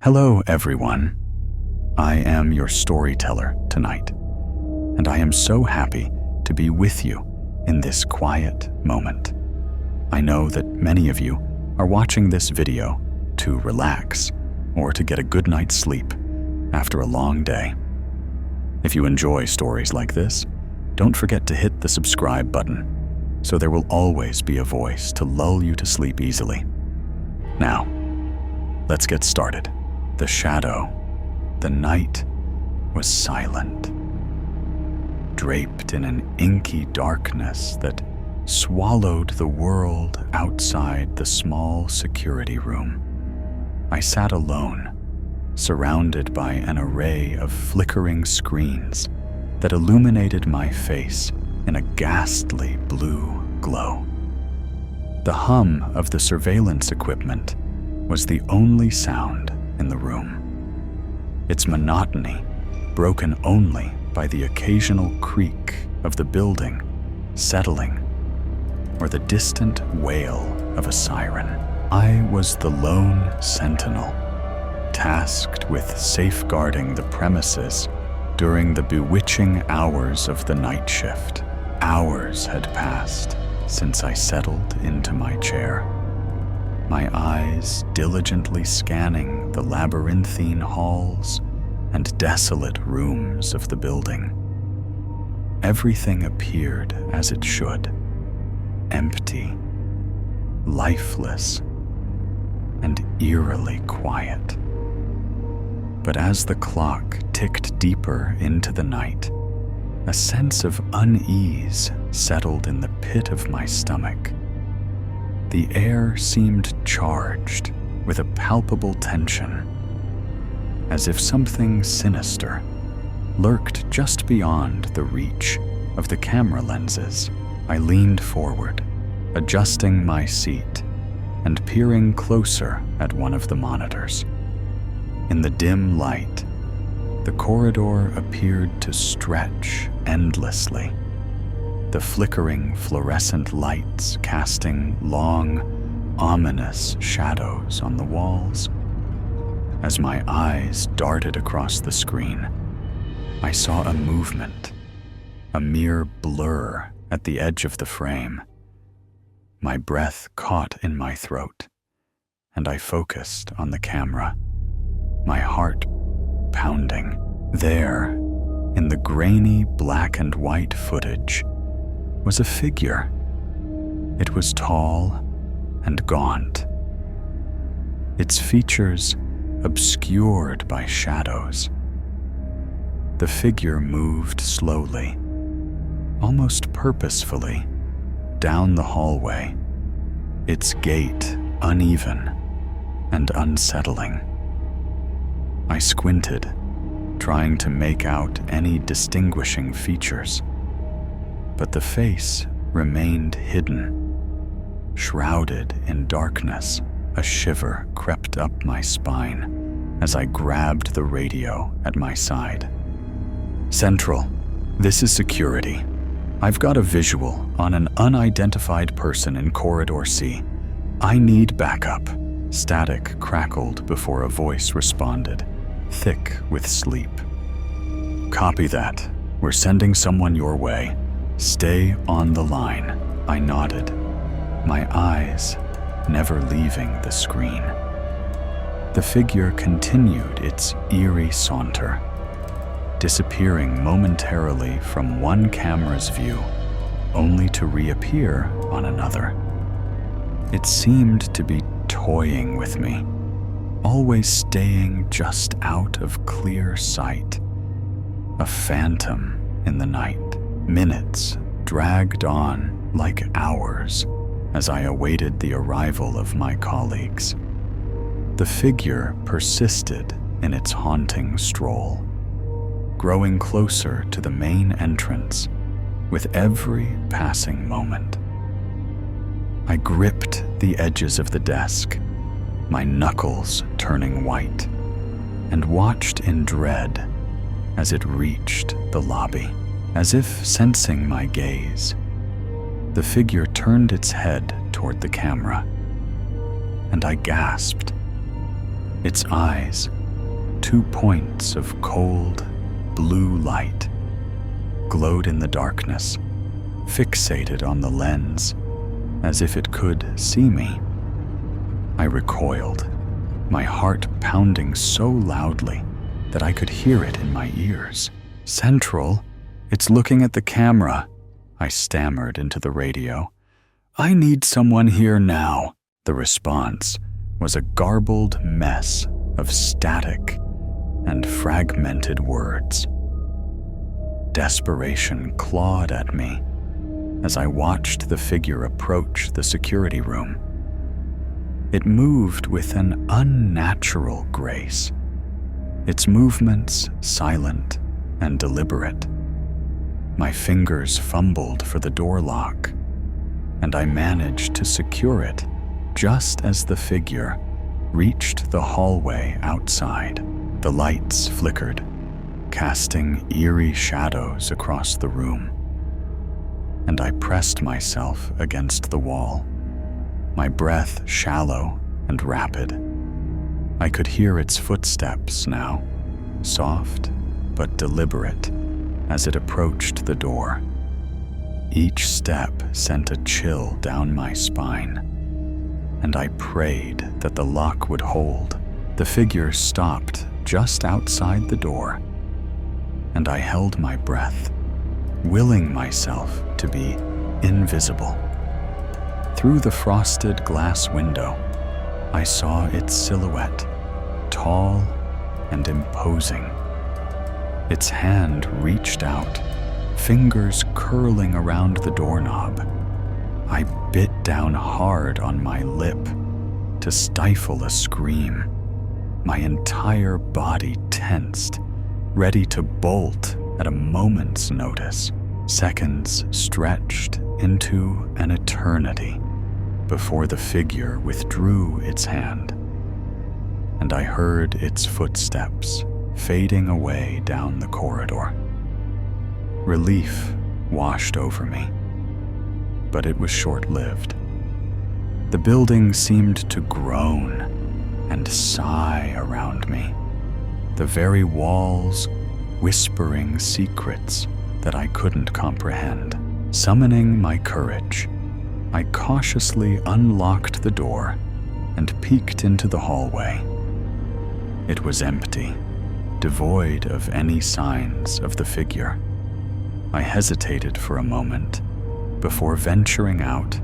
Hello, everyone. I am your storyteller tonight, and I am so happy to be with you in this quiet moment. I know that many of you are watching this video to relax or to get a good night's sleep after a long day. If you enjoy stories like this, don't forget to hit the subscribe button so there will always be a voice to lull you to sleep easily. Now, let's get started. The shadow, the night, was silent, draped in an inky darkness that swallowed the world outside the small security room. I sat alone, surrounded by an array of flickering screens that illuminated my face in a ghastly blue glow. The hum of the surveillance equipment was the only sound in the room, its monotony broken only by the occasional creak of the building settling or the distant wail of a siren. I was the lone sentinel, tasked with safeguarding the premises during the bewitching hours of the night shift. Hours had passed since I settled into my chair, my eyes diligently scanning the labyrinthine halls and desolate rooms of the building. Everything appeared as it should, empty, lifeless, and eerily quiet. But as the clock ticked deeper into the night, a sense of unease settled in the pit of my stomach. The air seemed charged with a palpable tension, as if something sinister lurked just beyond the reach of the camera lenses. I leaned forward, adjusting my seat and peering closer at one of the monitors. In the dim light, the corridor appeared to stretch endlessly, the flickering fluorescent lights casting long, ominous shadows on the walls. As my eyes darted across the screen, I saw a movement, a mere blur at the edge of the frame. My breath caught in my throat, and I focused on the camera, my heart pounding. There, in the grainy black and white footage, was a figure. It was tall and gaunt, its features obscured by shadows. The figure moved slowly, almost purposefully, down the hallway, its gait uneven and unsettling. I squinted, trying to make out any distinguishing features, but the face remained hidden, shrouded in darkness. A shiver crept up my spine as I grabbed the radio at my side. "Central, this is security. I've got a visual on an unidentified person in Corridor C. I need backup." Static crackled before a voice responded, thick with sleep. "Copy that. We're sending someone your way. Stay on the line." I nodded, my eyes never leaving the screen. The figure continued its eerie saunter, disappearing momentarily from one camera's view, only to reappear on another. It seemed to be toying with me, always staying just out of clear sight. A phantom in the night. Minutes dragged on like hours as I awaited the arrival of my colleagues. The figure persisted in its haunting stroll, growing closer to the main entrance with every passing moment. I gripped the edges of the desk, my knuckles turning white, and watched in dread as it reached the lobby. As if sensing my gaze, the figure turned its head toward the camera, and I gasped. Its eyes, 2 points of cold, blue light, glowed in the darkness, fixated on the lens, as if it could see me. I recoiled, my heart pounding so loudly that I could hear it in my ears. "Central, it's looking at the camera," I stammered into the radio. "I need someone here now." The response was a garbled mess of static and fragmented words. Desperation clawed at me as I watched the figure approach the security room. It moved with an unnatural grace, its movements silent and deliberate. My fingers fumbled for the door lock, and I managed to secure it just as the figure reached the hallway outside. The lights flickered, casting eerie shadows across the room, and I pressed myself against the wall, my breath shallow and rapid. I could hear its footsteps now, soft but deliberate, as it approached the door. Each step sent a chill down my spine, and I prayed that the lock would hold. The figure stopped just outside the door, and I held my breath, willing myself to be invisible. Through the frosted glass window, I saw its silhouette, tall and imposing. Its hand reached out, fingers curling around the doorknob. I bit down hard on my lip to stifle a scream. My entire body tensed, ready to bolt at a moment's notice. Seconds stretched into an eternity before the figure withdrew its hand, and I heard its footsteps fading away down the corridor. Relief washed over me, but it was short-lived. The building seemed to groan and sigh around me, the very walls whispering secrets that I couldn't comprehend. Summoning my courage, I cautiously unlocked the door and peeked into the hallway. It was empty, devoid of any signs of the figure. I hesitated for a moment before venturing out,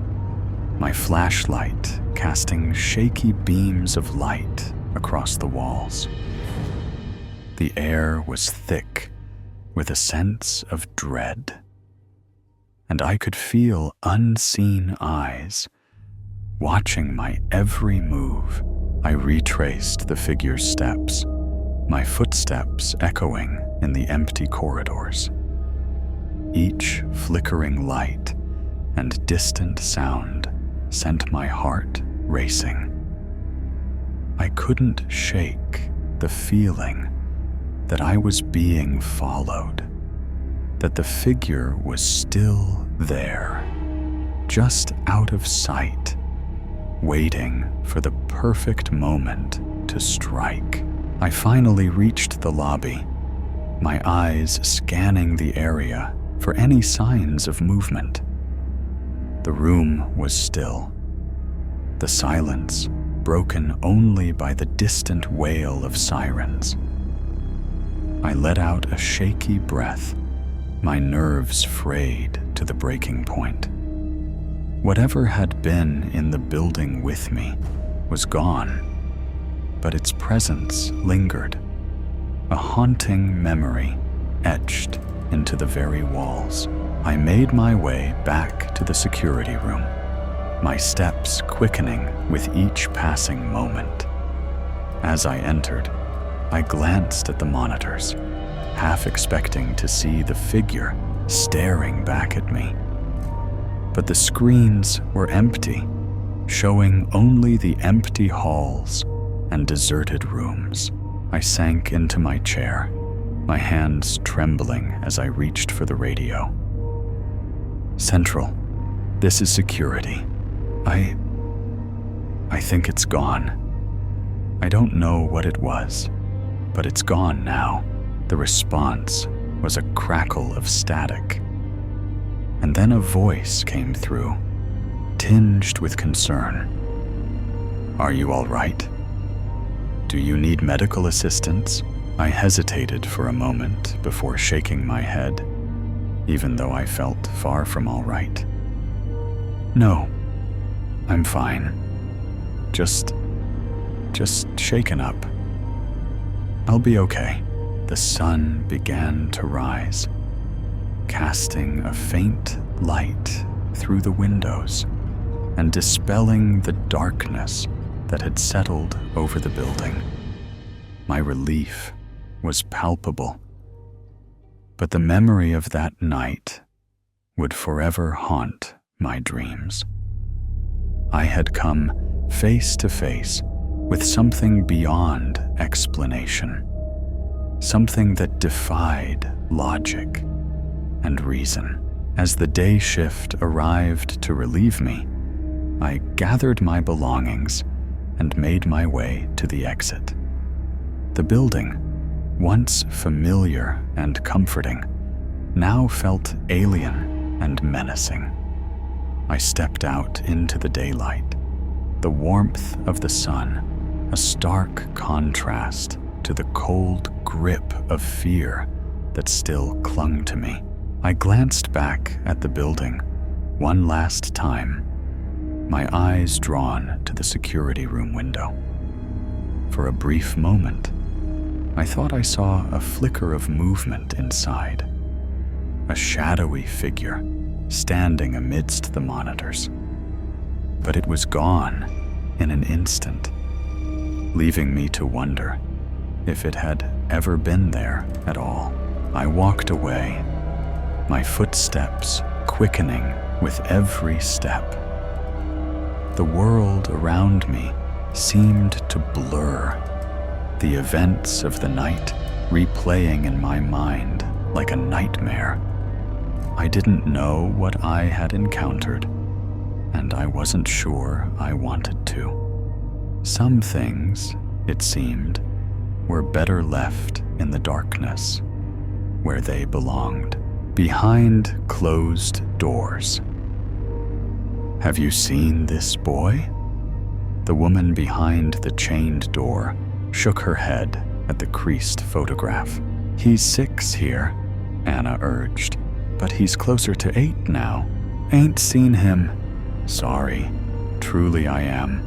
my flashlight casting shaky beams of light across the walls. The air was thick with a sense of dread, and I could feel unseen eyes watching my every move. I retraced the figure's steps, my footsteps echoing in the empty corridors. Each flickering light and distant sound sent my heart racing. I couldn't shake the feeling that I was being followed, that the figure was still there, just out of sight, waiting for the perfect moment to strike. I finally reached the lobby, my eyes scanning the area for any signs of movement. The room was still, the silence broken only by the distant wail of sirens. I let out a shaky breath, my nerves frayed to the breaking point. Whatever had been in the building with me was gone, but its presence lingered, a haunting memory etched into the very walls. I made my way back to the security room, my steps quickening with each passing moment. As I entered, I glanced at the monitors, half expecting to see the figure staring back at me. But the screens were empty, showing only the empty halls and deserted rooms. I sank into my chair, my hands trembling as I reached for the radio. "Central, this is security. I think it's gone." I don't know what it was, but it's gone now. The response was a crackle of static. And then a voice came through, tinged with concern. "Are you all right? Do you need medical assistance?" I hesitated for a moment before shaking my head, even though I felt far from all right. "No, I'm fine. Just shaken up. I'll be okay." The sun began to rise, casting a faint light through the windows and dispelling the darkness that had settled over the building. My relief was palpable, but the memory of that night would forever haunt my dreams. I had come face to face with something beyond explanation, something that defied logic and reason. As the day shift arrived to relieve me, I gathered my belongings and made my way to the exit. The building, once familiar and comforting, now felt alien and menacing. I stepped out into the daylight, the warmth of the sun, a stark contrast to the cold grip of fear that still clung to me. I glanced back at the building one last time, my eyes drawn to the security room window. For a brief moment, I thought I saw a flicker of movement inside, a shadowy figure standing amidst the monitors. But it was gone in an instant, leaving me to wonder if it had ever been there at all. I walked away, my footsteps quickening with every step. The world around me seemed to blur, the events of the night replaying in my mind like a nightmare. I didn't know what I had encountered, and I wasn't sure I wanted to. Some things, it seemed, were better left in the darkness, where they belonged, behind closed doors. "Have you seen this boy?" The woman behind the chained door shook her head at the creased photograph. "He's 6 here," Anna urged, "but he's closer to 8 now. Ain't seen him." "Sorry, truly I am."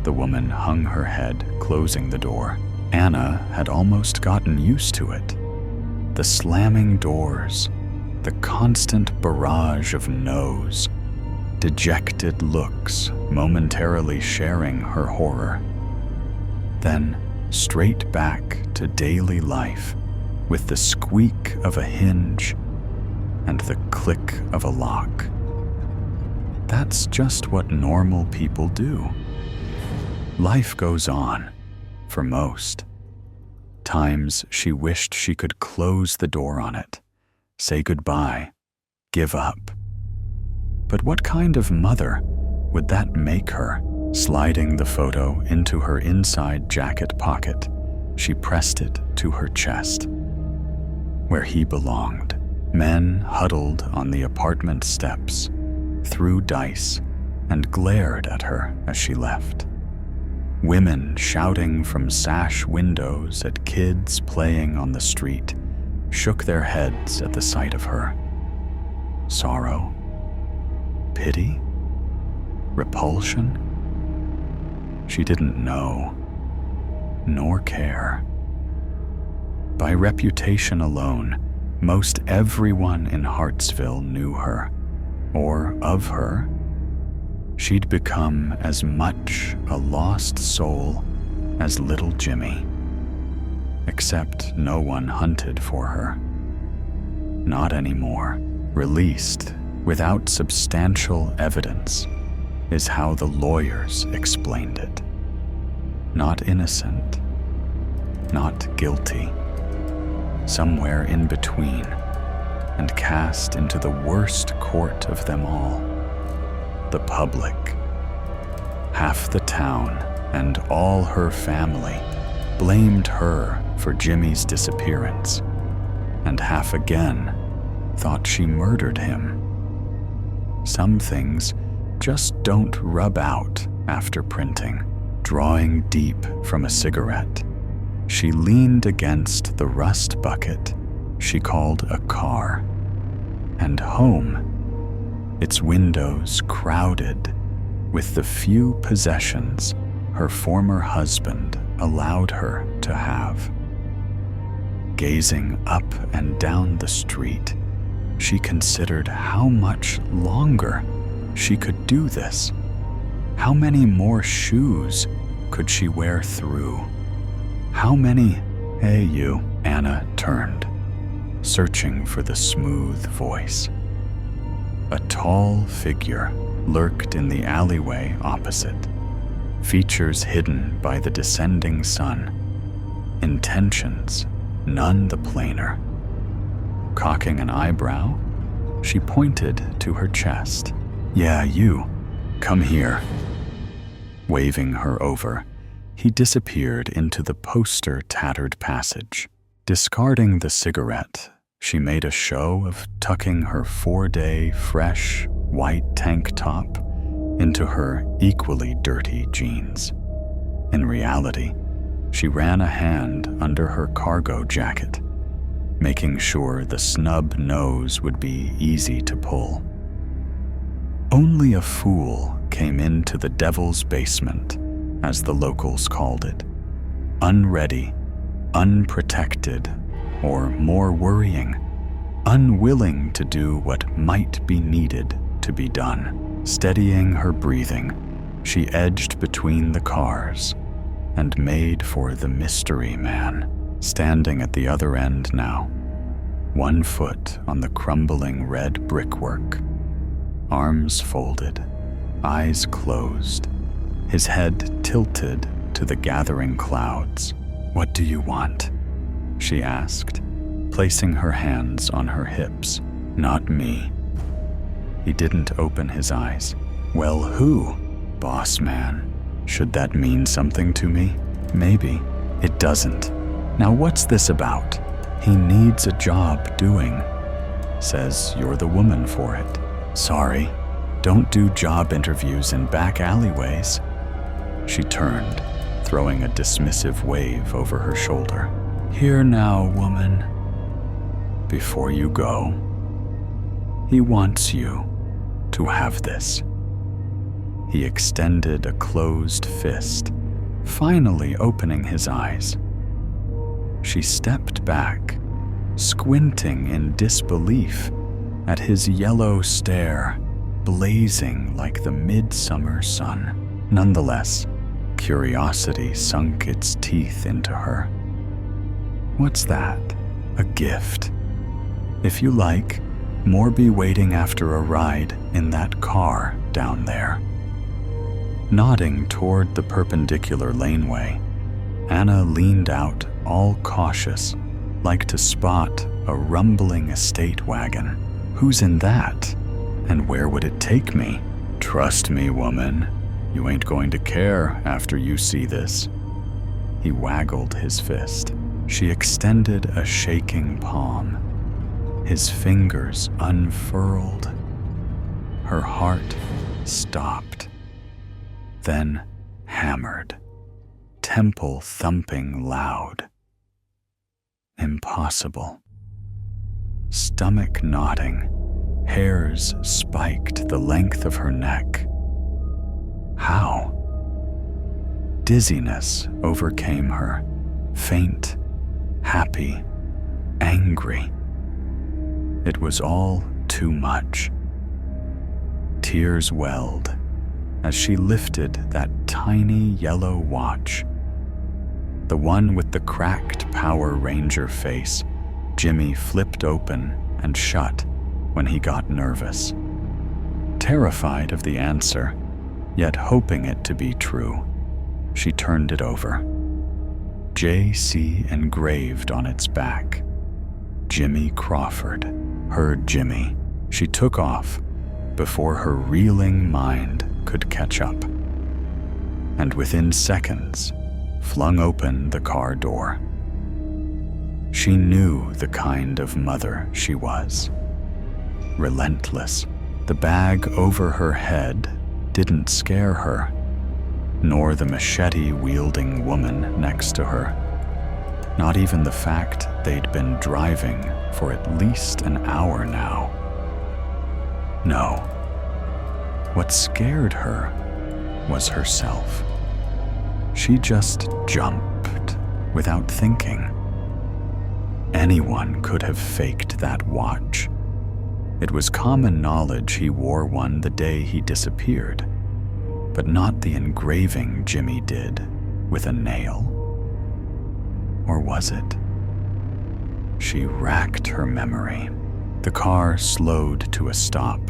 The woman hung her head, closing the door. Anna had almost gotten used to it. The slamming doors, the constant barrage of no's, dejected looks momentarily sharing her horror. Then straight back to daily life with the squeak of a hinge and the click of a lock. That's just what normal people do. Life goes on, for most. Times she wished she could close the door on it, say goodbye, give up. But what kind of mother would that make her? Sliding the photo into her inside jacket pocket, she pressed it to her chest, where he belonged. Men huddled on the apartment steps, threw dice, and glared at her as she left. Women shouting from sash windows at kids playing on the street shook their heads at the sight of her. Sorrow? Pity? Repulsion? She didn't know, nor care. By reputation alone, most everyone in Hartsville knew her, or of her. She'd become as much a lost soul as little Jimmy, except no one hunted for her. Not anymore. Released without substantial evidence is how the lawyers explained it. Not innocent, not guilty, somewhere in between, and cast into the worst court of them all, the public. Half the town and all her family blamed her for Jimmy's disappearance, and half again thought she murdered him. Some things just don't rub out after printing. Drawing deep from a cigarette, she leaned against the rust bucket she called a car, and home, its windows crowded with the few possessions her former husband allowed her to have. Gazing up and down the street, she considered how much longer she could do this. How many more shoes could she wear through? How many? Hey, you. Anna turned, searching for the smooth voice. A tall figure lurked in the alleyway opposite, features hidden by the descending sun, intentions none the plainer. Cocking an eyebrow, she pointed to her chest. Yeah, you. Come here. Waving her over, he disappeared into the poster-tattered passage. Discarding the cigarette, she made a show of tucking her 4-day fresh white tank top into her equally dirty jeans. In reality, she ran a hand under her cargo jacket, making sure the snub nose would be easy to pull. Only a fool came into the devil's basement, as the locals called it, unready, unprotected, or more worrying, unwilling to do what might be needed to be done. Steadying her breathing, she edged between the cars and made for the mystery man, standing at the other end now, one foot on the crumbling red brickwork, arms folded, eyes closed, his head tilted to the gathering clouds. What do you want? She asked, placing her hands on her hips. Not me. He didn't open his eyes. Well, who? Boss man. Should that mean something to me? Maybe. It doesn't. Now what's this about? He needs a job doing. Says you're the woman for it. Sorry. Don't do job interviews in back alleyways. She turned, throwing a dismissive wave over her shoulder. Here now, woman. Before you go, he wants you to have this. He extended a closed fist, finally opening his eyes. She stepped back, squinting in disbelief at his yellow stare, blazing like the midsummer sun. Nonetheless, curiosity sunk its teeth into her. What's that? A gift. If you like, more be waiting after a ride in that car down there. Nodding toward the perpendicular laneway, Anna leaned out, all cautious, like to spot a rumbling estate wagon. Who's in that? And where would it take me? Trust me, woman. You ain't going to care after you see this. He waggled his fist. She extended a shaking palm. His fingers unfurled. Her heart stopped, then hammered, temple thumping loud. Impossible. Stomach knotting, hairs spiked the length of her neck. How? Dizziness overcame her, faint, happy, angry. It was all too much. Tears welled as she lifted that tiny yellow watch, the one with the cracked Power Ranger face Jimmy flipped open and shut when he got nervous. Terrified of the answer, yet hoping it to be true, she turned it over. J.C. engraved on its back. Jimmy Crawford, her Jimmy. She took off before her reeling mind could catch up. and within seconds, flung open the car door. She knew the kind of mother she was. Relentless, the bag over her head didn't scare her, nor the machete-wielding woman next to her. Not even the fact they'd been driving for at least an hour now. No. What scared her was herself. She just jumped without thinking. Anyone could have faked that watch. It was common knowledge he wore one the day he disappeared, but not the engraving Jimmy did with a nail. Or was it? She racked her memory. The car slowed to a stop.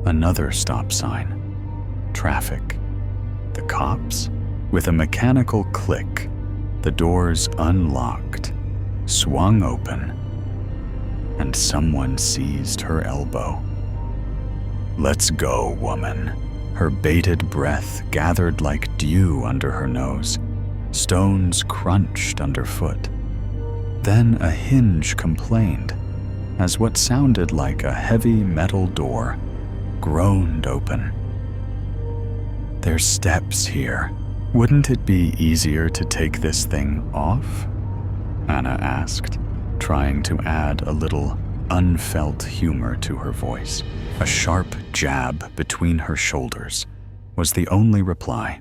Another stop sign. Traffic. The cops? With a mechanical click, the doors unlocked, swung open, and someone seized her elbow. "Let's go, woman." Her bated breath gathered like dew under her nose. Stones crunched underfoot. Then a hinge complained, as what sounded like a heavy metal door groaned open. "There's steps here. Wouldn't it be easier to take this thing off?" Anna asked, trying to add a little unfelt humor to her voice. A sharp jab between her shoulders was the only reply.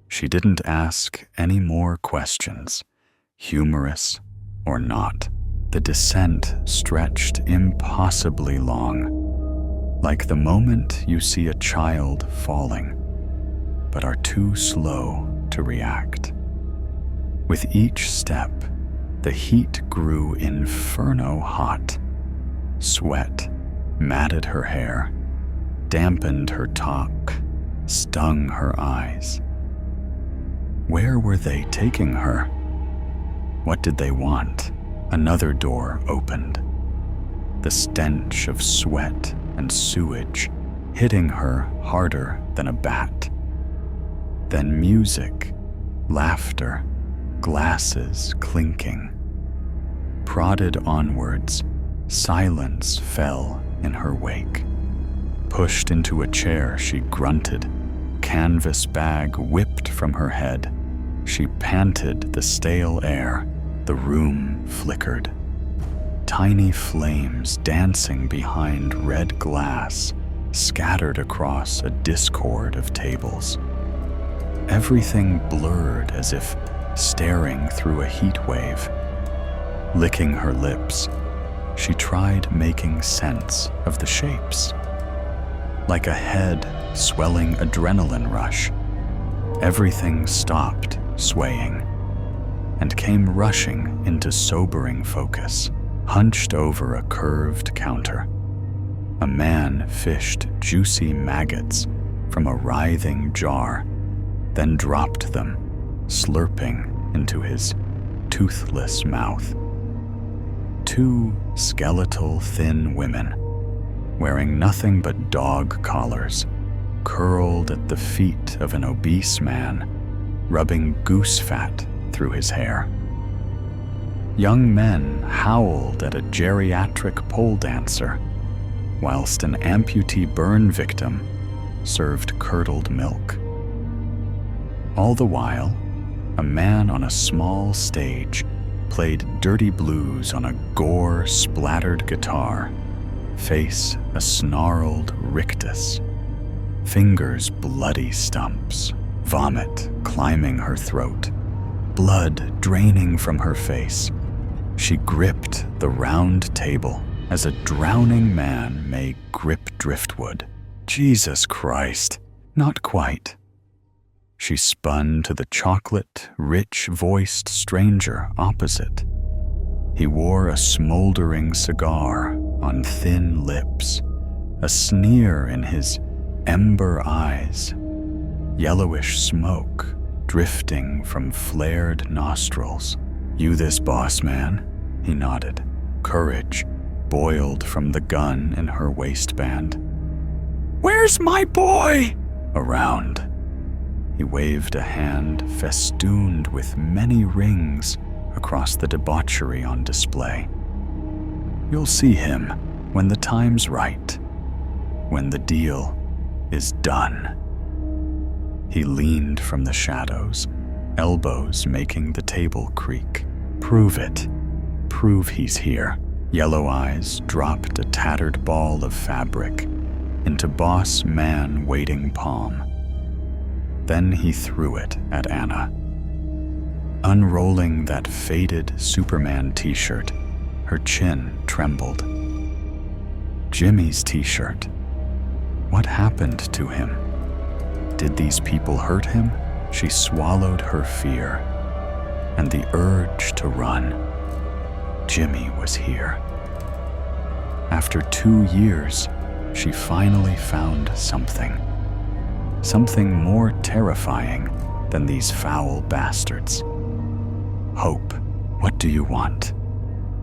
She didn't ask any more questions, humorous or not. The descent stretched impossibly long, like the moment you see a child falling, but are too slow to react. With each step, the heat grew inferno hot. Sweat matted her hair, dampened her talk, stung her eyes. Where were they taking her? What did they want? Another door opened. The stench of sweat and sewage hitting her harder than a bat. Then music, laughter, glasses clinking. Prodded onwards, silence fell in her wake. Pushed into a chair, she grunted. Canvas bag whipped from her head. She panted the stale air. The room flickered. Tiny flames dancing behind red glass scattered across a discord of tables. Everything blurred as if staring through a heat wave. Licking her lips, she tried making sense of the shapes. Like a head swelling adrenaline rush, everything stopped swaying and came rushing into sobering focus. Hunched over a curved counter, a man fished juicy maggots from a writhing jar, then dropped them, slurping into his toothless mouth. Two skeletal, thin women, wearing nothing but dog collars, curled at the feet of an obese man, rubbing goose fat through his hair. Young men howled at a geriatric pole dancer, whilst an amputee burn victim served curdled milk. All the while, a man on a small stage played dirty blues on a gore-splattered guitar, face a snarled rictus, fingers bloody stumps, vomit climbing her throat, blood draining from her face. She gripped the round table as a drowning man may grip driftwood. Jesus Christ, not quite. She spun to the chocolate, rich-voiced stranger opposite. He wore a smoldering cigar on thin lips, a sneer in his ember eyes, yellowish smoke drifting from flared nostrils. "You this boss man?" He nodded. Courage boiled from the gun in her waistband. "Where's my boy?" Around. He waved a hand festooned with many rings across the debauchery on display. You'll see him when the time's right, when the deal is done. He leaned from the shadows, elbows making the table creak. Prove it. Prove he's here. Yellow Eyes dropped a tattered ball of fabric into boss man waiting palm. Then he threw it at Anna. Unrolling that faded Superman t-shirt, her chin trembled. Jimmy's t-shirt. What happened to him? Did these people hurt him? She swallowed her fear and the urge to run. Jimmy was here. After 2 years, she finally found something. Something more terrifying than these foul bastards. Hope, what do you want?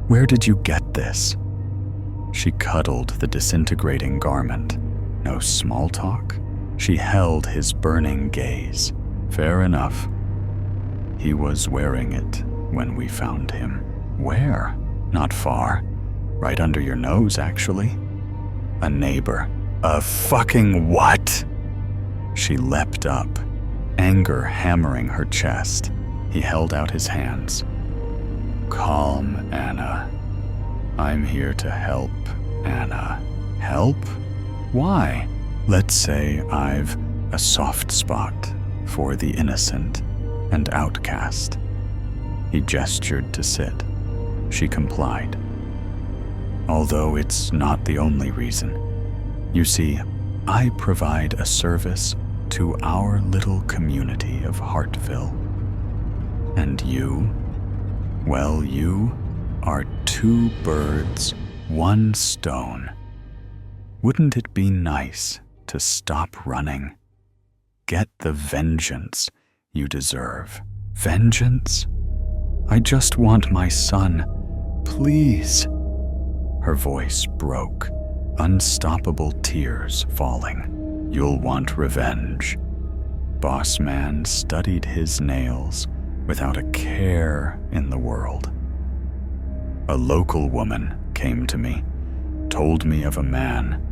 Where did you get this? She cuddled the disintegrating garment. No small talk? She held his burning gaze. Fair enough. He was wearing it when we found him. Where? Not far. Right under your nose, actually. A neighbor. A fucking what? She leapt up, anger hammering her chest. He held out his hands. Calm, Anna. I'm here to help, Anna. Help? Why? Let's say I've a soft spot for the innocent and outcast. He gestured to sit. She complied. Although it's not the only reason. You see, I provide a service to our little community of Hartville. And you? Well, you are 2 birds, 1 stone. Wouldn't it be nice to stop running? Get the vengeance you deserve. Vengeance? I just want my son. Please. Her voice broke, unstoppable tears falling. You'll want revenge. Boss Man studied his nails without a care in the world. A local woman came to me, told me of a man,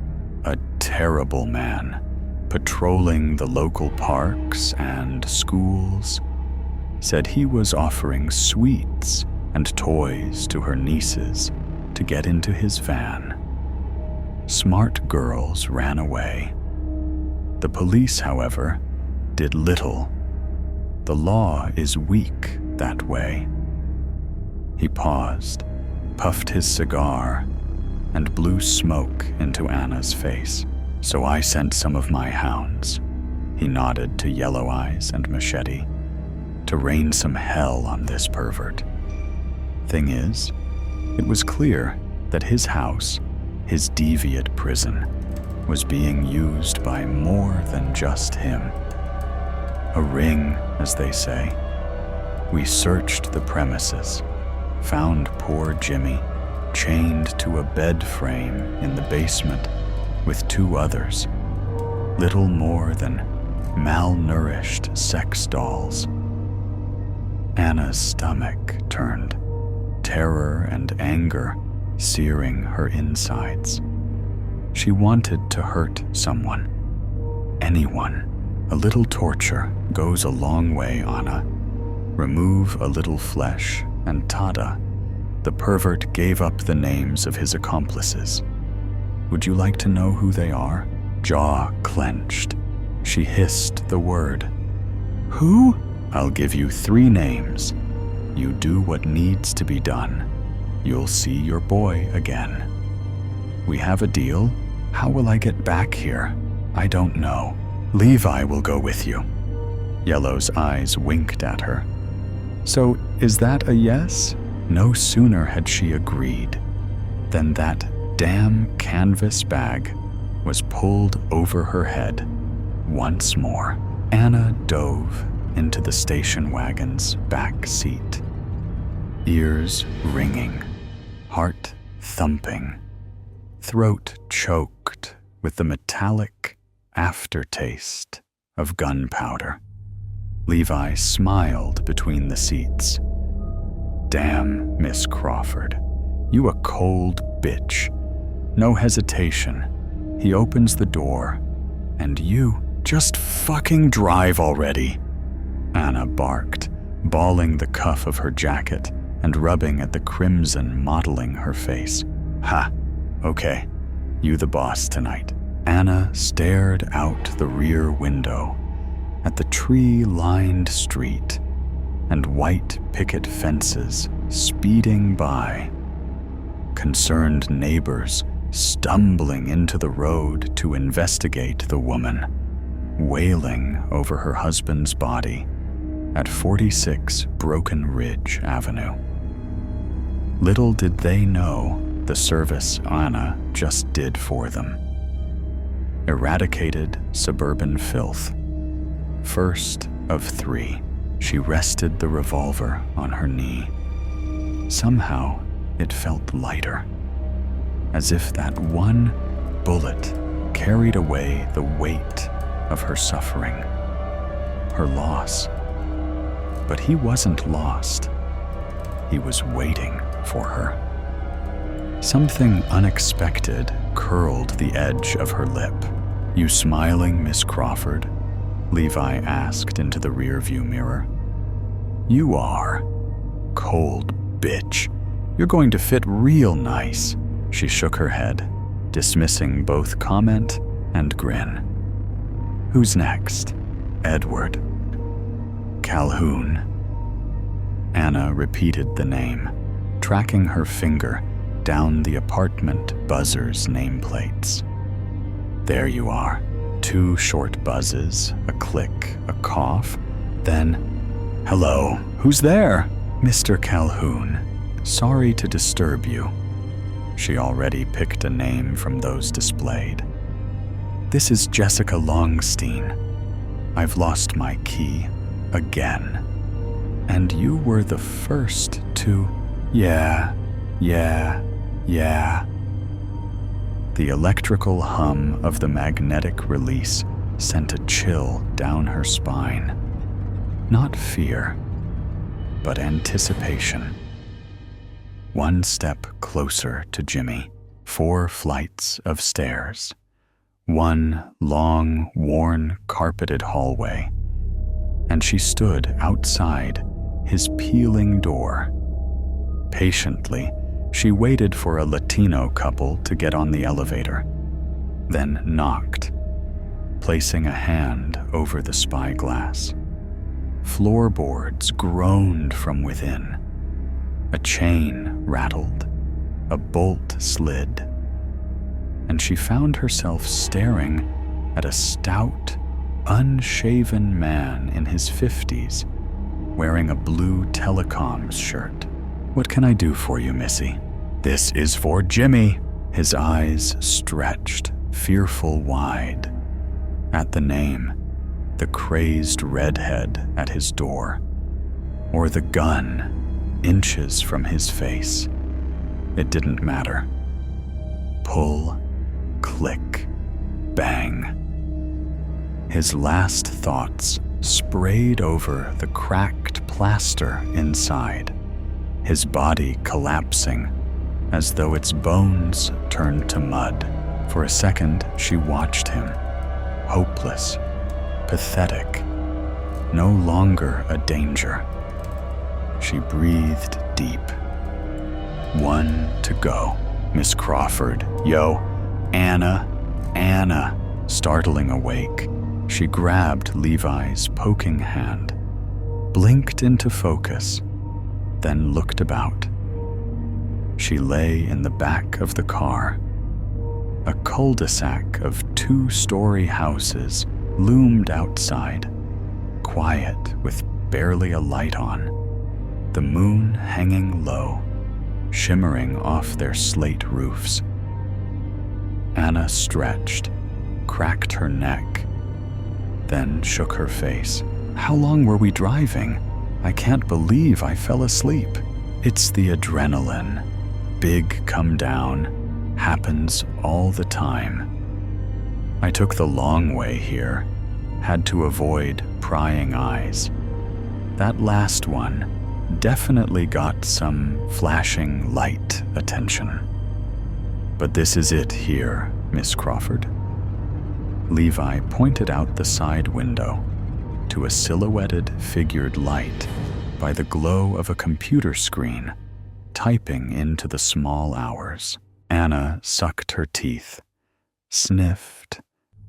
a terrible man, patrolling the local parks and schools, said he was offering sweets and toys to her nieces to get into his van. Smart girls ran away. The police, however, did little. The law is weak that way. He paused, puffed his cigar, and blew smoke into Anna's face. So I sent some of my hounds, he nodded to Yellow Eyes and Machete, to rain some hell on this pervert. Thing is, it was clear that his house, his deviant prison, was being used by more than just him. A ring, as they say. We searched the premises, found poor Jimmy chained to a bed frame in the basement with 2 others, little more than malnourished sex dolls. Anna's stomach turned, terror and anger searing her insides. She wanted to hurt someone, anyone. A little torture goes a long way, Anna. Remove a little flesh, and tada, the pervert gave up the names of his accomplices. Would you like to know who they are? Jaw clenched. She hissed the word. Who? I'll give you 3 names. You do what needs to be done. You'll see your boy again. We have a deal? How will I get back here? I don't know. Levi will go with you. Yellow's eyes winked at her. So is that a yes? No sooner had she agreed than that damn canvas bag was pulled over her head once more. Anna dove into the station wagon's back seat, ears ringing, heart thumping, throat choked with the metallic aftertaste of gunpowder. Levi smiled between the seats. Damn, Miss Crawford. You a cold bitch. No hesitation. He opens the door, and you just fucking drive already. Anna barked, balling the cuff of her jacket and rubbing at the crimson mottling her face. Ha, okay, you the boss tonight. Anna stared out the rear window at the tree-lined street and white picket fences speeding by. Concerned neighbors stumbling into the road to investigate the woman, wailing over her husband's body at 46 Broken Ridge Avenue. Little did they know the service Anna just did for them. Eradicated suburban filth. First of 3, she rested the revolver on her knee. Somehow, it felt lighter, as if that one bullet carried away the weight of her suffering, her loss. But he wasn't lost. He was waiting for her. Something unexpected curled the edge of her lip. You smiling, Miss Crawford? Levi asked into the rearview mirror. You are. Cold bitch. You're going to fit real nice. She shook her head, dismissing both comment and grin. Who's next? Edward. Calhoun. Anna repeated the name, tracking her finger down the apartment buzzer's nameplates. There you are. 2 short buzzes, a click, a cough, then, hello, who's there? Mr. Calhoun. Sorry to disturb you. She already picked a name from those displayed. This is Jessica Longstein. I've lost my key again. And you were the first to... Yeah. The electrical hum of the magnetic release sent a chill down her spine. Not fear, but anticipation. 1 step closer to Jimmy, 4 flights of stairs, 1 long, worn, carpeted hallway, and she stood outside his peeling door. Patiently, she waited for a Latino couple to get on the elevator, then knocked, placing a hand over the spyglass. Floorboards groaned from within. A chain rattled, a bolt slid, and she found herself staring at a stout, unshaven man in his 50s, wearing a blue telecoms shirt. What can I do for you, Missy? This is for Jimmy. His eyes stretched, fearful wide. At the name, the crazed redhead at his door, or the gun inches from his face. It didn't matter. Pull, click, bang. His last thoughts sprayed over the cracked plaster inside, his body collapsing as though its bones turned to mud. For a second, she watched him, hopeless, pathetic, no longer a danger. She breathed deep. 1 to go. Miss Crawford. Yo, Anna. Startling awake, she grabbed Levi's poking hand, blinked into focus, then looked about. She lay in the back of the car. A cul-de-sac of 2-story houses loomed outside, quiet with barely a light on, the moon hanging low, shimmering off their slate roofs. Anna stretched, cracked her neck, then shook her face. How long were we driving? I can't believe I fell asleep. It's the adrenaline. Big come down, happens all the time. I took the long way here, had to avoid prying eyes. That last one definitely got some flashing light attention. "But this is it here, Miss Crawford." Levi pointed out the side window to a silhouetted figured light by the glow of a computer screen, typing into the small hours. Anna sucked her teeth, sniffed,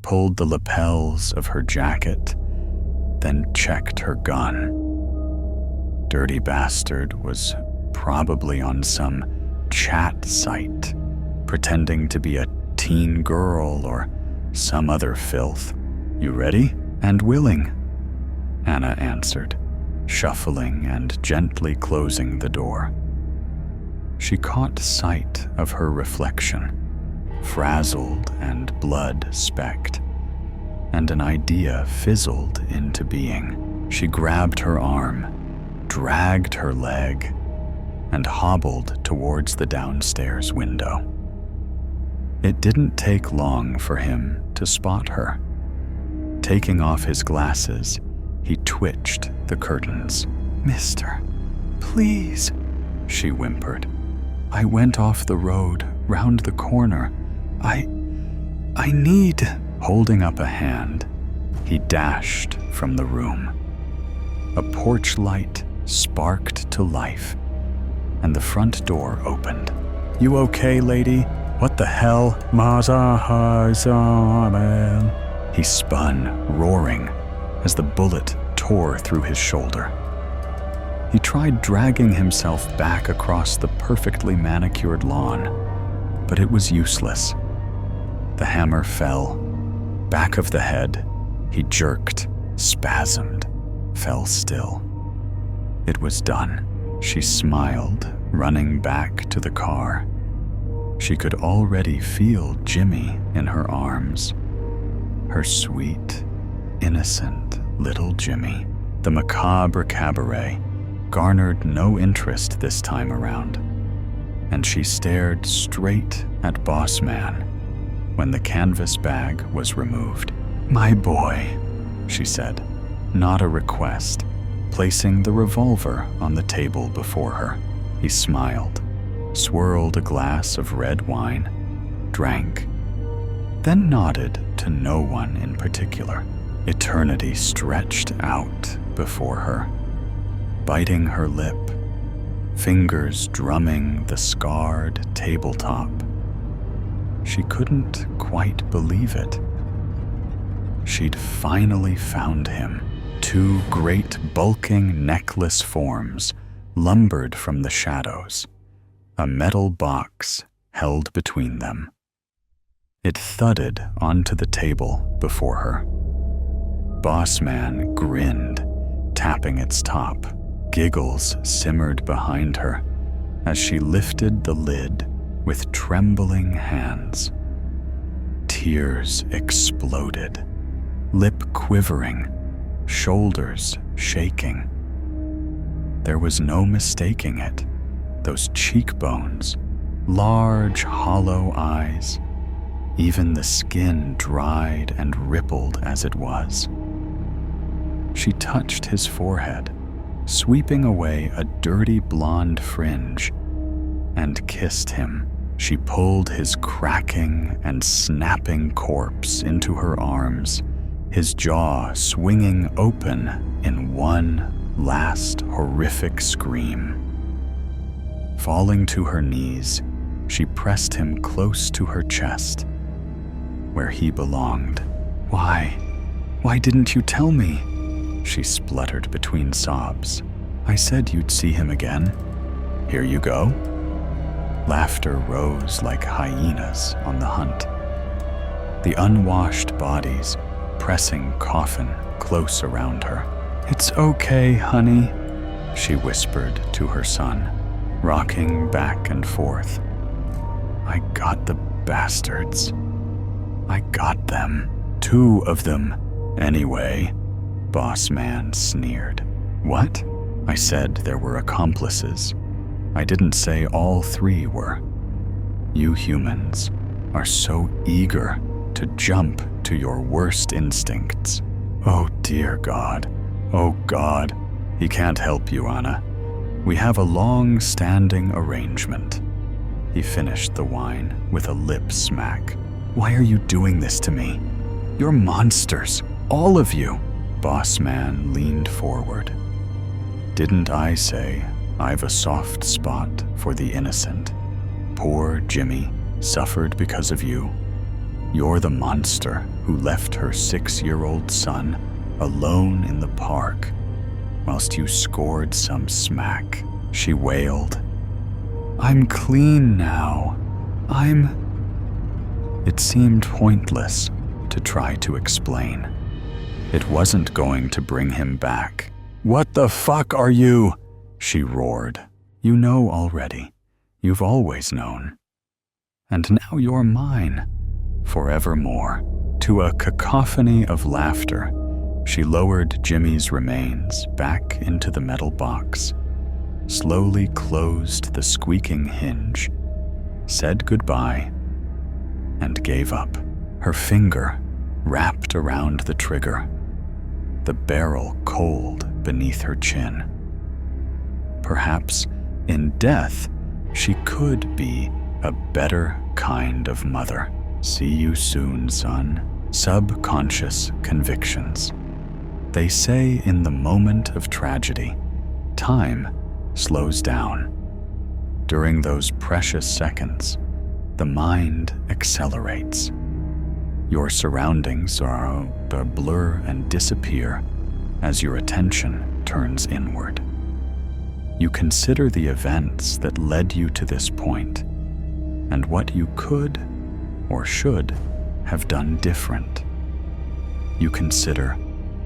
pulled the lapels of her jacket, then checked her gun. Dirty bastard was probably on some chat site, pretending to be a teen girl or some other filth. "You ready?" "And willing," Anna answered, shuffling and gently closing the door. She caught sight of her reflection, frazzled and blood-specked, and an idea fizzled into being. She grabbed her arm, dragged her leg, and hobbled towards the downstairs window. It didn't take long for him to spot her. Taking off his glasses, he twitched the curtains. "Mister, please," she whimpered. "I went off the road, round the corner. I need..." Holding up a hand, he dashed from the room. A porch light sparked to life, and the front door opened. "You okay, lady? What the hell?" He spun, roaring, as the bullet tore through his shoulder. He tried dragging himself back across the perfectly manicured lawn, but it was useless. The hammer fell. Back of the head, he jerked, spasmed, fell still. It was done. She smiled, running back to the car. She could already feel Jimmy in her arms. Her sweet, innocent little Jimmy. The macabre cabaret garnered no interest this time around, and she stared straight at Boss Man when the canvas bag was removed. "My boy," she said, not a request, placing the revolver on the table before her. He smiled, swirled a glass of red wine, drank, then nodded to no one in particular. Eternity stretched out before her, biting her lip, fingers drumming the scarred tabletop. She couldn't quite believe it. She'd finally found him. Two great bulking necklace forms lumbered from the shadows, a metal box held between them. It thudded onto the table before her. Boss Man grinned, tapping its top. Giggles simmered behind her as she lifted the lid with trembling hands. Tears exploded, lip quivering, shoulders shaking. There was no mistaking it. Those cheekbones, large, hollow eyes, even the skin dried and rippled as it was. She touched his forehead, sweeping away a dirty blonde fringe, and kissed him. She pulled his cracking and snapping corpse into her arms, his jaw swinging open in one last horrific scream. Falling to her knees, she pressed him close to her chest, where he belonged. Why didn't you tell me?" she spluttered between sobs. "I said you'd see him again. Here you go." Laughter rose like hyenas on the hunt. The unwashed bodies pressing coffin close around her. "It's okay, honey," she whispered to her son, rocking back and forth. "I got the bastards. I got them. 2 of them, anyway," Boss Man sneered. "What?" I said there were accomplices. I didn't say all 3 were. You humans are so eager to jump to your worst instincts. Oh dear God. Oh God. He can't help you, Anna. We have a long-standing arrangement. He finished the wine with a lip smack. Why are you doing this to me? You're monsters, all of you. Boss man leaned forward. Didn't I say I've a soft spot for the innocent? Poor Jimmy suffered because of you. You're the monster who left her 6-year-old son alone in the park whilst you scored some smack. She wailed. I'm clean now. It seemed pointless to try to explain. It wasn't going to bring him back. What the fuck are you? She roared. You know already. You've always known. And now you're mine, forevermore. To a cacophony of laughter, she lowered Jimmy's remains back into the metal box, slowly closed the squeaking hinge, said goodbye, and gave up. Her finger wrapped around the trigger, the barrel cold beneath her chin. Perhaps in death, she could be a better kind of mother. See you soon, son. Subconscious convictions. They say in the moment of tragedy, time slows down. During those precious seconds, the mind accelerates. Your surroundings are a blur and disappear as your attention turns inward. You consider the events that led you to this point and what you could or should have done different. You consider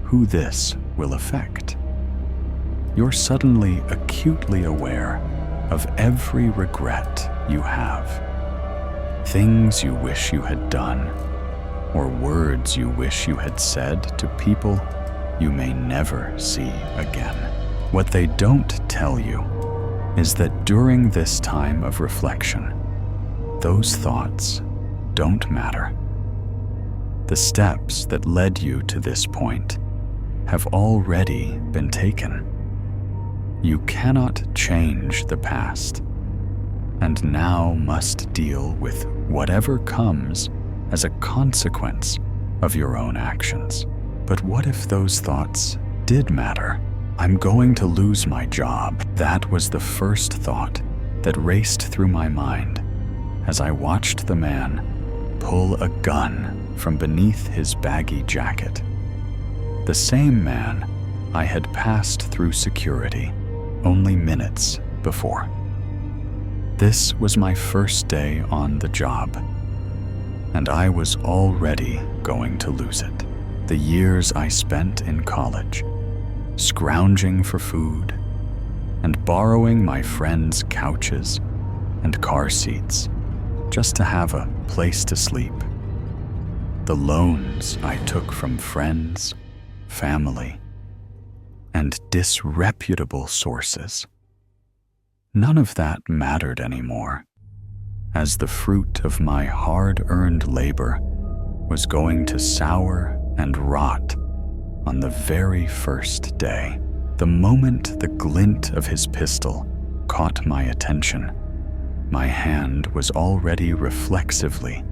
who this will affect. You're suddenly acutely aware of every regret you have. Things you wish you had done, or words you wish you had said to people you may never see again. What they don't tell you is that during this time of reflection, those thoughts don't matter. The steps that led you to this point have already been taken. You cannot change the past, and now must deal with whatever comes as a consequence of your own actions. But what if those thoughts did matter? I'm going to lose my job. That was the first thought that raced through my mind as I watched the man pull a gun from beneath his baggy jacket. The same man I had passed through security only minutes before. This was my first day on the job, and I was already going to lose it. The years I spent in college, scrounging for food and borrowing my friends' couches and car seats just to have a place to sleep. The loans I took from friends, family, and disreputable sources. None of that mattered anymore, as the fruit of my hard-earned labor was going to sour and rot on the very first day. The moment the glint of his pistol caught my attention, my hand was already reflexively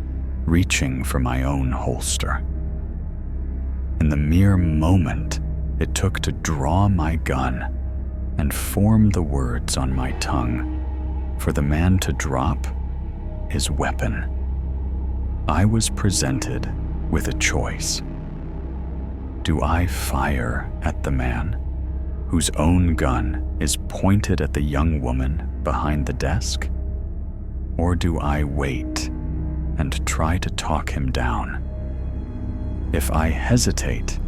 reaching for my own holster. In the mere moment it took to draw my gun and form the words on my tongue for the man to drop his weapon, I was presented with a choice. Do I fire at the man whose own gun is pointed at the young woman behind the desk? Or do I wait and try to talk him down? If I hesitate,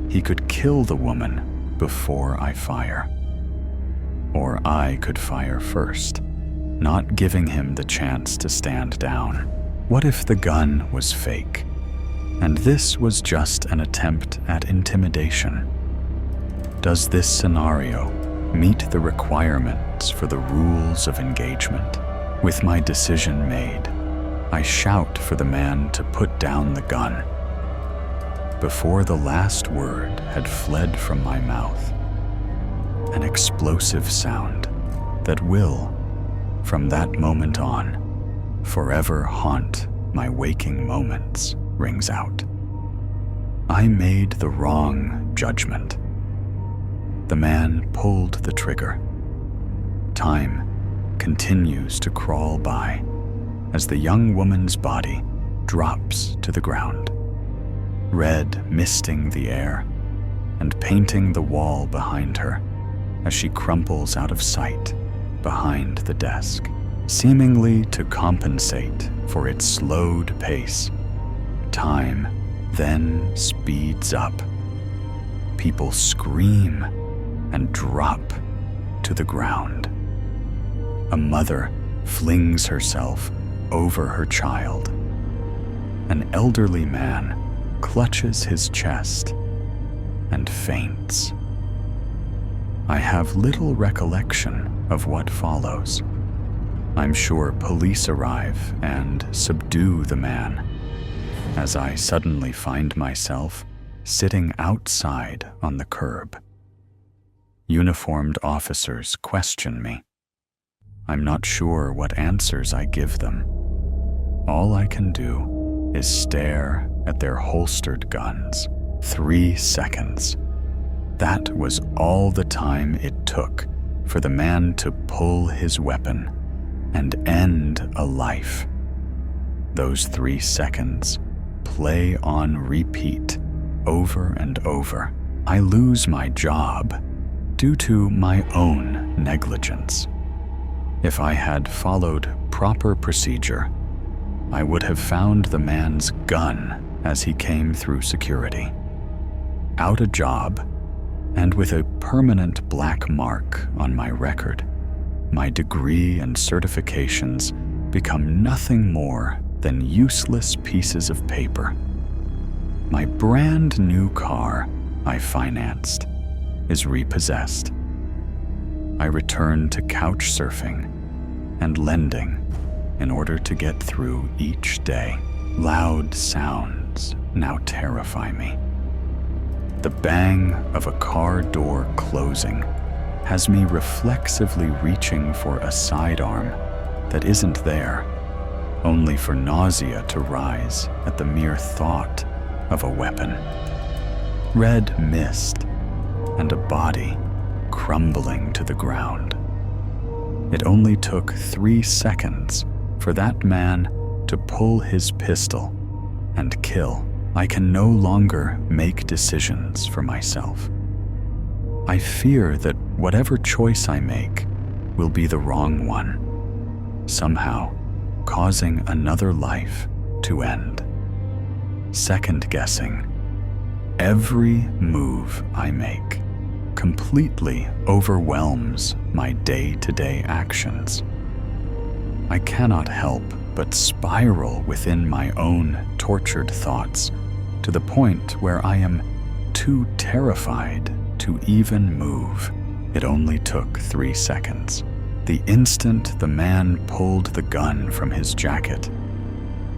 he could kill the woman before I fire. Or I could fire first, not giving him the chance to stand down. What if the gun was fake, and this was just an attempt at intimidation? Does this scenario meet the requirements for the rules of engagement? With my decision made, I shout for the man to put down the gun. before the last word had fled from my mouth, an explosive sound that will, from that moment on, forever haunt my waking moments rings out. I made the wrong judgment. The man pulled the trigger. Time continues to crawl by as the young woman's body drops to the ground, red misting the air and painting the wall behind her as she crumples out of sight behind the desk. Seemingly to compensate for its slowed pace, time then speeds up. People scream and drop to the ground. A mother flings herself over her child. An elderly man clutches his chest and faints. I have little recollection of what follows. I'm sure police arrive and subdue the man, as I suddenly find myself sitting outside on the curb. Uniformed officers question me. I'm not sure what answers I give them. All I can do is stare at their holstered guns. 3 seconds. That was all the time it took for the man to pull his weapon and end a life. Those 3 seconds play on repeat over and over. I lose my job due to my own negligence. If I had followed proper procedure, I would have found the man's gun as he came through security. Out of job, and with a permanent black mark on my record, my degree and certifications become nothing more than useless pieces of paper. My brand new car I financed is repossessed. I return to couch surfing and lending in order to get through each day. Loud sounds now terrify me. The bang of a car door closing has me reflexively reaching for a sidearm that isn't there, only for nausea to rise at the mere thought of a weapon. Red mist and a body crumbling to the ground. It only took 3 seconds for that man to pull his pistol and kill. I can no longer make decisions for myself. I fear that whatever choice I make will be the wrong one, somehow causing another life to end. Second-guessing every move I make completely overwhelms my day-to-day actions. I cannot help but spiral within my own tortured thoughts to the point where I am too terrified to even move. It only took 3 seconds. The instant the man pulled the gun from his jacket,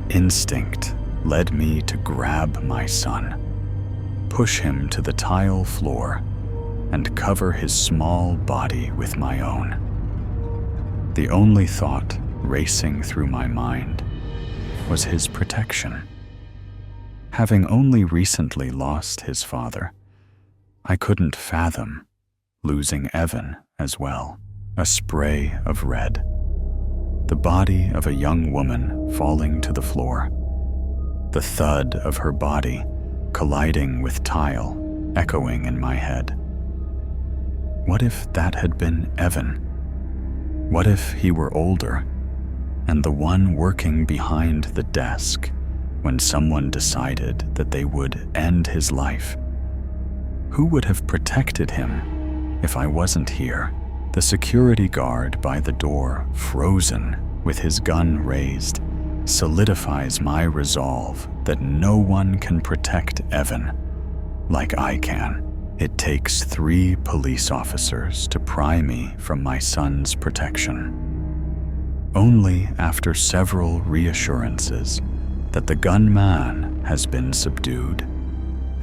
instinct led me to grab my son, push him to the tile floor, and cover his small body with my own. The only thought racing through my mind was his protection. Having only recently lost his father, I couldn't fathom losing Evan as well. A spray of red. The body of a young woman falling to the floor. The thud of her body colliding with tile echoing in my head. What if that had been Evan? What if he were older and the one working behind the desk when someone decided that they would end his life? Who would have protected him if I wasn't here? The security guard by the door, frozen with his gun raised, solidifies my resolve that no one can protect Evan like I can. It takes 3 police officers to pry me from my son's protection. Only after several reassurances that the gunman has been subdued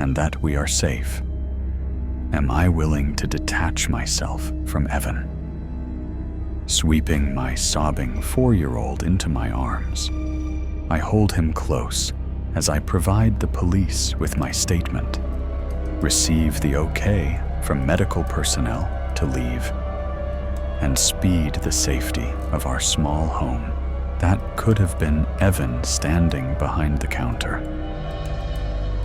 and that we are safe. Am I willing to detach myself from Evan? Sweeping my sobbing 4-year-old into my arms, I hold him close as I provide the police with my statement, receive the okay from medical personnel to leave, and speed the safety of our small home. That could have been Evan standing behind the counter.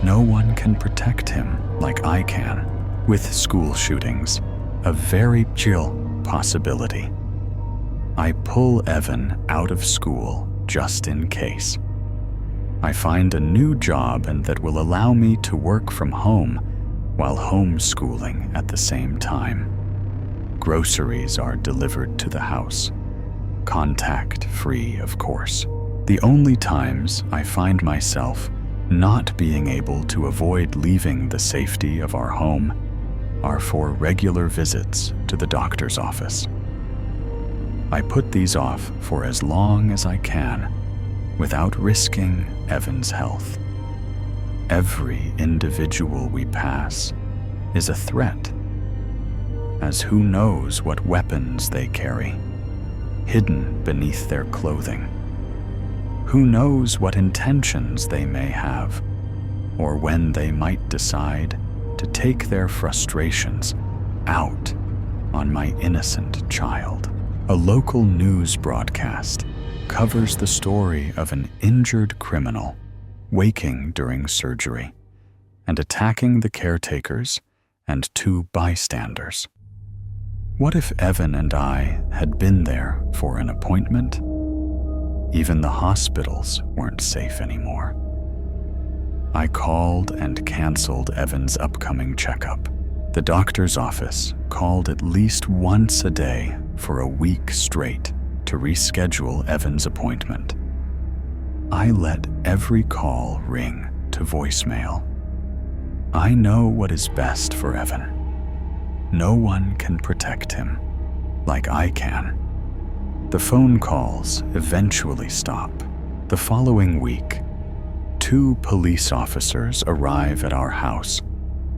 No one can protect him like I can. With school shootings, a very chill possibility. I pull Evan out of school just in case. I find a new job and that will allow me to work from home while homeschooling at the same time. Groceries are delivered to the house. Contact-free, of course. The only times I find myself not being able to avoid leaving the safety of our home are for regular visits to the doctor's office. I put these off for as long as I can without risking Evan's health. Every individual we pass is a threat, as who knows what weapons they carry, hidden beneath their clothing. Who knows what intentions they may have, or when they might decide to take their frustrations out on my innocent child. A local news broadcast covers the story of an injured criminal waking during surgery and attacking the caretakers and 2 bystanders. What if Evan and I had been there for an appointment? Even the hospitals weren't safe anymore. I called and canceled Evan's upcoming checkup. The doctor's office called at least once a day for a week straight to reschedule Evan's appointment. I let every call ring to voicemail. I know what is best for Evan. No one can protect him like I can. The phone calls eventually stop. The following week, 2 police officers arrive at our house,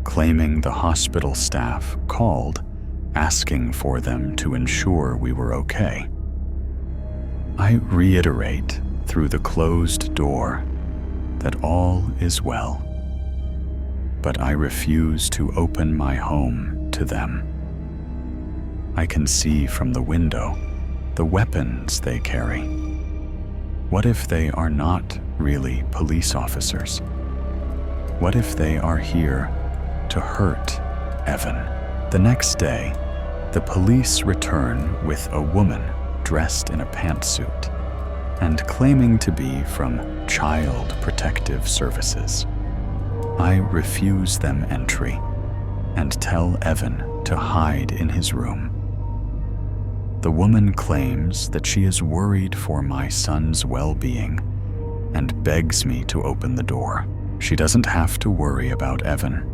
claiming the hospital staff called, asking for them to ensure we were okay. I reiterate through the closed door that all is well, but I refuse to open my home to them. I can see from the window the weapons they carry. What if they are not really police officers? What if they are here to hurt Evan? The next day, the police return with a woman dressed in a pantsuit and claiming to be from Child Protective Services. I refuse them entry and tell Evan to hide in his room. The woman claims that she is worried for my son's well-being and begs me to open the door. She doesn't have to worry about Evan.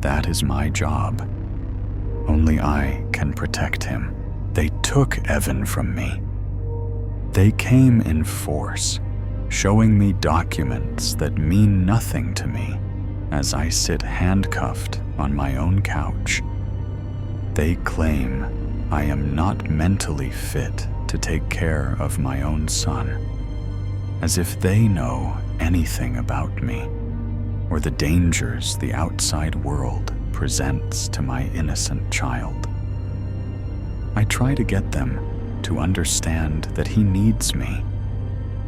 That is my job. Only I can protect him. They took Evan from me. They came in force, showing me documents that mean nothing to me as I sit handcuffed on my own couch. They claim I am not mentally fit to take care of my own son, as if they know anything about me or the dangers the outside world presents to my innocent child. I try to get them to understand that he needs me,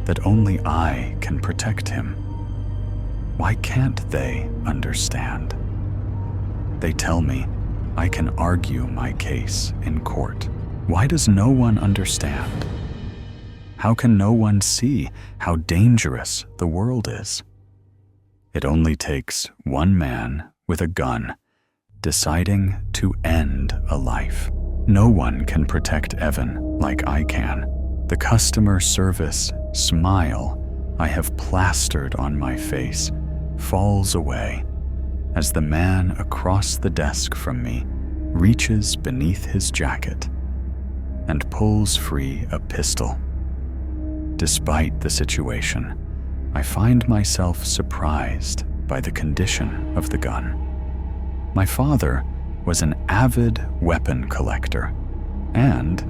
that only I can protect him. Why can't they understand? They tell me I can argue my case in court. Why does no one understand? How can no one see how dangerous the world is? It only takes one man with a gun deciding to end a life. No one can protect Evan like I can. The customer service smile I have plastered on my face falls away as the man across the desk from me reaches beneath his jacket and pulls free a pistol. Despite the situation, I find myself surprised by the condition of the gun. My father was an avid weapon collector, and,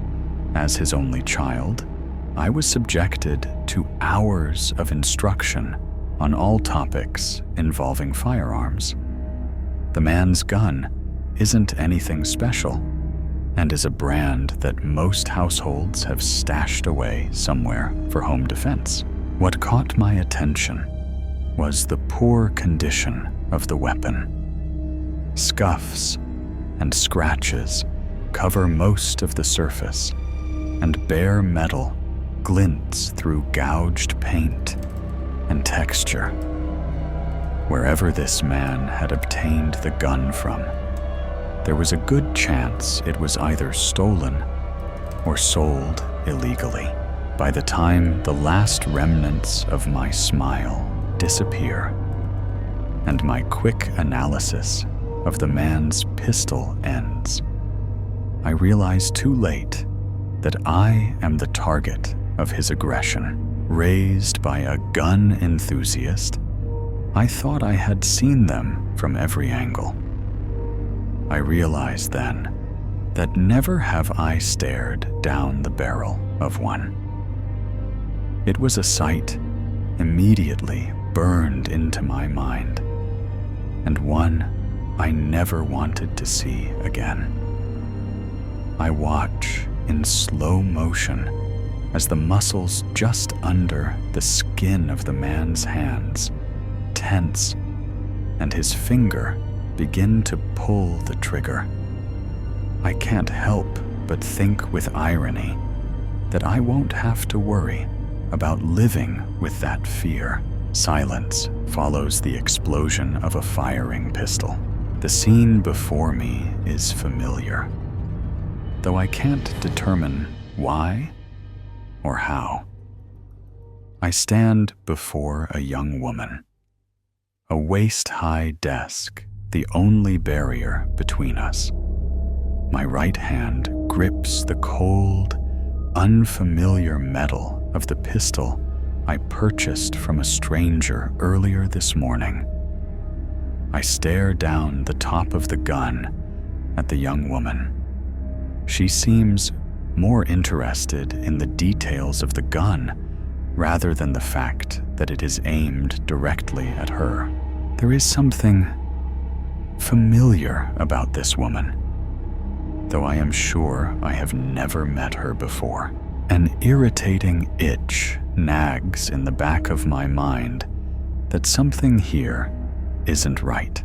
as his only child, I was subjected to hours of instruction on all topics involving firearms. The man's gun isn't anything special, and is a brand that most households have stashed away somewhere for home defense. What caught my attention was the poor condition of the weapon. Scuffs and scratches cover most of the surface, and bare metal glints through gouged paint and texture. Wherever this man had obtained the gun from, there was a good chance it was either stolen or sold illegally. By the time the last remnants of my smile disappear, and my quick analysis of the man's pistol ends, I realize too late that I am the target of his aggression. Raised by a gun enthusiast, I thought I had seen them from every angle. I realized then that never have I stared down the barrel of one. It was a sight immediately burned into my mind, and one I never wanted to see again. I watch in slow motion as the muscles just under the skin of the man's hands tense, and his finger begin to pull the trigger. I can't help but think with irony that I won't have to worry about living with that fear. Silence follows the explosion of a firing pistol. The scene before me is familiar, though I can't determine why or how. I stand before a young woman, a waist-high desk, the only barrier between us. My right hand grips the cold, unfamiliar metal of the pistol I purchased from a stranger earlier this morning. I stare down the top of the gun at the young woman. She seems more interested in the details of the gun rather than the fact that it is aimed directly at her. There is something familiar about this woman, though I am sure I have never met her before. An irritating itch nags in the back of my mind that something here isn't right.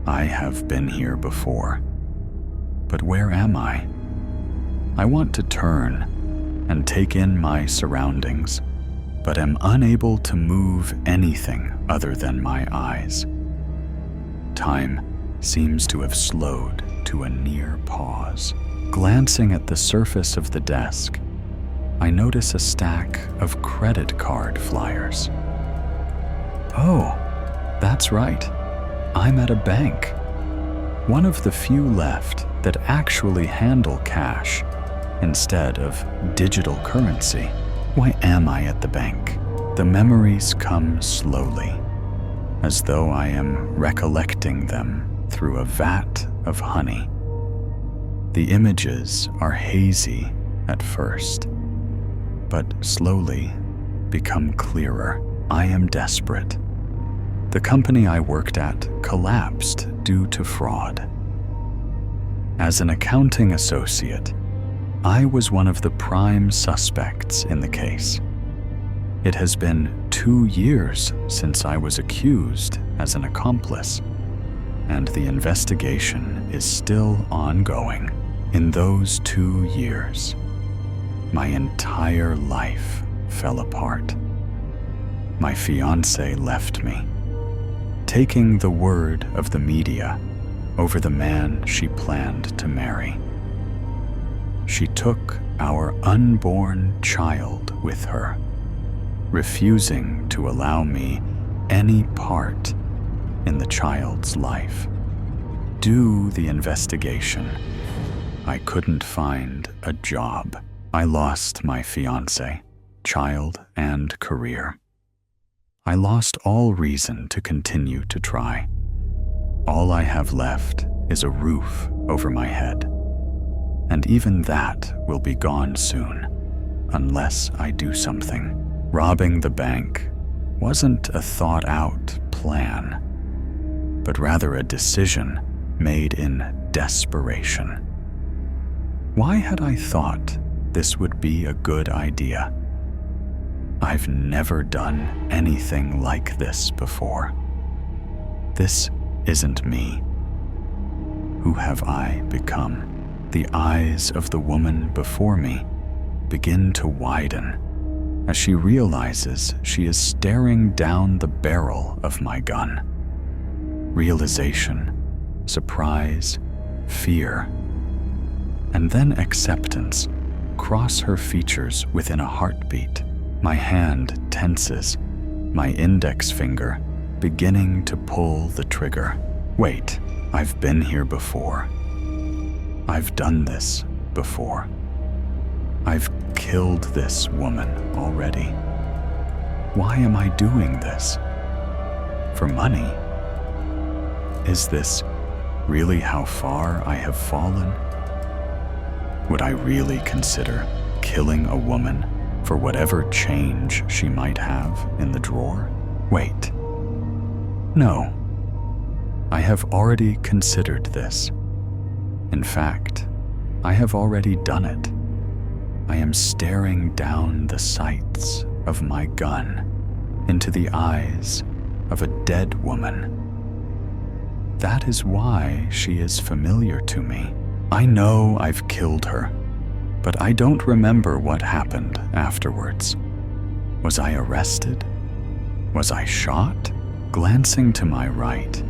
I have been here before, but where am I? I want to turn and take in my surroundings, but am unable to move anything other than my eyes. Time seems to have slowed to a near pause. Glancing at the surface of the desk, I notice a stack of credit card flyers. Oh, that's right. I'm at a bank. One of the few left that actually handle cash instead of digital currency. Why am I at the bank? The memories come slowly, as though I am recollecting them through a vat of honey. The images are hazy at first, but slowly become clearer. I am desperate. The company I worked at collapsed due to fraud. As an accounting associate, I was one of the prime suspects in the case. It has been 2 years since I was accused as an accomplice, and the investigation is still ongoing. In those 2 years, my entire life fell apart. My fiancée left me, taking the word of the media over the man she planned to marry. She took our unborn child with her, refusing to allow me any part in the child's life. Do the investigation. I couldn't find a job. I lost my fiancé, child, and career. I lost all reason to continue to try. All I have left is a roof over my head, and even that will be gone soon, unless I do something. Robbing the bank wasn't a thought-out plan, but rather a decision made in desperation. Why had I thought this would be a good idea? I've never done anything like this before. This isn't me. Who have I become? The eyes of the woman before me begin to widen as she realizes she is staring down the barrel of my gun. Realization, surprise, fear, and then acceptance cross her features within a heartbeat. My hand tenses, my index finger beginning to pull the trigger. Wait, I've been here before. I've done this before. I've killed this woman already. Why am I doing this? For money? Is this really how far I have fallen? Would I really consider killing a woman for whatever change she might have in the drawer? Wait. No. I have already considered this. In fact, I have already done it. I am staring down the sights of my gun into the eyes of a dead woman. That is why she is familiar to me. I know I've killed her, but I don't remember what happened afterwards. Was I arrested? Was I shot? Glancing to my right,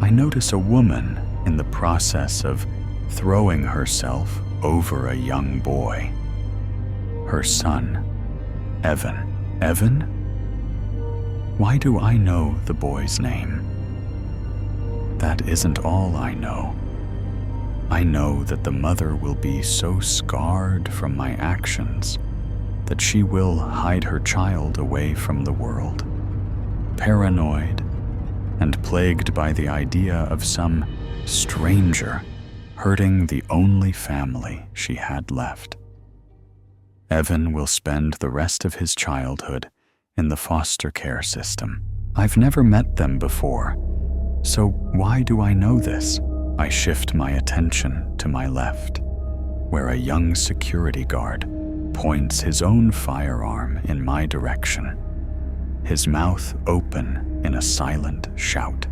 I notice a woman in the process of throwing herself over a young boy. Her son, Evan. Evan? Why do I know the boy's name? That isn't all I know. I know that the mother will be so scarred from my actions that she will hide her child away from the world, paranoid and plagued by the idea of some stranger hurting the only family she had left. Evan will spend the rest of his childhood in the foster care system. I've never met them before, so why do I know this? I shift my attention to my left, where a young security guard points his own firearm in my direction, his mouth open in a silent shout.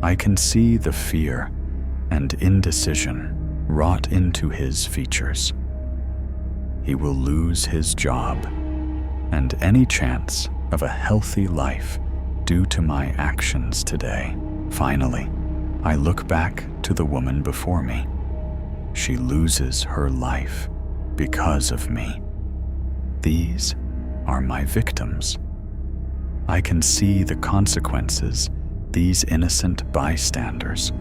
I can see the fear and indecision wrought into his features. He will lose his job and any chance of a healthy life due to my actions today. Finally, I look back to the woman before me. She loses her life because of me. These are my victims. I can see the consequences these innocent bystanders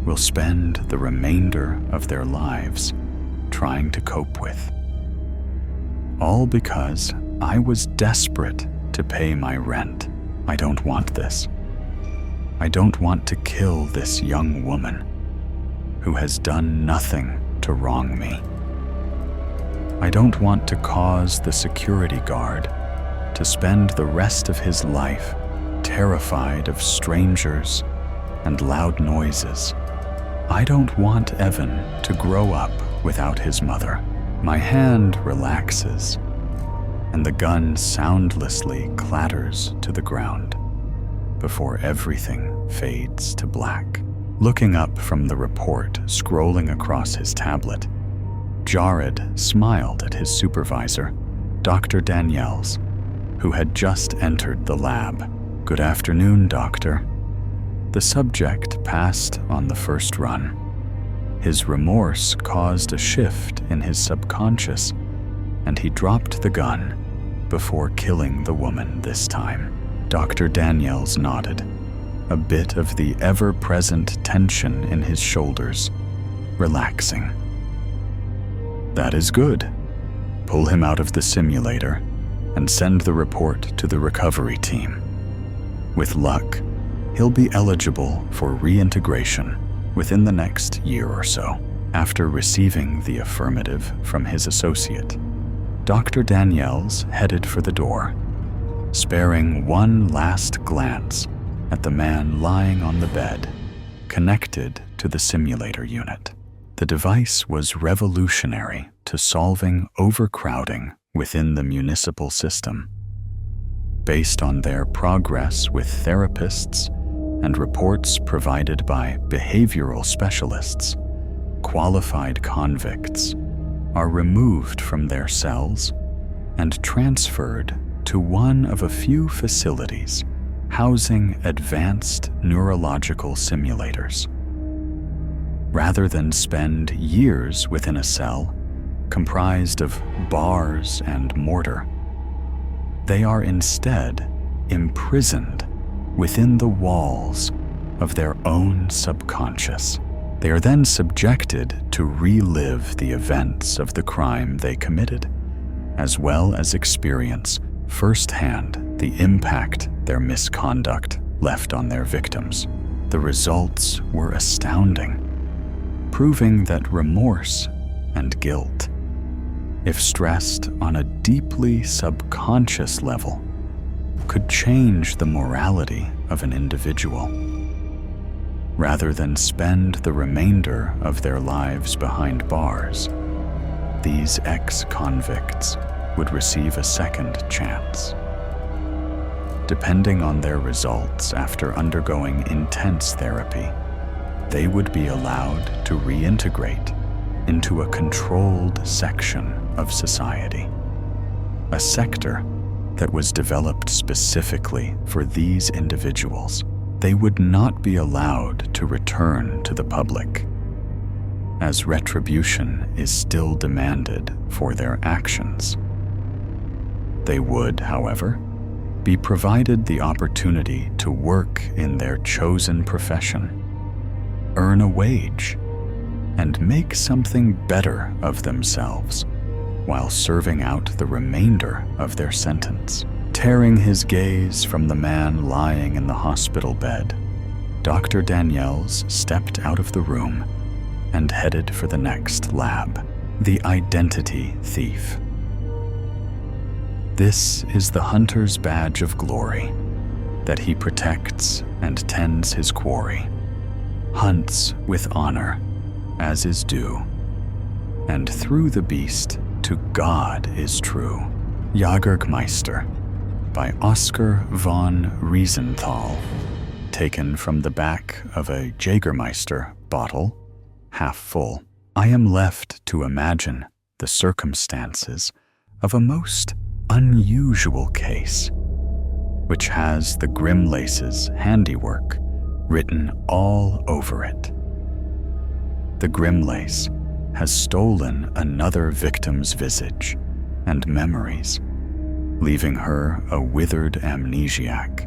will spend the remainder of their lives trying to cope with. All because I was desperate to pay my rent. I don't want this. I don't want to kill this young woman who has done nothing to wrong me. I don't want to cause the security guard to spend the rest of his life terrified of strangers and loud noises. I don't want Evan to grow up without his mother. My hand relaxes, and the gun soundlessly clatters to the ground before everything fades to black. Looking up from the report scrolling across his tablet, Jared smiled at his supervisor, Dr. Daniels, who had just entered the lab. "Good afternoon, doctor." The subject passed on the first run. His remorse caused a shift in his subconscious, and he dropped the gun before killing the woman this time. Dr. Daniels nodded, a bit of the ever-present tension in his shoulders relaxing. "That is good. Pull him out of the simulator and send the report to the recovery team. With luck, he'll be eligible for reintegration within the next year or so. After receiving the affirmative from his associate, Dr. Daniels headed for the door, sparing one last glance at the man lying on the bed, connected to the simulator unit. The device was revolutionary to solving overcrowding within the municipal system. Based on their progress with therapists and reports provided by behavioral specialists, qualified convicts are removed from their cells and transferred to one of a few facilities housing advanced neurological simulators. Rather than spend years within a cell comprised of bars and mortar, they are instead imprisoned within the walls of their own subconscious. They are then subjected to relive the events of the crime they committed, as well as experience firsthand the impact their misconduct left on their victims. The results were astounding, proving that remorse and guilt, if stressed on a deeply subconscious level, could change the morality of an individual. Rather than spend the remainder of their lives behind bars, these ex-convicts would receive a second chance. Depending on their results after undergoing intense therapy, they would be allowed to reintegrate into a controlled section of society, a sector that was developed specifically for these individuals. They would not be allowed to return to the public, as retribution is still demanded for their actions. They would, however, be provided the opportunity to work in their chosen profession, earn a wage, and make something better of themselves while serving out the remainder of their sentence. Tearing his gaze from the man lying in the hospital bed, Dr. Daniels stepped out of the room and headed for the next lab, the identity thief. This is the hunter's badge of glory, that he protects and tends his quarry, hunts with honor, as is due, and through the beast to God is true. Jagermeister, by Oscar von Riesenthal, taken from the back of a Jägermeister bottle, half full. I am left to imagine the circumstances of a most unusual case, which has the Grimlace's handiwork written all over it. The Grimlace has stolen another victim's visage and memories, leaving her a withered amnesiac.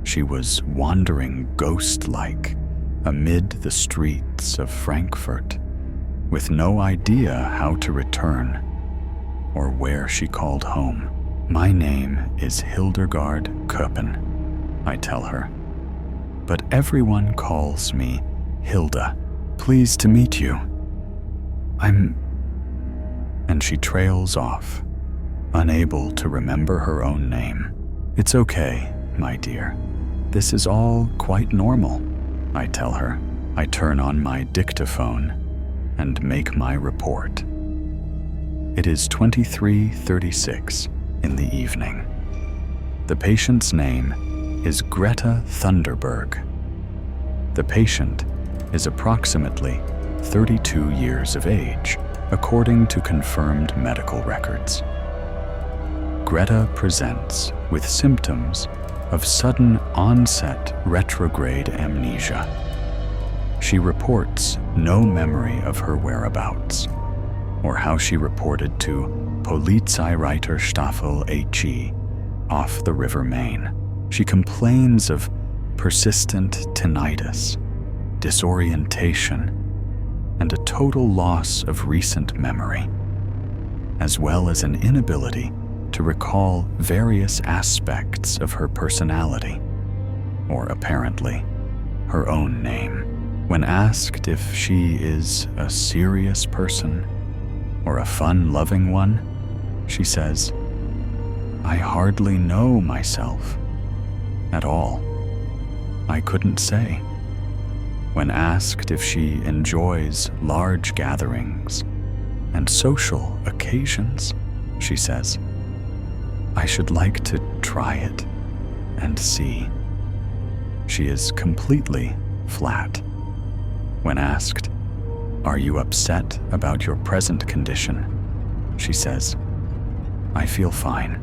She was wandering ghost-like amid the streets of Frankfurt, with no idea how to return or where she called home. My name is Hildegard Köppen, I tell her, but everyone calls me Hilda. Pleased to meet you. And she trails off, unable to remember her own name. It's okay, my dear. This is all quite normal, I tell her. I turn on my dictaphone and make my report. It is 23:36 in the evening. The patient's name is Greta Thunderberg. The patient is approximately 32 years of age, according to confirmed medical records. Greta presents with symptoms of sudden onset retrograde amnesia. She reports no memory of her whereabouts or how she reported to Polizeireiterstaffel HE off the River Main. She complains of persistent tinnitus, disorientation, and a total loss of recent memory, as well as an inability to to recall various aspects of her personality, or apparently, her own name. When asked if she is a serious person or a fun-loving one, she says, "I hardly know myself at all. I couldn't say." When asked if she enjoys large gatherings and social occasions, she says, "I should like to try it and see." She is completely flat. When asked, "Are you upset about your present condition?" she says, "I feel fine."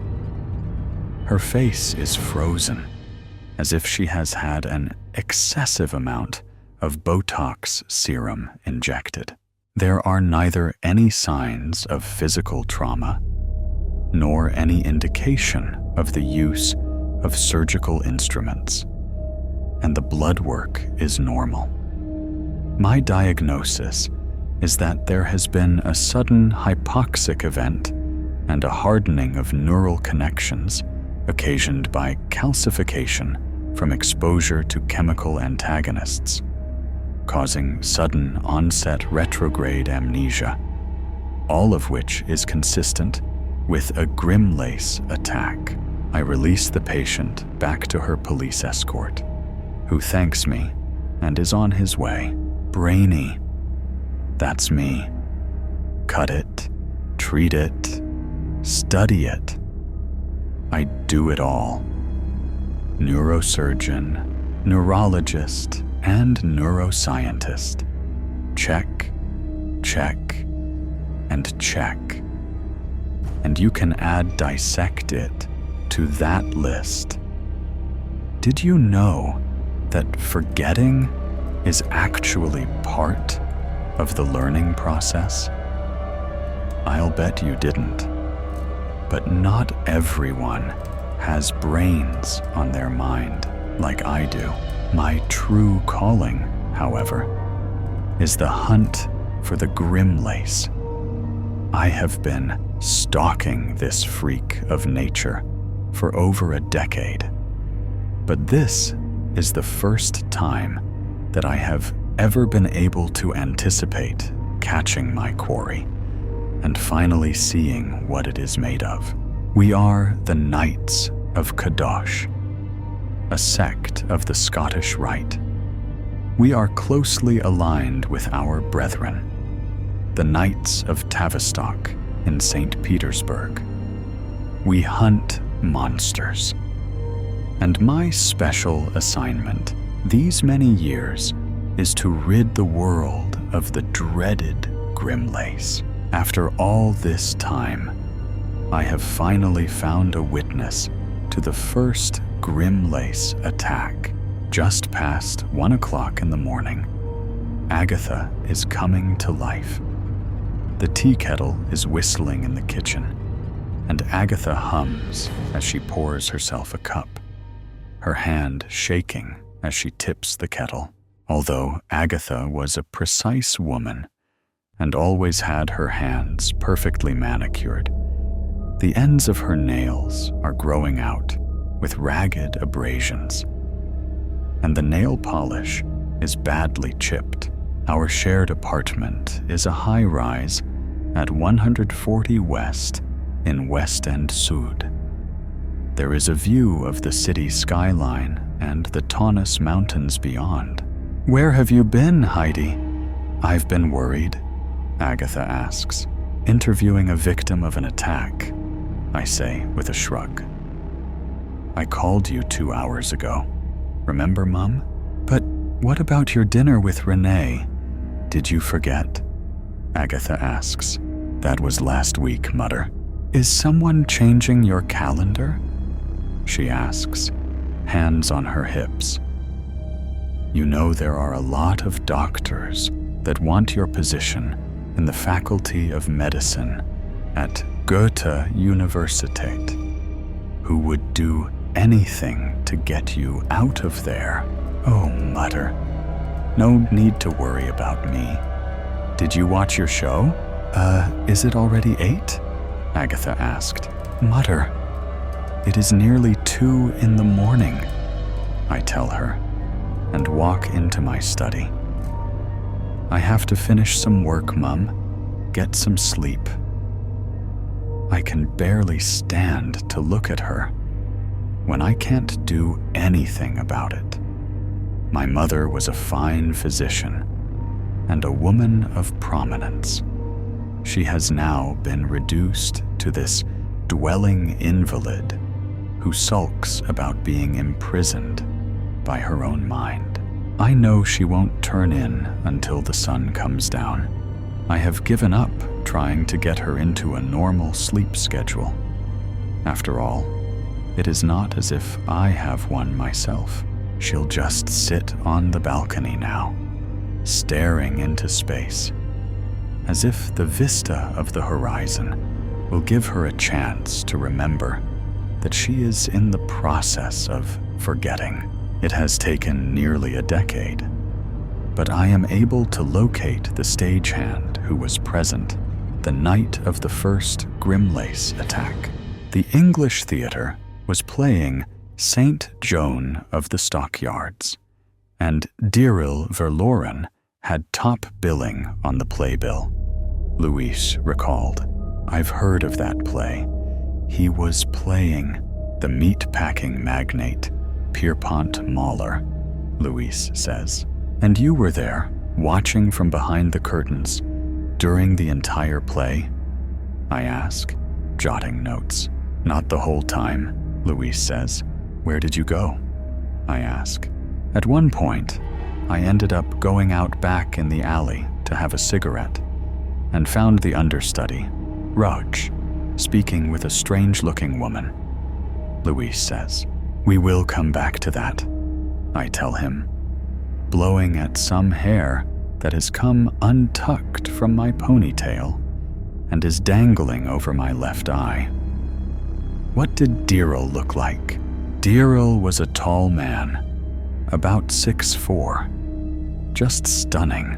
Her face is frozen, as if she has had an excessive amount of Botox serum injected. There are neither any signs of physical trauma nor any indication of the use of surgical instruments, and the blood work is normal. My diagnosis is that there has been a sudden hypoxic event and a hardening of neural connections occasioned by calcification from exposure to chemical antagonists, causing sudden onset retrograde amnesia, all of which is consistent with a Grimlace attack. I release the patient back to her police escort, who thanks me and is on his way. Brainy. That's me. Cut it, treat it, study it. I do it all. Neurosurgeon, neurologist, and neuroscientist. Check, check, and check. And you can add dissect it to that list. Did you know that forgetting is actually part of the learning process? I'll bet you didn't. But not everyone has brains on their mind like I do. My true calling, however, is the hunt for the Grimlace. I have been stalking this freak of nature for over a decade. But this is the first time that I have ever been able to anticipate catching my quarry and finally seeing what it is made of. We are the Knights of Kadosh, a sect of the Scottish Rite. We are closely aligned with our brethren, the Knights of Tavistock in St. Petersburg. We hunt monsters. And my special assignment these many years is to rid the world of the dreaded Grimlace. After all this time, I have finally found a witness to the first Grimlace attack. Just past 1 o'clock in the morning, Agatha is coming to life. The tea kettle is whistling in the kitchen, and Agatha hums as she pours herself a cup, her hand shaking as she tips the kettle. Although Agatha was a precise woman and always had her hands perfectly manicured, the ends of her nails are growing out with ragged abrasions, and the nail polish is badly chipped. Our shared apartment is a high-rise at 140 West in West End Sud. There is a view of the city skyline and the Taunus Mountains beyond. "Where have you been, Heidi?" "I've been worried," Agatha asks. "Interviewing a victim of an attack," I say with a shrug. "I called you 2 hours ago. Remember, Mum? But what about your dinner with Renee? Did you forget?" Agatha asks. "That was last week, Mother." "Is someone changing your calendar?" she asks, hands on her hips. "You know there are a lot of doctors that want your position in the Faculty of Medicine at Goethe Universität, who would do anything to get you out of there." "Oh, Mother, no need to worry about me. Did you watch your show?" Is it already 8? Agatha asked. mutter. "It is nearly 2 in the morning," I tell her, and walk into my study. "I have to finish some work, Mum. Get some sleep." I can barely stand to look at her when I can't do anything about it. My mother was a fine physician and a woman of prominence. She has now been reduced to this dwelling invalid who sulks about being imprisoned by her own mind. I know she won't turn in until the sun comes down. I have given up trying to get her into a normal sleep schedule. After all, it is not as if I have one myself. She'll just sit on the balcony now, staring into space, as if the vista of the horizon will give her a chance to remember that she is in the process of forgetting. It has taken nearly a decade, but I am able to locate the stagehand who was present the night of the first Grimlace attack. The English theatre was playing Saint Joan of the Stockyards, and Diril Verloren had top billing on the playbill. Louise recalled. "I've heard of that play. He was playing the meat-packing magnate, Pierpont Mauler," Louise says. "And you were there, watching from behind the curtains, during the entire play?" I ask, jotting notes. "Not the whole time," Louise says. "Where did you go?" I ask. "At one point, I ended up going out back in the alley to have a cigarette and found the understudy, Raj, speaking with a strange-looking woman," Louise says. "We will come back to that," I tell him, blowing at some hair that has come untucked from my ponytail and is dangling over my left eye. What did Diril look like? Diril was a tall man, about 6'4", just stunning.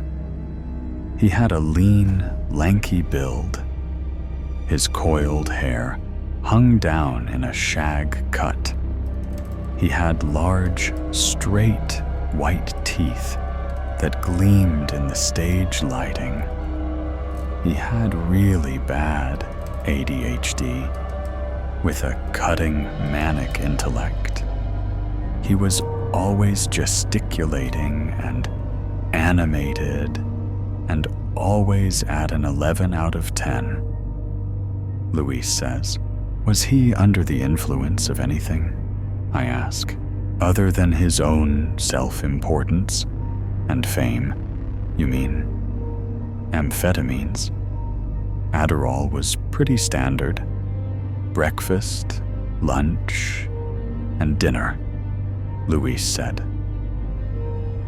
He had a lean, lanky build. His coiled hair hung down in a shag cut. He had large, straight, white teeth that gleamed in the stage lighting. He had really bad ADHD, with a cutting, manic intellect. He was always gesticulating and animated, and always at an 11 out of 10. Louise says. "Was he under the influence of anything?" I ask. "Other than his own self-importance and fame, you mean?" "Amphetamines. Adderall was pretty standard. Breakfast, lunch, and dinner," Louise said.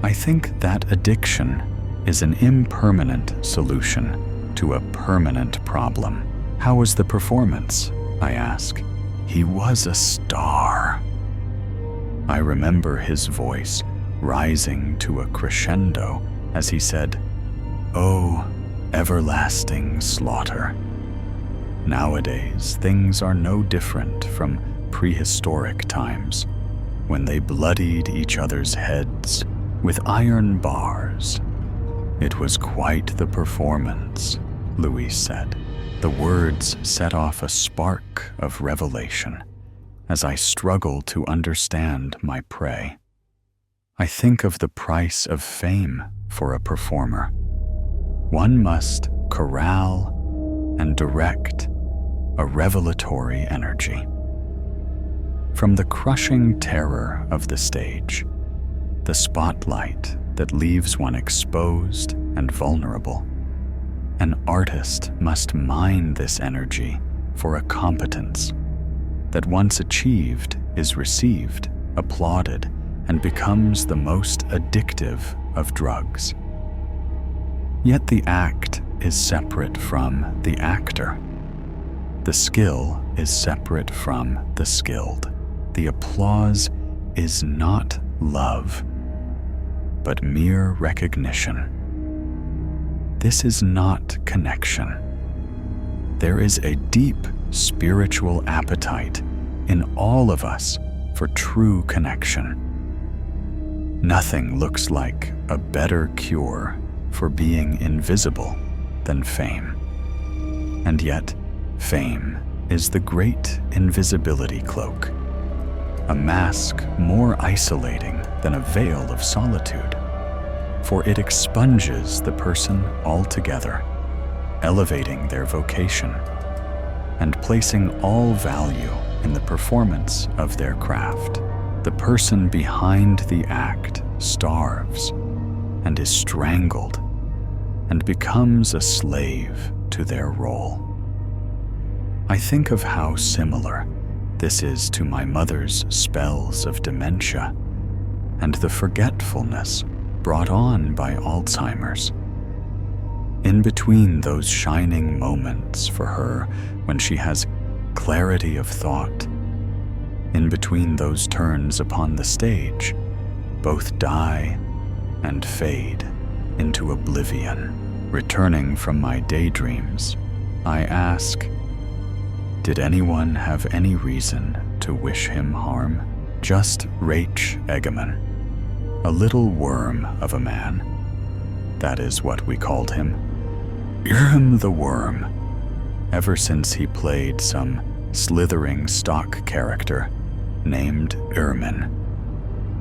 "I think that addiction is an impermanent solution to a permanent problem." "How was the performance?" I ask. "He was a star." I remember his voice rising to a crescendo as he said, "Oh, everlasting slaughter." Nowadays, things are no different from prehistoric times, when they bloodied each other's heads with iron bars. "It was quite the performance," Louise said. The words set off a spark of revelation as I struggle to understand my prey. I think of the price of fame for a performer. One must corral and direct a revelatory energy. From the crushing terror of the stage, the spotlight that leaves one exposed and vulnerable, an artist must mine this energy for a competence that once achieved is received, applauded, and becomes the most addictive of drugs. Yet the act is separate from the actor. The skill is separate from the skilled. The applause is not love, but mere recognition. This is not connection. There is a deep spiritual appetite in all of us for true connection. Nothing looks like a better cure for being invisible than fame. And yet, fame is the great invisibility cloak, a mask more isolating than a veil of solitude, for it expunges the person altogether, elevating their vocation and placing all value in the performance of their craft. The person behind the act starves and is strangled and becomes a slave to their role. I think of how similar this is to my mother's spells of dementia and the forgetfulness brought on by Alzheimer's. In between those shining moments for her when she has clarity of thought, in between those turns upon the stage, both die and fade into oblivion. Returning from my daydreams, I ask, did anyone have any reason to wish him harm? Just Rach Egeman, a little worm of a man. That is what we called him. Irm the Worm, ever since he played some slithering stock character named Ermin.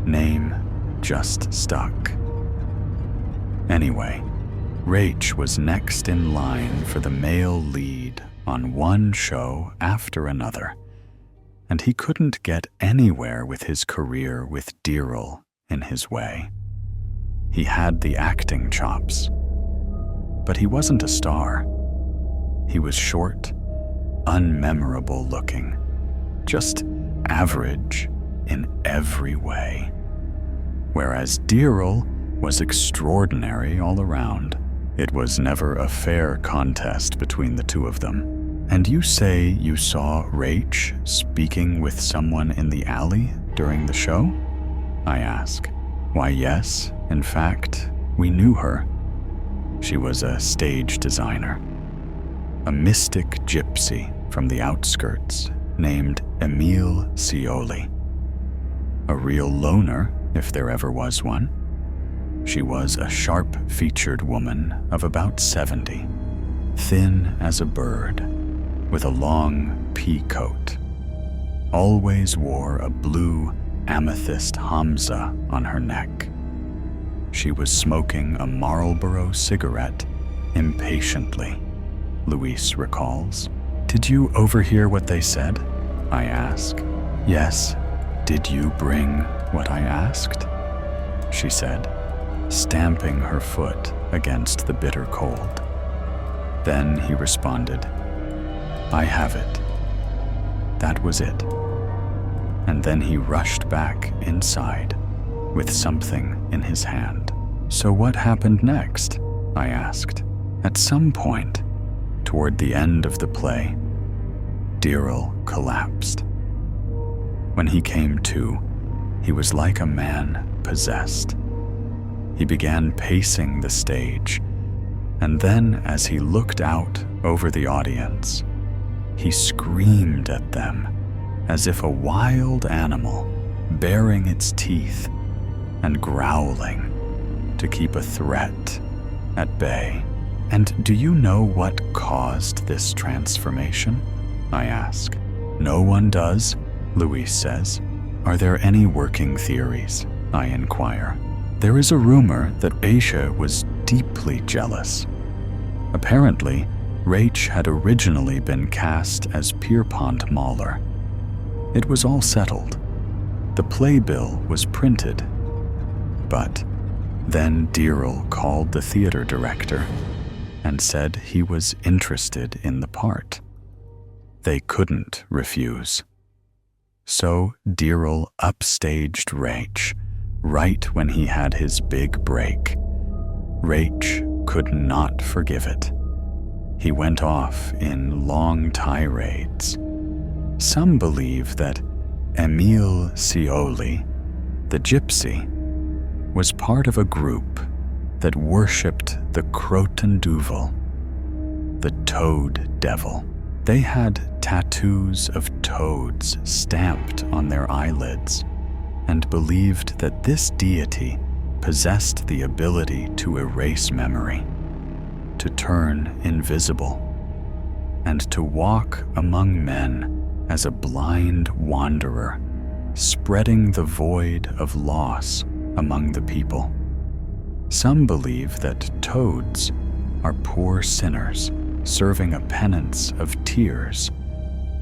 Name just stuck. Anyway, Rach was next in line for the male lead on one show after another, and he couldn't get anywhere with his career with Deerl in his way. He had the acting chops, but he wasn't a star. He was short, unmemorable looking, just average in every way. Whereas Deerl was extraordinary all around. It was never a fair contest between the two of them. And you say you saw Rach speaking with someone in the alley during the show? I ask. Why, yes, in fact, we knew her. She was a stage designer, a mystic gypsy from the outskirts named Emile Scioli. A real loner, if there ever was one. She was a sharp-featured woman of about 70, thin as a bird, with a long pea coat. Always wore a blue amethyst Hamza on her neck. She was smoking a Marlboro cigarette impatiently, Luis recalls. Did you overhear what they said? I ask. Yes. Did you bring what I asked? She said, stamping her foot against the bitter cold. Then he responded, I have it. That was it. And then he rushed back inside with something in his hand. So what happened next? I asked. At some point, toward the end of the play, Deerl collapsed. When he came to, he was like a man possessed. He began pacing the stage, and then as he looked out over the audience, he screamed at them as if a wild animal baring its teeth and growling to keep a threat at bay. And do you know what caused this transformation? I ask. No one does, Luis says. Are there any working theories? I inquire. There is a rumor that Aisha was deeply jealous. Apparently, Rach had originally been cast as Pierpont Mahler. It was all settled. The playbill was printed. But then Deerl called the theater director and said he was interested in the part. They couldn't refuse. So Deerl upstaged Rach right when he had his big break. Rach could not forgive it. He went off in long tirades. Some believe that Emile Scioli, the gypsy, was part of a group that worshipped the Croton Duvel. the Toad Devil. They had tattoos of toads stamped on their eyelids and believed that this deity possessed the ability to erase memory, to turn invisible, and to walk among men as a blind wanderer, spreading the void of loss among the people. Some believe that toads are poor sinners serving a penance of tears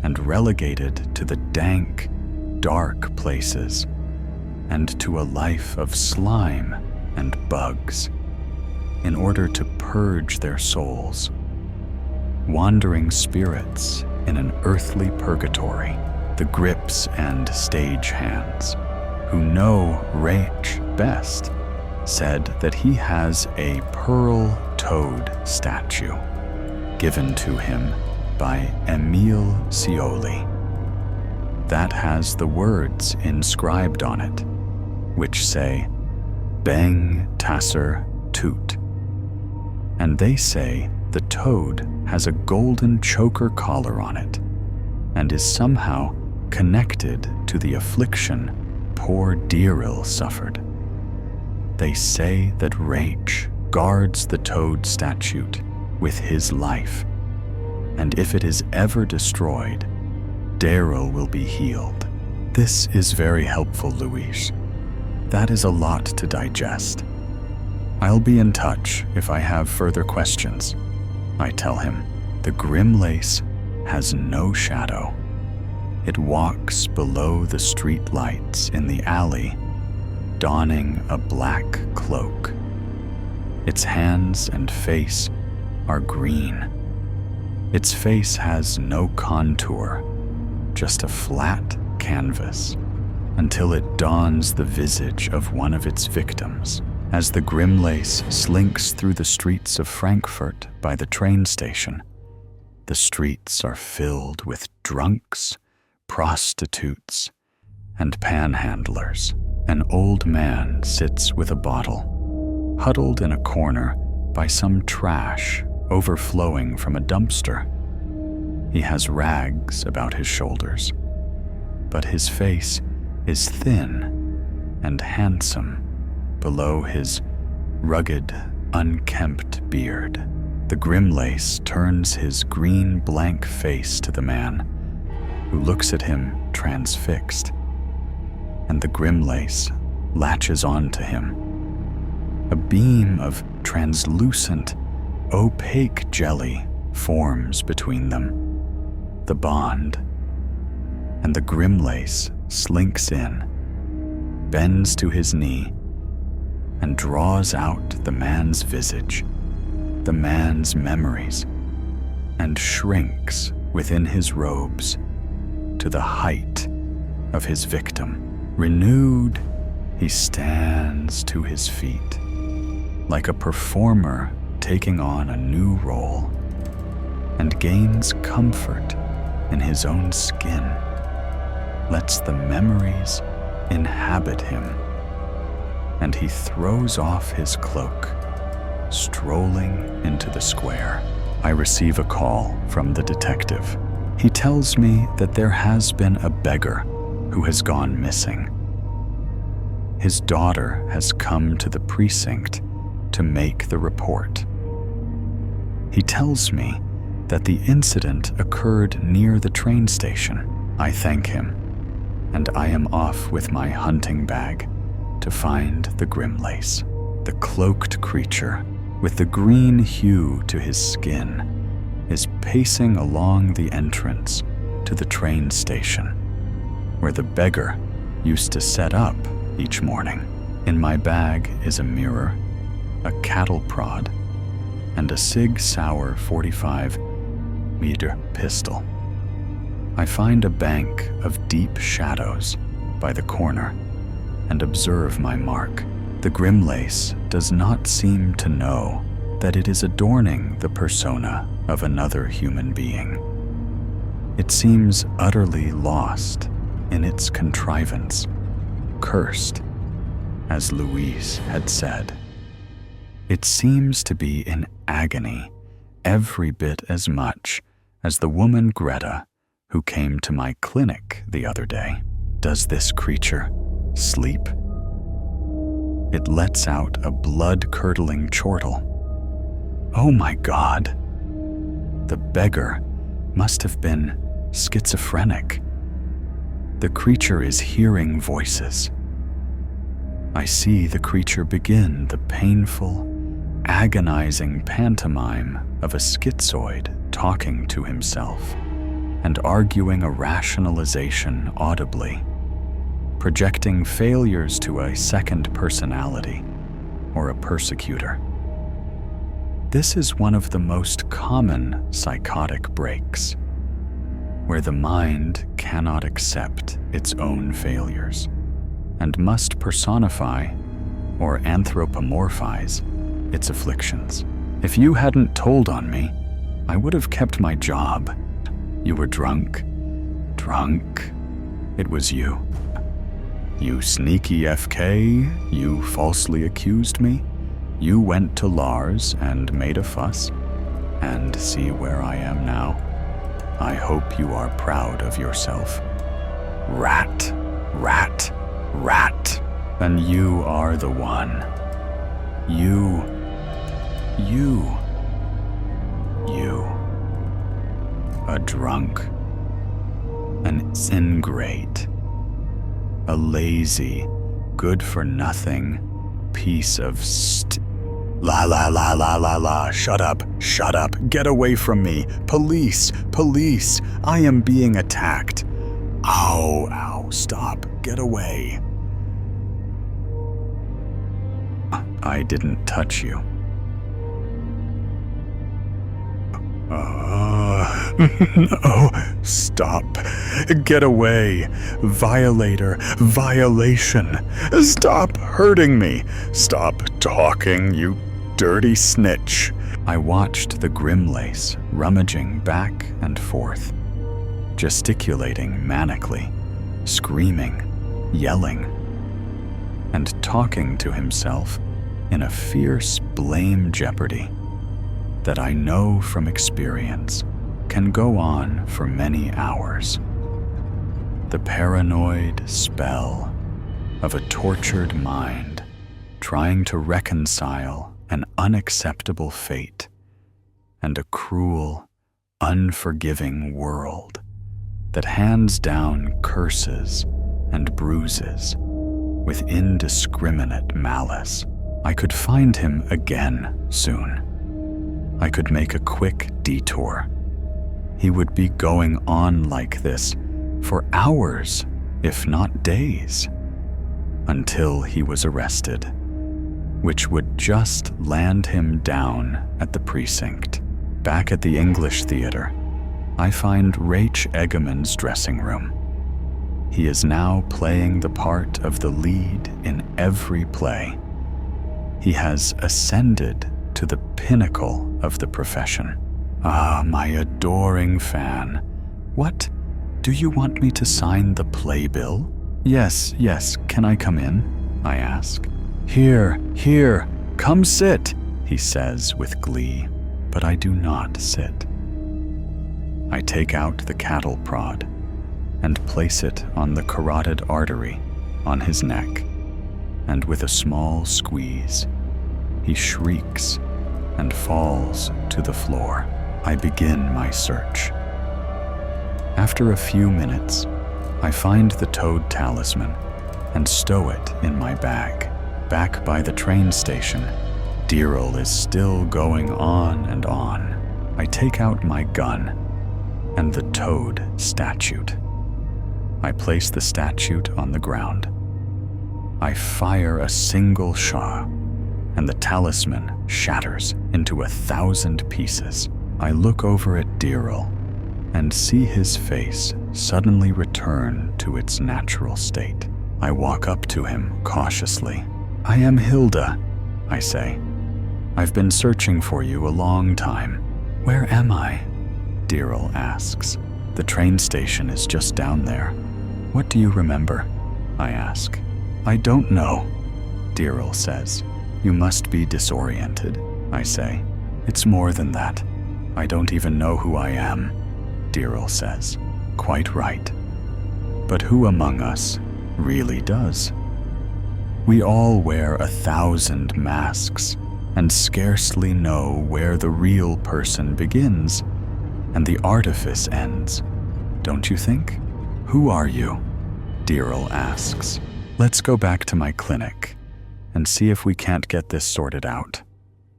and relegated to the dank, dark places and to a life of slime and bugs in order to purge their souls. Wandering spirits in an earthly purgatory, the grips and stagehands, who know Rach best, said that he has a pearl toad statue given to him by Emile Scioli that has the words inscribed on it, which say, "Beng Tasser Toot." And they say the toad has a golden choker collar on it and is somehow connected to the affliction poor Diril suffered. They say that Rach guards the toad statue with his life, and if it is ever destroyed, Daryl will be healed. This is very helpful, Luis. That is a lot to digest. I'll be in touch if I have further questions. I tell him, the grim lace has no shadow. It walks below the street lights in the alley, donning a black cloak. Its hands and face are green. Its face has no contour, just a flat canvas, until it dawns the visage of one of its victims. As the grim lace slinks through the streets of Frankfurt by the train station, the streets are filled with drunks, prostitutes, and panhandlers. An old man sits with a bottle, huddled in a corner by some trash overflowing from a dumpster. He has rags about his shoulders, but his face is thin and handsome below his rugged, unkempt beard. The grim lace turns his green blank face to the man, who looks at him transfixed, and the grim lace latches on to him. A beam of translucent, opaque jelly forms between them, the bond, and the grim lace slinks in, bends to his knee, and draws out the man's visage, the man's memories, and shrinks within his robes to the height of his victim. Renewed, he stands to his feet, like a performer taking on a new role, and gains comfort in his own skin, lets the memories inhabit him, and he throws off his cloak, strolling into the square. I receive a call from the detective. He tells me that there has been a beggar who has gone missing. His daughter has come to the precinct to make the report. He tells me that the incident occurred near the train station. I thank him, and I am off with my hunting bag to find the grim lace. The cloaked creature, with the green hue to his skin, is pacing along the entrance to the train station, where the beggar used to set up each morning. In my bag is a mirror, a cattle prod, and a Sig Sauer 45mm pistol. I find a bank of deep shadows by the corner and observe my mark. The grim lace does not seem to know that it is adorning the persona of another human being. It seems utterly lost in its contrivance, cursed, as Louise had said. It seems to be in agony every bit as much as the woman Greta who came to my clinic the other day. Does this creature sleep? It lets out a blood-curdling chortle. Oh my God! The beggar must have been schizophrenic. The creature is hearing voices. I see the creature begin the painful, agonizing pantomime of a schizoid talking to himself and arguing a rationalization audibly, projecting failures to a second personality or a persecutor. This is one of the most common psychotic breaks, where the mind cannot accept its own failures and must personify or anthropomorphize its afflictions. If you hadn't told on me, I would have kept my job. You were drunk. Drunk. It was you. You sneaky FK, you falsely accused me. You went to Lars and made a fuss. And see where I am now. I hope you are proud of yourself. Rat, rat, rat. And you are the one. You. A drunk. An ingrate. A lazy, good-for-nothing piece of La la la la la la, shut up, get away from me, police, I am being attacked. Ow, stop, get away. I didn't touch you. No, stop, get away, violator, violation, stop hurting me, stop talking, you dirty snitch. I watched the Grimlace rummaging back and forth, gesticulating manically, screaming, yelling, and talking to himself in a fierce blame jeopardy that I know from experience can go on for many hours. The paranoid spell of a tortured mind trying to reconcile an unacceptable fate and a cruel, unforgiving world that hands down curses and bruises with indiscriminate malice. I could find him again soon. I could make a quick detour. He would be going on like this for hours, if not days, until he was arrested, which would just land him down at the precinct. Back at the English Theater, I find Rach Egeman's dressing room. He is now playing the part of the lead in every play. He has ascended to the pinnacle of the profession. Ah, my adoring fan. What? Do you want me to sign the playbill? Yes, can I come in? I ask. Here, come sit, he says with glee, but I do not sit. I take out the cattle prod and place it on the carotid artery on his neck, and with a small squeeze, he shrieks and falls to the floor. I begin my search. After a few minutes, I find the toad talisman and stow it in my bag. Back by the train station, Deerl is still going on and on. I take out my gun and the toad statue. I place the statue on the ground. I fire a single shot, and the talisman shatters into 1,000 pieces. I look over at Deerl and see his face suddenly return to its natural state. I walk up to him cautiously. I am Hilda, I say. I've been searching for you a long time. Where am I? Deerl asks. The train station is just down there. What do you remember? I ask. I don't know, Deerl says. You must be disoriented, I say. It's more than that. I don't even know who I am, Diril says. Quite right. But who among us really does? We all wear 1,000 masks and scarcely know where the real person begins and the artifice ends, don't you think? Who are you? Diril asks. Let's go back to my clinic and see if we can't get this sorted out,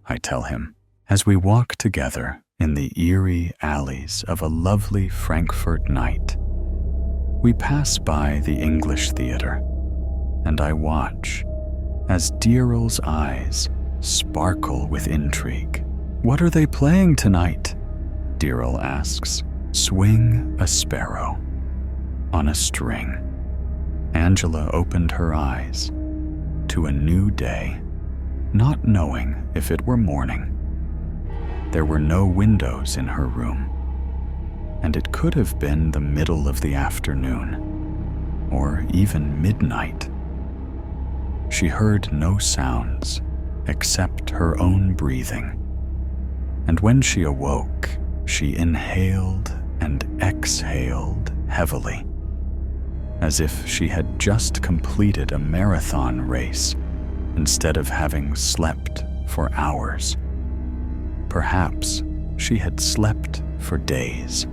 I tell him, as we walk together in the eerie alleys of a lovely Frankfurt night. We pass by the English Theater, and I watch as Diril's eyes sparkle with intrigue. What are they playing tonight? Diril asks. Swing a Sparrow on a string. Angela opened her eyes to a new day, not knowing if it were morning. There were no windows in her room, and it could have been the middle of the afternoon, or even midnight. She heard no sounds except her own breathing, and when she awoke, she inhaled and exhaled heavily, as if she had just completed a marathon race instead of having slept for hours. Perhaps she had slept for days.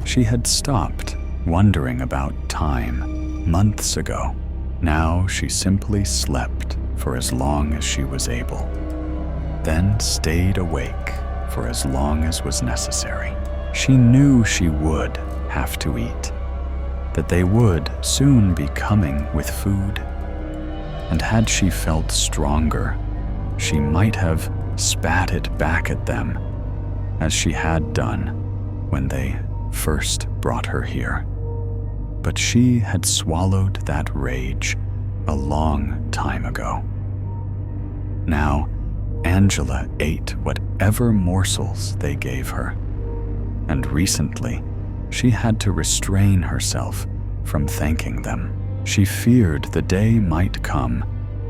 She had stopped wondering about time months ago. Now she simply slept for as long as she was able, then stayed awake for as long as was necessary. She knew she would have to eat, that they would soon be coming with food, and had she felt stronger, she might have spat it back at them, as she had done when they first brought her here. But she had swallowed that rage a long time ago. Now, Angela ate whatever morsels they gave her, and recently she had to restrain herself from thanking them. She feared the day might come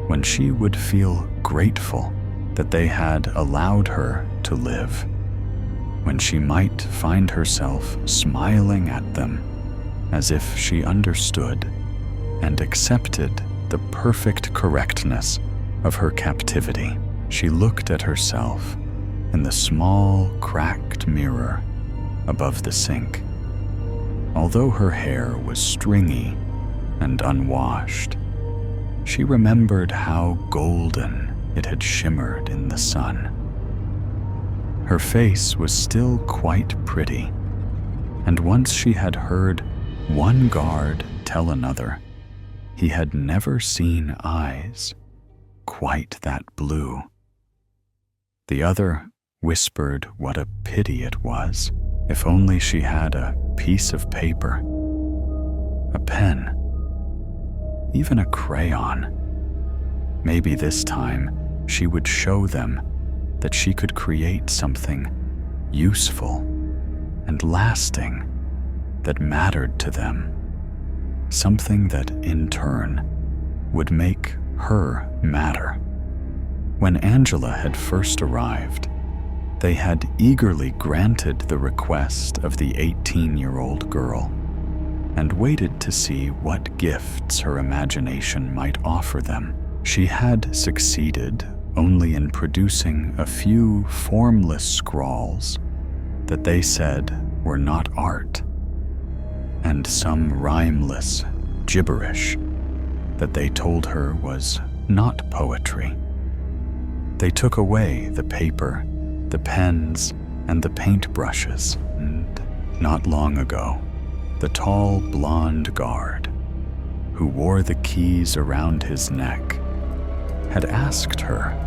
when she would feel grateful that they had allowed her to live, when she might find herself smiling at them as if she understood and accepted the perfect correctness of her captivity. She looked at herself in the small, cracked mirror above the sink. Although her hair was stringy and unwashed, she remembered how golden it had shimmered in the sun. Her face was still quite pretty, and once she had heard one guard tell another he had never seen eyes quite that blue. The other whispered what a pity it was. If only she had a piece of paper, a pen, even a crayon. Maybe this time she would show them that she could create something useful and lasting that mattered to them, something that in turn would make her matter. When Angela had first arrived, they had eagerly granted the request of the 18-year-old girl and waited to see what gifts her imagination might offer them. She had succeeded only in producing a few formless scrawls that they said were not art, and some rhymeless gibberish that they told her was not poetry. They took away the paper, the pens, and the paintbrushes, and not long ago, the tall blonde guard, who wore the keys around his neck, had asked her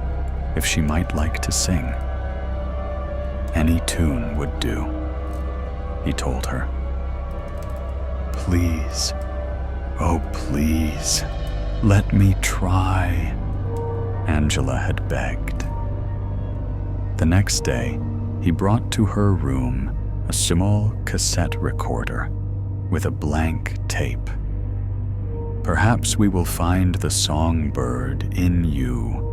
if she might like to sing. Any tune would do, he told her. Please, oh please, let me try, Angela had begged. The next day, he brought to her room a small cassette recorder with a blank tape. Perhaps we will find the songbird in you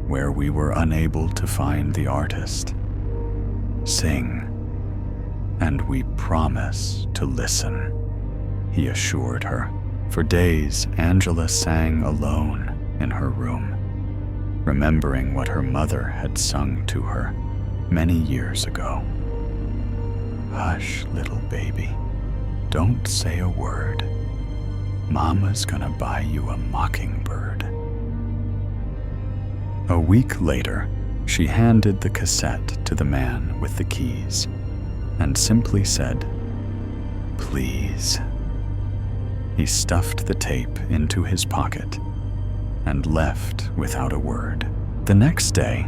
where we were unable to find the artist. Sing, and we promise to listen, he assured her. For days, Angela sang alone in her room, remembering what her mother had sung to her many years ago. Hush, little baby, don't say a word. Mama's gonna buy you a mockingbird. A week later, she handed the cassette to the man with the keys and simply said, "Please." He stuffed the tape into his pocket and left without a word. The next day,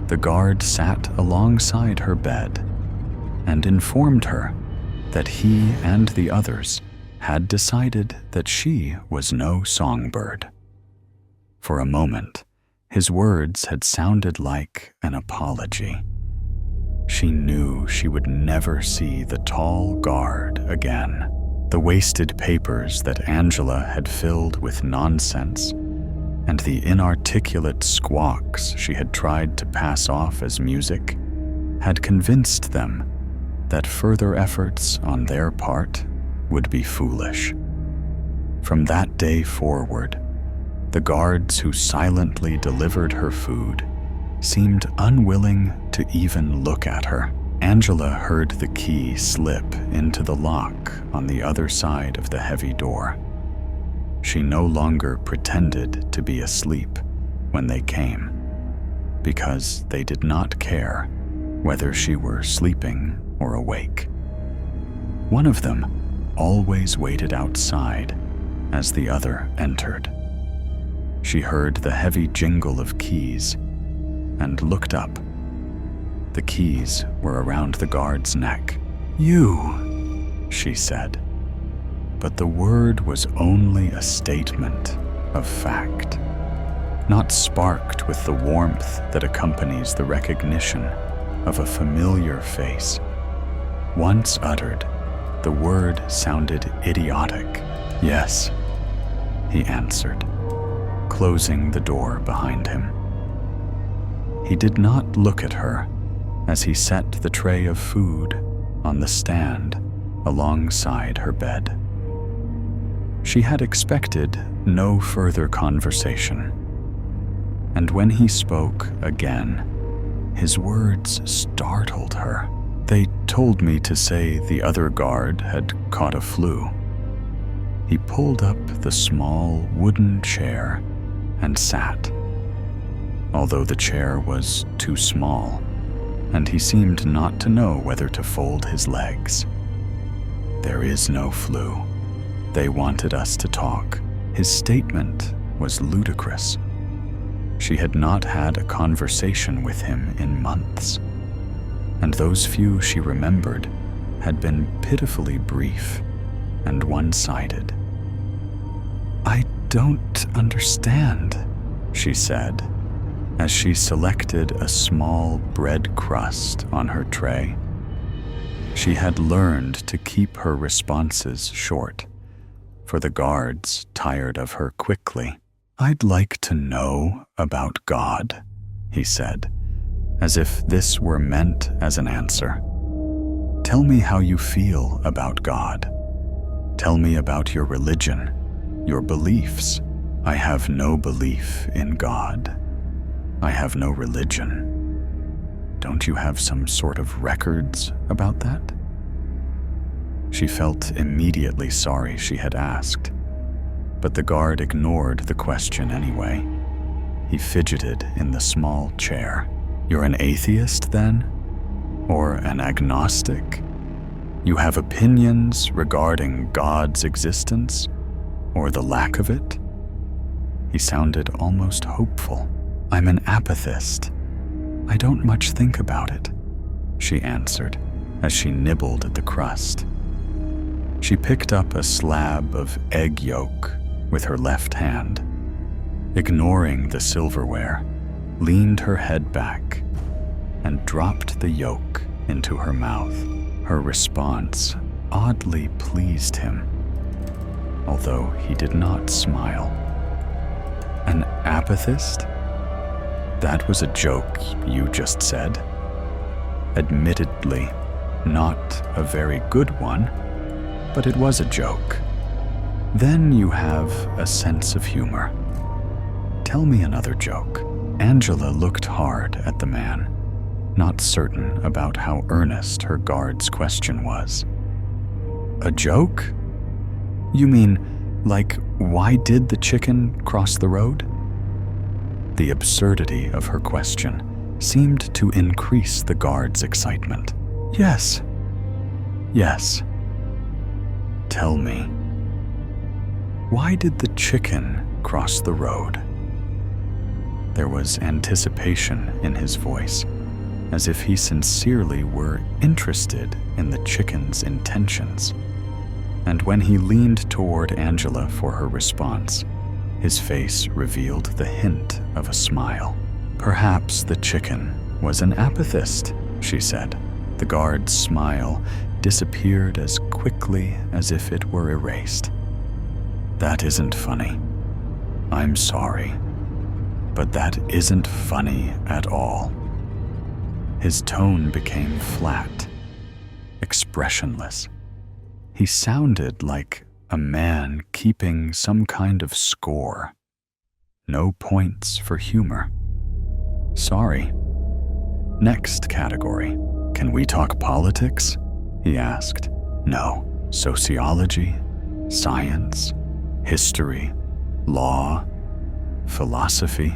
the guard sat alongside her bed and informed her that he and the others had decided that she was no songbird. For a moment, his words had sounded like an apology. She knew she would never see the tall guard again. The wasted papers that Angela had filled with nonsense and the inarticulate squawks she had tried to pass off as music had convinced them that further efforts on their part would be foolish. From that day forward, the guards who silently delivered her food seemed unwilling to even look at her. Angela heard the key slip into the lock on the other side of the heavy door. She no longer pretended to be asleep when they came, because they did not care whether she were sleeping or awake. One of them always waited outside as the other entered. She heard the heavy jingle of keys and looked up. The keys were around the guard's neck. "You," she said, but the word was only a statement of fact, not sparked with the warmth that accompanies the recognition of a familiar face. Once uttered, the word sounded idiotic. "Yes," he answered, closing the door behind him. He did not look at her as he set the tray of food on the stand alongside her bed. She had expected no further conversation, and when he spoke again, his words startled her. "They told me to say the other guard had caught a flu." He pulled up the small wooden chair and sat, although the chair was too small, and he seemed not to know whether to fold his legs. "There is no flu. They wanted us to talk." His statement was ludicrous. She had not had a conversation with him in months, and those few she remembered had been pitifully brief and one-sided. "I don't understand," she said, as she selected a small bread crust on her tray. She had learned to keep her responses short, for the guards tired of her quickly. "I'd like to know about God," he said, as if this were meant as an answer. "Tell me how you feel about God. Tell me about your religion, your beliefs." "I have no belief in God. I have no religion." "Don't you have some sort of records about that?" She felt immediately sorry she had asked, but the guard ignored the question anyway. He fidgeted in the small chair. "You're an atheist, then? Or an agnostic? You have opinions regarding God's existence, or the lack of it?" He sounded almost hopeful. "I'm an apathist. I don't much think about it," she answered as she nibbled at the crust. She picked up a slab of egg yolk with her left hand, ignoring the silverware, leaned her head back, and dropped the yolk into her mouth. Her response oddly pleased him, although he did not smile. "An apathist? That was a joke you just said." Admittedly, not a very good one, but it was a joke. Then you have a sense of humor. Tell me another joke. Angela looked hard at the man, not certain about how earnest her guard's question was. A joke? You mean, like, why did the chicken cross the road? The absurdity of her question seemed to increase the guard's excitement. Yes. Yes. Tell me, why did the chicken cross the road? There was anticipation in his voice, as if he sincerely were interested in the chicken's intentions. And when he leaned toward Angela for her response, his face revealed the hint of a smile. Perhaps the chicken was an apathist, she said. The guard's smile disappeared as quickly as if it were erased. That isn't funny. I'm sorry, but that isn't funny at all. His tone became flat, expressionless. He sounded like a man keeping some kind of score. No points for humor. Sorry. Next category. Can we talk politics? He asked. No. Sociology, science, history, law, philosophy.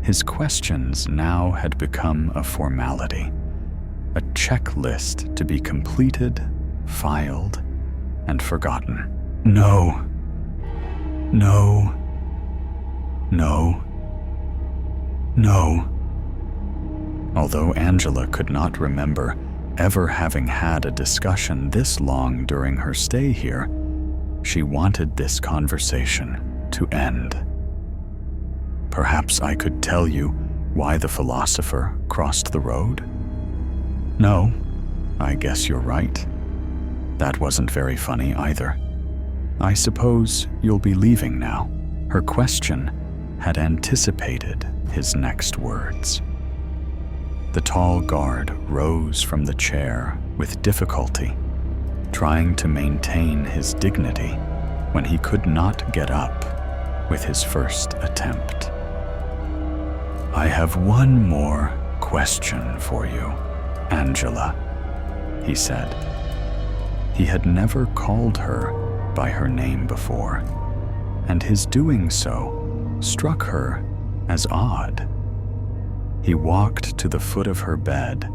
His questions now had become a formality, a checklist to be completed, filed, and forgotten. No. No. No. No. Although Angela could not remember ever having had a discussion this long during her stay here, she wanted this conversation to end. Perhaps I could tell you why the philosopher crossed the road? No, I guess you're right. That wasn't very funny either. I suppose you'll be leaving now. Her question had anticipated his next words. The tall guard rose from the chair with difficulty, trying to maintain his dignity when he could not get up with his first attempt. I have one more question for you, Angela, he said. He had never called her by her name before, and his doing so struck her as odd. He walked to the foot of her bed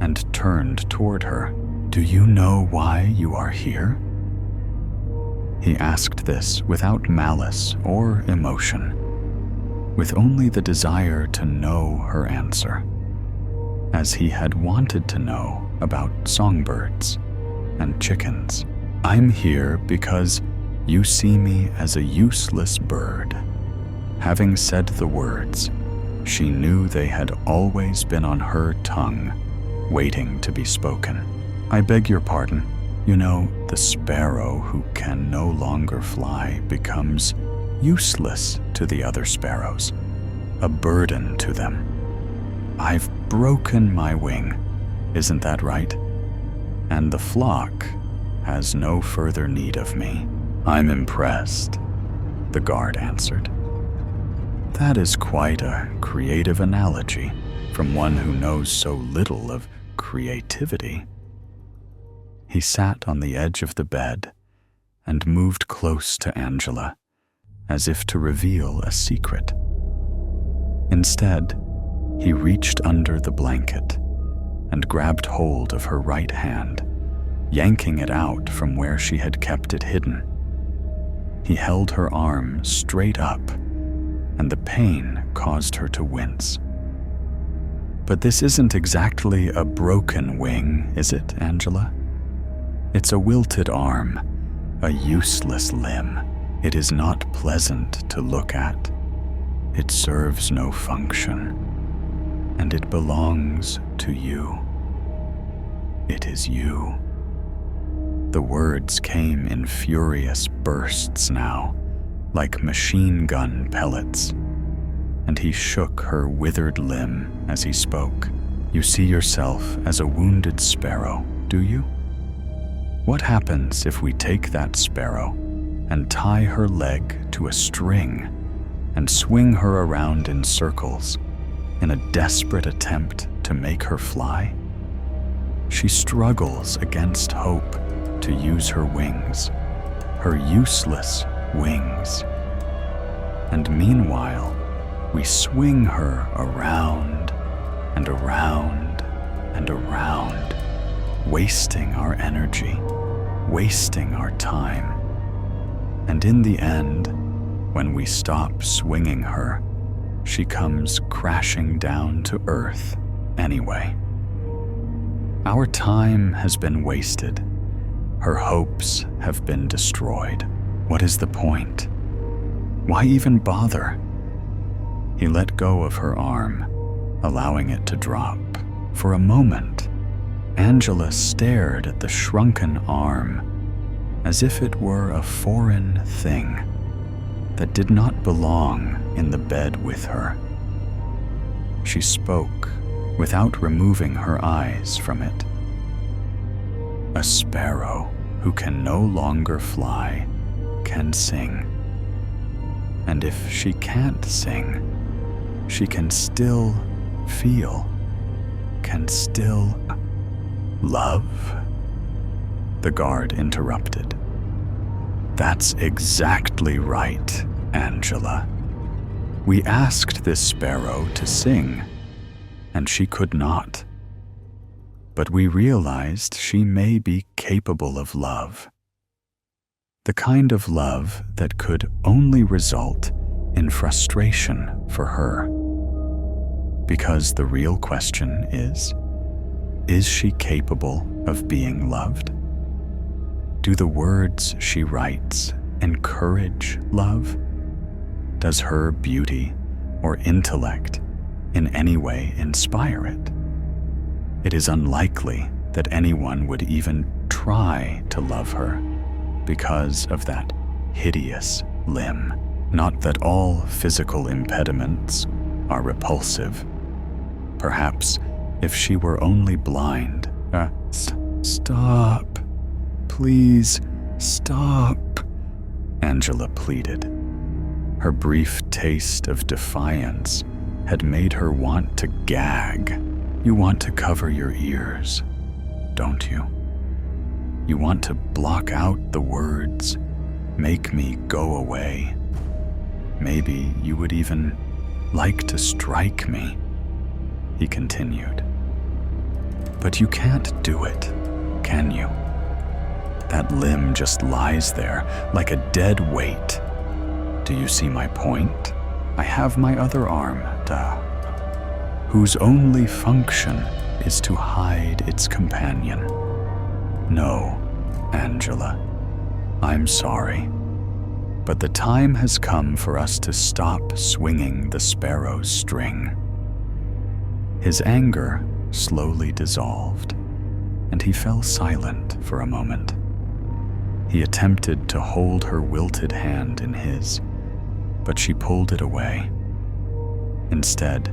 and turned toward her. Do you know why you are here? He asked this without malice or emotion, with only the desire to know her answer, as he had wanted to know about songbirds and chickens. I'm here because you see me as a useless bird. Having said the words, she knew they had always been on her tongue, waiting to be spoken. I beg your pardon. You know, the sparrow who can no longer fly becomes useless to the other sparrows, a burden to them. I've broken my wing, isn't that right? And the flock has no further need of me. I'm impressed, the guard answered. That is quite a creative analogy from one who knows so little of creativity. He sat on the edge of the bed and moved close to Angela, as if to reveal a secret. Instead, he reached under the blanket and grabbed hold of her right hand, yanking it out from where she had kept it hidden. He held her arm straight up, and the pain caused her to wince. But this isn't exactly a broken wing, is it, Angela? It's a wilted arm, a useless limb. It is not pleasant to look at. It serves no function, and it belongs to you. It is you. The words came in furious bursts now, like machine gun pellets, and he shook her withered limb as he spoke. You see yourself as a wounded sparrow, do you? What happens if we take that sparrow and tie her leg to a string and swing her around in circles in a desperate attempt to make her fly? She struggles against hope to use her wings, her useless wings. And meanwhile, we swing her around and around and around, wasting our energy, wasting our time. And in the end, when we stop swinging her, she comes crashing down to earth anyway. Our time has been wasted. Her hopes have been destroyed. What is the point? Why even bother? He let go of her arm, allowing it to drop. For a moment, Angela stared at the shrunken arm as if it were a foreign thing that did not belong in the bed with her. She spoke without removing her eyes from it. A sparrow who can no longer fly can sing. And if she can't sing, she can still feel, can still love. The guard interrupted. That's exactly right, Angela. We asked this sparrow to sing, and she could not. But we realized she may be capable of love. The kind of love that could only result in frustration for her. Because the real question is she capable of being loved? Do the words she writes encourage love? Does her beauty or intellect in any way inspire it? It is unlikely that anyone would even try to love her because of that hideous limb. Not that all physical impediments are repulsive. Perhaps if she were only blind. Stop. Please, stop, Angela pleaded. Her brief taste of defiance had made her want to gag. You want to cover your ears, don't you? You want to block out the words, make me go away. Maybe you would even like to strike me, he continued. But you can't do it, can you? That limb just lies there like a dead weight. Do you see my point? I have my other arm, whose only function is to hide its companion. No, Angela, I'm sorry, but the time has come for us to stop swinging the sparrow's string. His anger slowly dissolved, and he fell silent for a moment. He attempted to hold her wilted hand in his, but she pulled it away. Instead,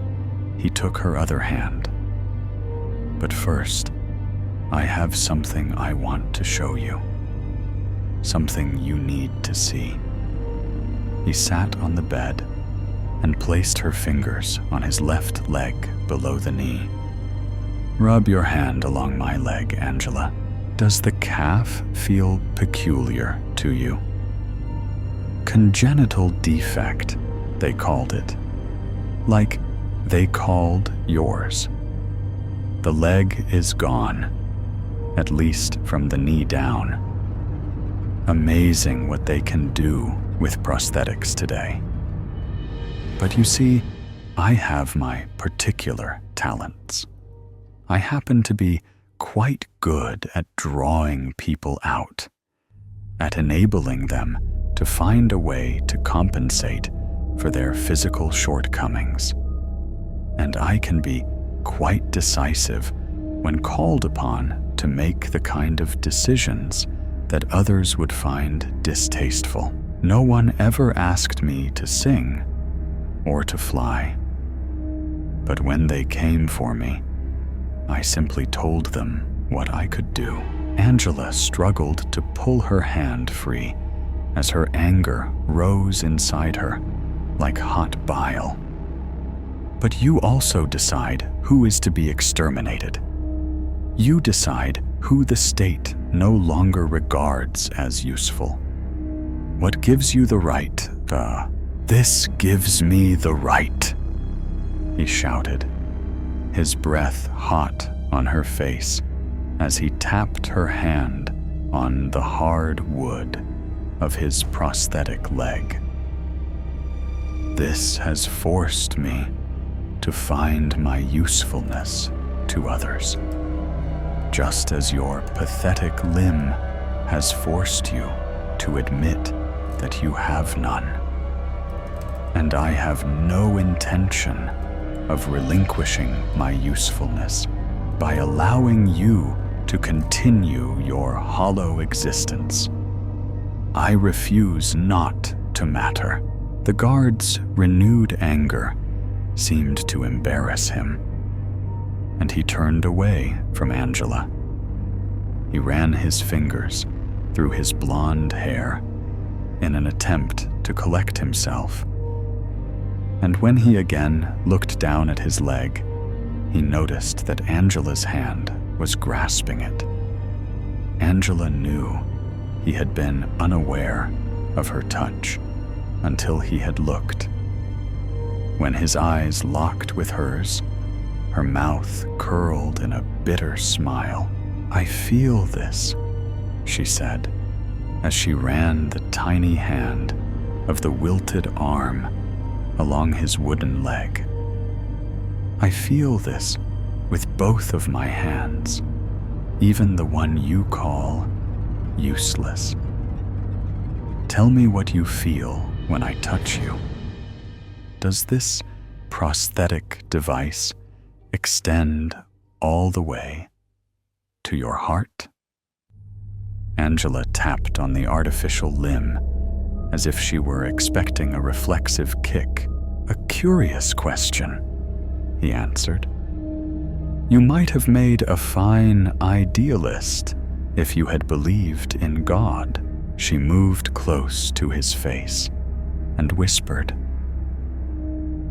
he took her other hand. But first, I have something I want to show you. Something you need to see. He sat on the bed and placed her fingers on his left leg below the knee. Rub your hand along my leg, Angela. Does the calf feel peculiar to you? Congenital defect, they called it. Like they called yours. The leg is gone, at least from the knee down. Amazing what they can do with prosthetics today. But you see, I have my particular talents. I happen to be quite good at drawing people out, at enabling them to find a way to compensate for their physical shortcomings. And I can be quite decisive when called upon to make the kind of decisions that others would find distasteful. No one ever asked me to sing or to fly. But when they came for me, I simply told them what I could do. Angela struggled to pull her hand free as her anger rose inside her like hot bile. But you also decide who is to be exterminated. You decide who the state no longer regards as useful. What gives you the right? This gives me the right, he shouted, his breath hot on her face as he tapped her hand on the hard wood of his prosthetic leg. This has forced me to find my usefulness to others, just as your pathetic limb has forced you to admit that you have none. And I have no intention of relinquishing my usefulness by allowing you to continue your hollow existence. I refuse not to matter. The guard's renewed anger seemed to embarrass him, and he turned away from Angela. He ran his fingers through his blonde hair in an attempt to collect himself. And when he again looked down at his leg, he noticed that Angela's hand was grasping it. Angela knew he had been unaware of her touch until he had looked. When his eyes locked with hers, her mouth curled in a bitter smile. "I feel this," she said, as she ran the tiny hand of the wilted arm along his wooden leg. "I feel this with both of my hands, even the one you call useless. Tell me what you feel when I touch you. Does this prosthetic device extend all the way to your heart?" Angela tapped on the artificial limb as if she were expecting a reflexive kick. "A curious question," he answered. "You might have made a fine idealist if you had believed in God." She moved close to his face and whispered,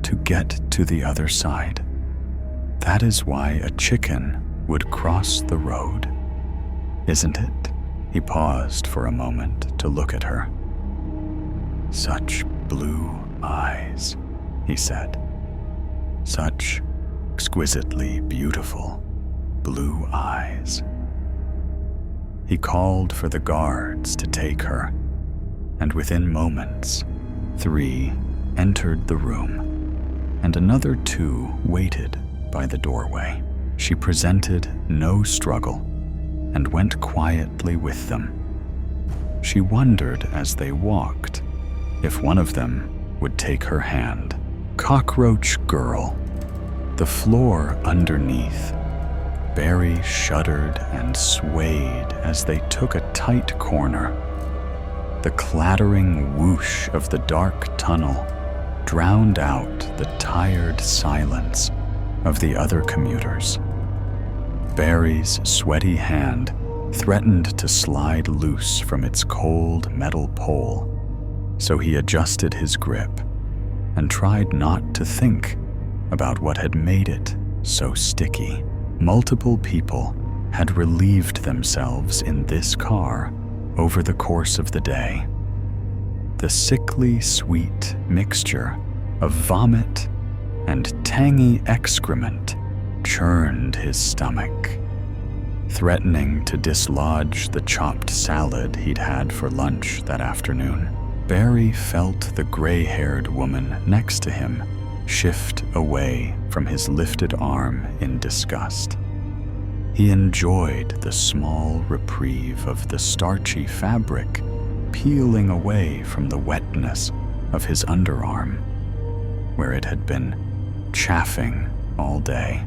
"To get to the other side, that is why a chicken would cross the road, isn't it?" He paused for a moment to look at her. "Such blue eyes," he said. "Such exquisitely beautiful blue eyes." He called for the guards to take her, and within moments, 3 entered the room, and another 2 waited by the doorway. She presented no struggle and went quietly with them. She wondered as they walked if one of them would take her hand. Cockroach girl. The floor underneath. Barry shuddered and swayed as they took a tight corner. The clattering whoosh of the dark tunnel drowned out the tired silence of the other commuters. Barry's sweaty hand threatened to slide loose from its cold metal pole, so he adjusted his grip and tried not to think about what had made it so sticky. Multiple people had relieved themselves in this car over the course of the day. The sickly sweet mixture of vomit and tangy excrement churned his stomach. Threatening to dislodge the chopped salad he'd had for lunch that afternoon, Barry felt the gray-haired woman next to him shift away from his lifted arm in disgust. He enjoyed the small reprieve of the starchy fabric peeling away from the wetness of his underarm, where it had been chafing all day.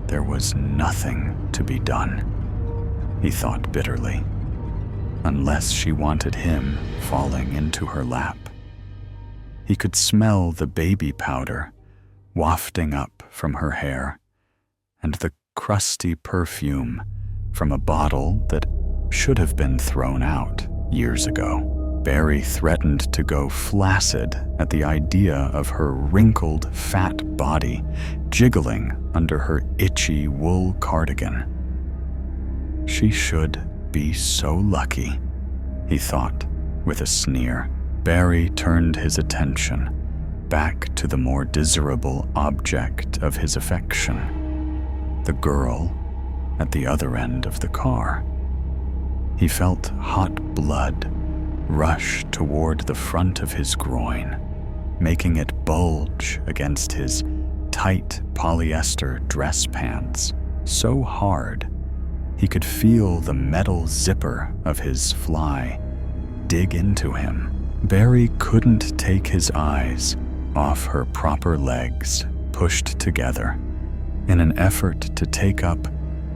There was nothing to be done, he thought bitterly, unless she wanted him falling into her lap. He could smell the baby powder wafting up from her hair, and the crusty perfume from a bottle that should have been thrown out years ago. Barry threatened to go flaccid at the idea of her wrinkled, fat body jiggling under her itchy wool cardigan. She should be so lucky, he thought with a sneer. Barry turned his attention back to the more desirable object of his affection, the girl at the other end of the car. He felt hot blood rush toward the front of his groin, making it bulge against his tight polyester dress pants so hard he could feel the metal zipper of his fly dig into him. Barry couldn't take his eyes off her proper legs pushed together in an effort to take up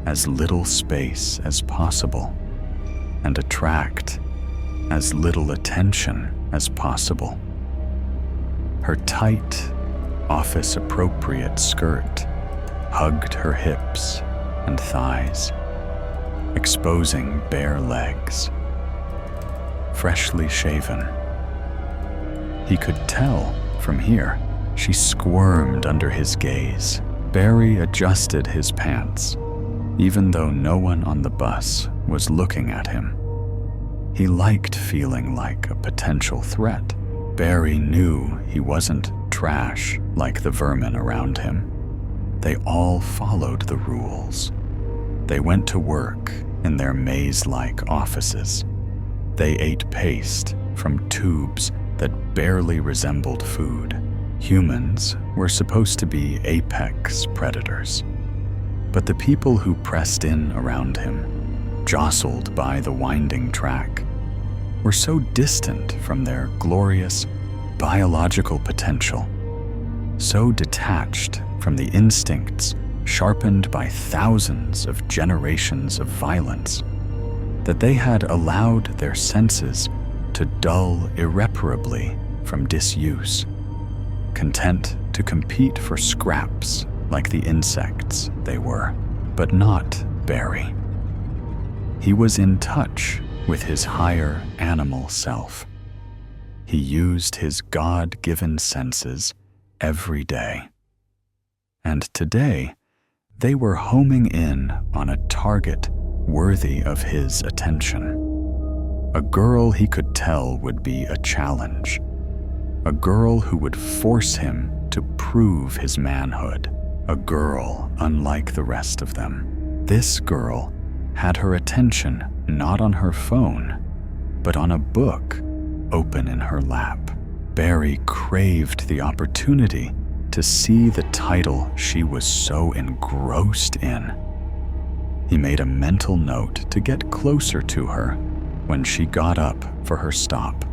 as little space as possible and attract as little attention as possible. Her tight, office-appropriate skirt hugged her hips and thighs, exposing bare legs. Freshly shaven. He could tell from here she squirmed under his gaze. Barry adjusted his pants, even though no one on the bus was looking at him. He liked feeling like a potential threat. Barry knew he wasn't trash like the vermin around him. They all followed the rules. They went to work in their maze-like offices. They ate paste from tubes that barely resembled food. Humans were supposed to be apex predators. But the people who pressed in around him, jostled by the winding track, were so distant from their glorious biological potential, so detached from the instincts sharpened by thousands of generations of violence, that they had allowed their senses to dull irreparably from disuse, content to compete for scraps like the insects they were. But not Barry. He was in touch with his higher animal self. He used his God-given senses every day. And today, they were homing in on a target worthy of his attention. A girl he could tell would be a challenge. A girl who would force him to prove his manhood. A girl unlike the rest of them. This girl had her attention not on her phone, but on a book open in her lap. Barry craved the opportunity to see the title she was so engrossed in. He made a mental note to get closer to her when she got up for her stop.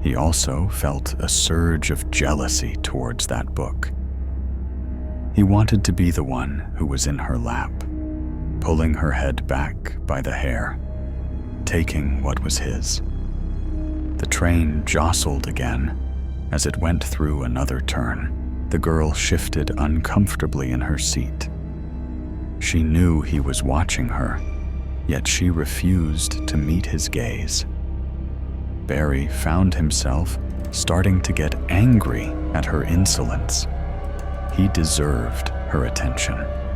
He also felt a surge of jealousy towards that book. He wanted to be the one who was in her lap, pulling her head back by the hair, taking what was his. The train jostled again as it went through another turn. The girl shifted uncomfortably in her seat. She knew he was watching her, yet she refused to meet his gaze. Barry found himself starting to get angry at her insolence. He deserved her attention.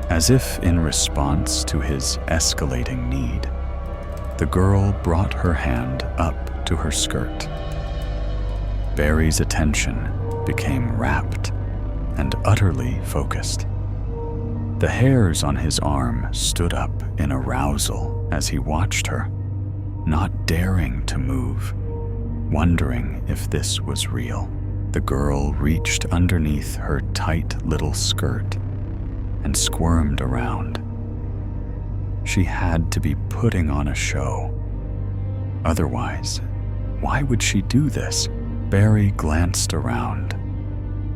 As if in response to his escalating need, the girl brought her hand up to her skirt. Barry's attention became rapt and utterly focused. The hairs on his arm stood up in arousal as he watched her, not daring to move, wondering if this was real. The girl reached underneath her tight little skirt and squirmed around. She had to be putting on a show. Otherwise, why would she do this? Barry glanced around,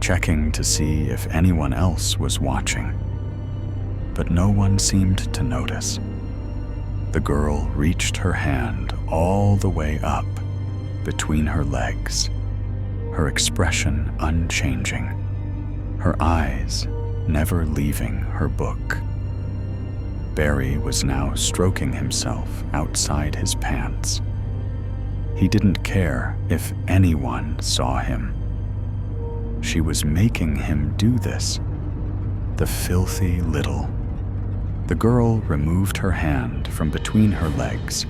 checking to see if anyone else was watching. But no one seemed to notice. The girl reached her hand all the way up between her legs, her expression unchanging, her eyes never leaving her book. Barry was now stroking himself outside his pants. He didn't care if anyone saw him. She was making him do this. The filthy little. The girl removed her hand from between her legs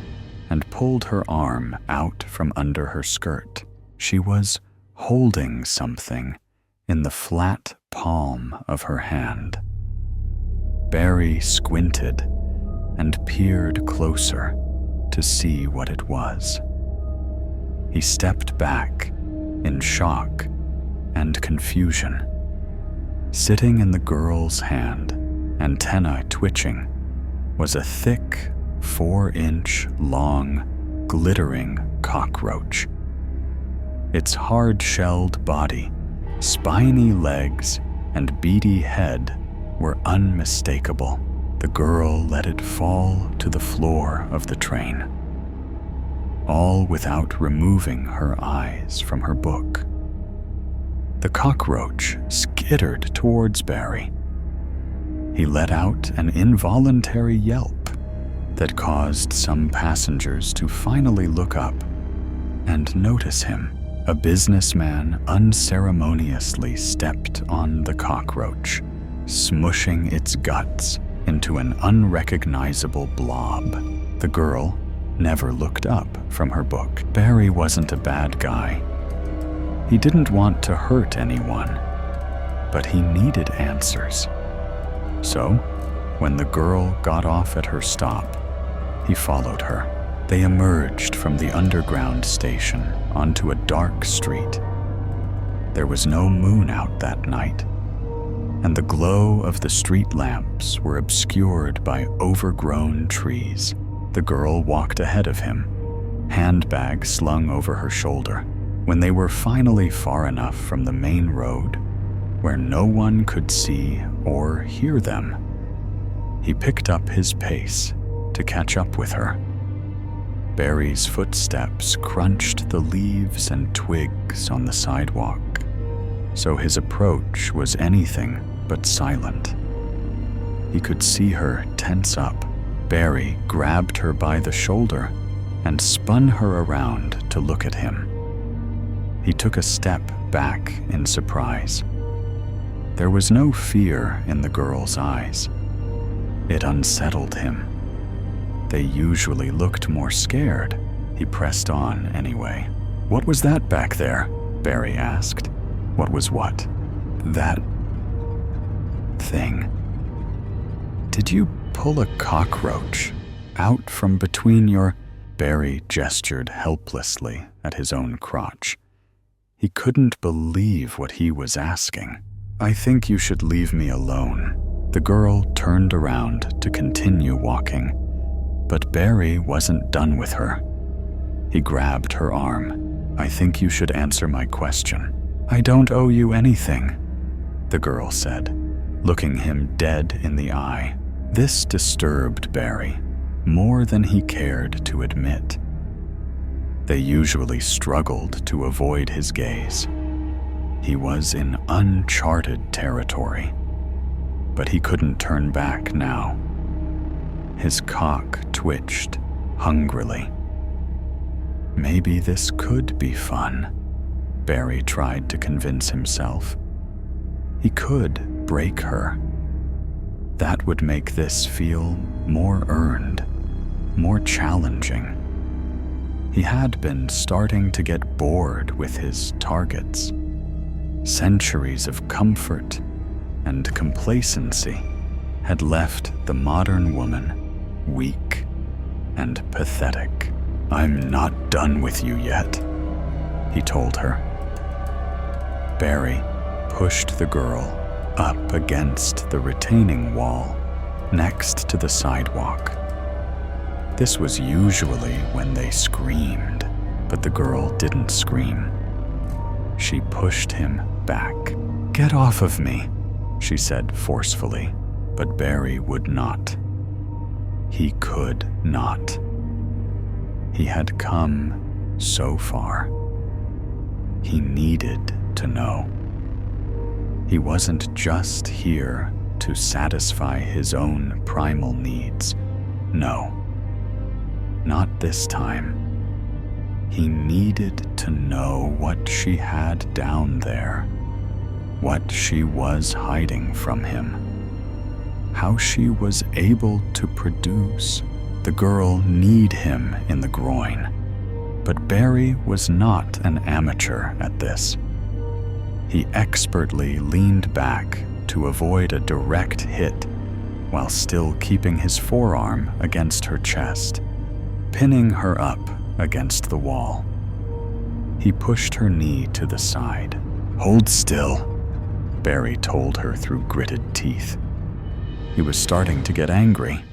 and pulled her arm out from under her skirt. She was holding something in the flat palm of her hand. Barry squinted and peered closer to see what it was. He stepped back in shock and confusion. Sitting in the girl's hand, antennae twitching, was a thick, 4-inch long, glittering cockroach. Its hard-shelled body, spiny legs, and beady head were unmistakable. The girl let it fall to the floor of the train, all without removing her eyes from her book. The cockroach skittered towards Barry. He let out an involuntary yelp that caused some passengers to finally look up and notice him. A businessman unceremoniously stepped on the cockroach, smushing its guts into an unrecognizable blob. The girl never looked up from her book. Barry wasn't a bad guy. He didn't want to hurt anyone, but he needed answers. So, when the girl got off at her stop, he followed her. They emerged from the underground station onto a dark street. There was no moon out that night, and the glow of the street lamps were obscured by overgrown trees. The girl walked ahead of him, handbag slung over her shoulder. When they were finally far enough from the main road, where no one could see or hear them, he picked up his pace to catch up with her. Barry's footsteps crunched the leaves and twigs on the sidewalk, so his approach was anything but silent. He could see her tense up. Barry grabbed her by the shoulder and spun her around to look at him. He took a step back in surprise. There was no fear in the girl's eyes. It unsettled him. They usually looked more scared. He pressed on anyway. "What was that back there?" Barry asked. "What was what?" "That thing. Did you pull a cockroach out from between your—" Barry gestured helplessly at his own crotch. He couldn't believe what he was asking. "I think you should leave me alone." The girl turned around to continue walking, but Barry wasn't done with her. He grabbed her arm. "I think you should answer my question." "I don't owe you anything," the girl said, looking him dead in the eye. This disturbed Barry more than he cared to admit. They usually struggled to avoid his gaze. He was in uncharted territory, but he couldn't turn back now. His cock twitched hungrily. Maybe this could be fun, Barry tried to convince himself. He could break her. That would make this feel more earned, more challenging. He had been starting to get bored with his targets. Centuries of comfort and complacency had left the modern woman weak and pathetic. "I'm not done with you yet," he told her. Barry pushed the girl up against the retaining wall next to the sidewalk. This was usually when they screamed, but the girl didn't scream. She pushed him back. "Get off of me," she said forcefully, but Barry would not. He could not. He had come so far. He needed to know. He wasn't just here to satisfy his own primal needs. No, not this time. He needed to know what she had down there, what she was hiding from him, how she was able to produce. The girl need him in the groin. But Barry was not an amateur at this. He expertly leaned back to avoid a direct hit while still keeping his forearm against her chest, pinning her up against the wall. He pushed her knee to the side. "Hold still," Barry told her through gritted teeth. He was starting to get angry.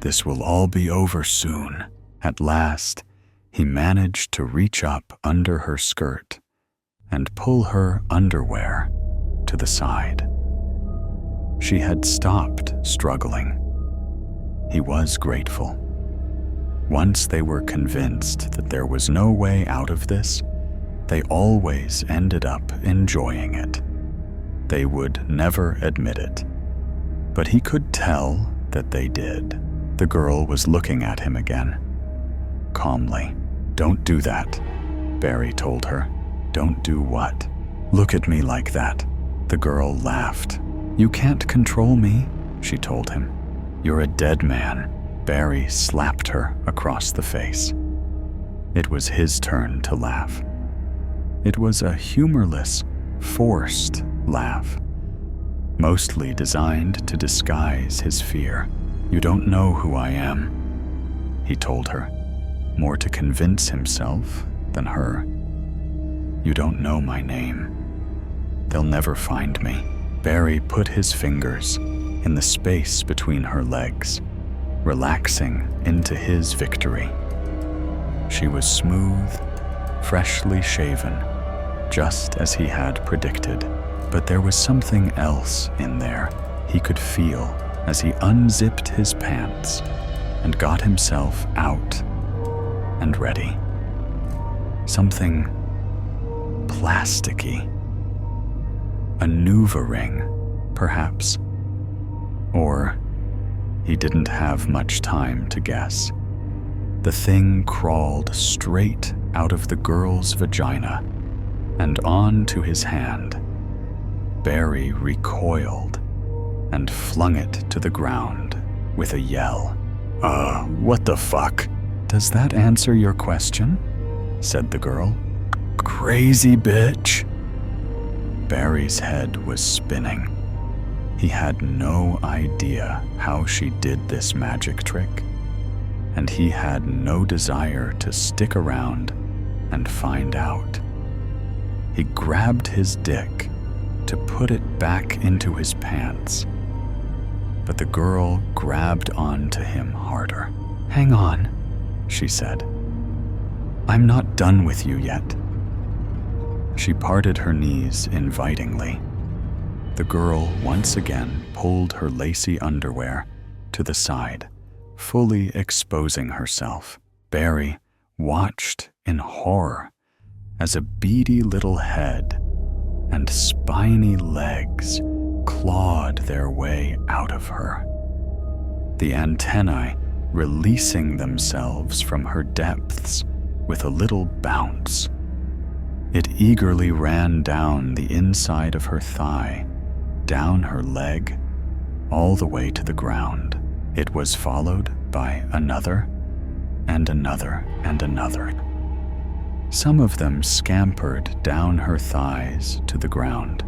"This will all be over soon." At last, he managed to reach up under her skirt and pull her underwear to the side. She had stopped struggling. He was grateful. Once they were convinced that there was no way out of this, they always ended up enjoying it. They would never admit it, but he could tell that they did. The girl was looking at him again, calmly. "Don't do that," Barry told her. "Don't do what?" "Look at me like that." The girl laughed. "You can't control me," she told him. "You're a dead man." Barry slapped her across the face. It was his turn to laugh. It was a humorless, forced laugh, mostly designed to disguise his fear. "You don't know who I am," he told her, more to convince himself than her. "You don't know my name. They'll never find me." Barry put his fingers in the space between her legs, relaxing into his victory. She was smooth, freshly shaven, just as he had predicted. But there was something else in there he could feel as he unzipped his pants and got himself out and ready. Something plasticky. A Nuva ring, perhaps. Or he didn't have much time to guess. The thing crawled straight out of the girl's vagina and onto his hand. Barry recoiled and flung it to the ground with a yell. What the fuck?" "Does that answer your question?" said the girl. "Crazy bitch." Barry's head was spinning. He had no idea how she did this magic trick, and he had no desire to stick around and find out. He grabbed his dick to put it back into his pants, but the girl grabbed onto him harder. "Hang on," she said. "I'm not done with you yet." She parted her knees invitingly. The girl once again pulled her lacy underwear to the side, fully exposing herself. Barry watched in horror as a beady little head and spiny legs clawed their way out of her, the antennae releasing themselves from her depths with a little bounce. It eagerly ran down the inside of her thigh, down her leg, all the way to the ground. It was followed by another, and another, and another. Some of them scampered down her thighs to the ground,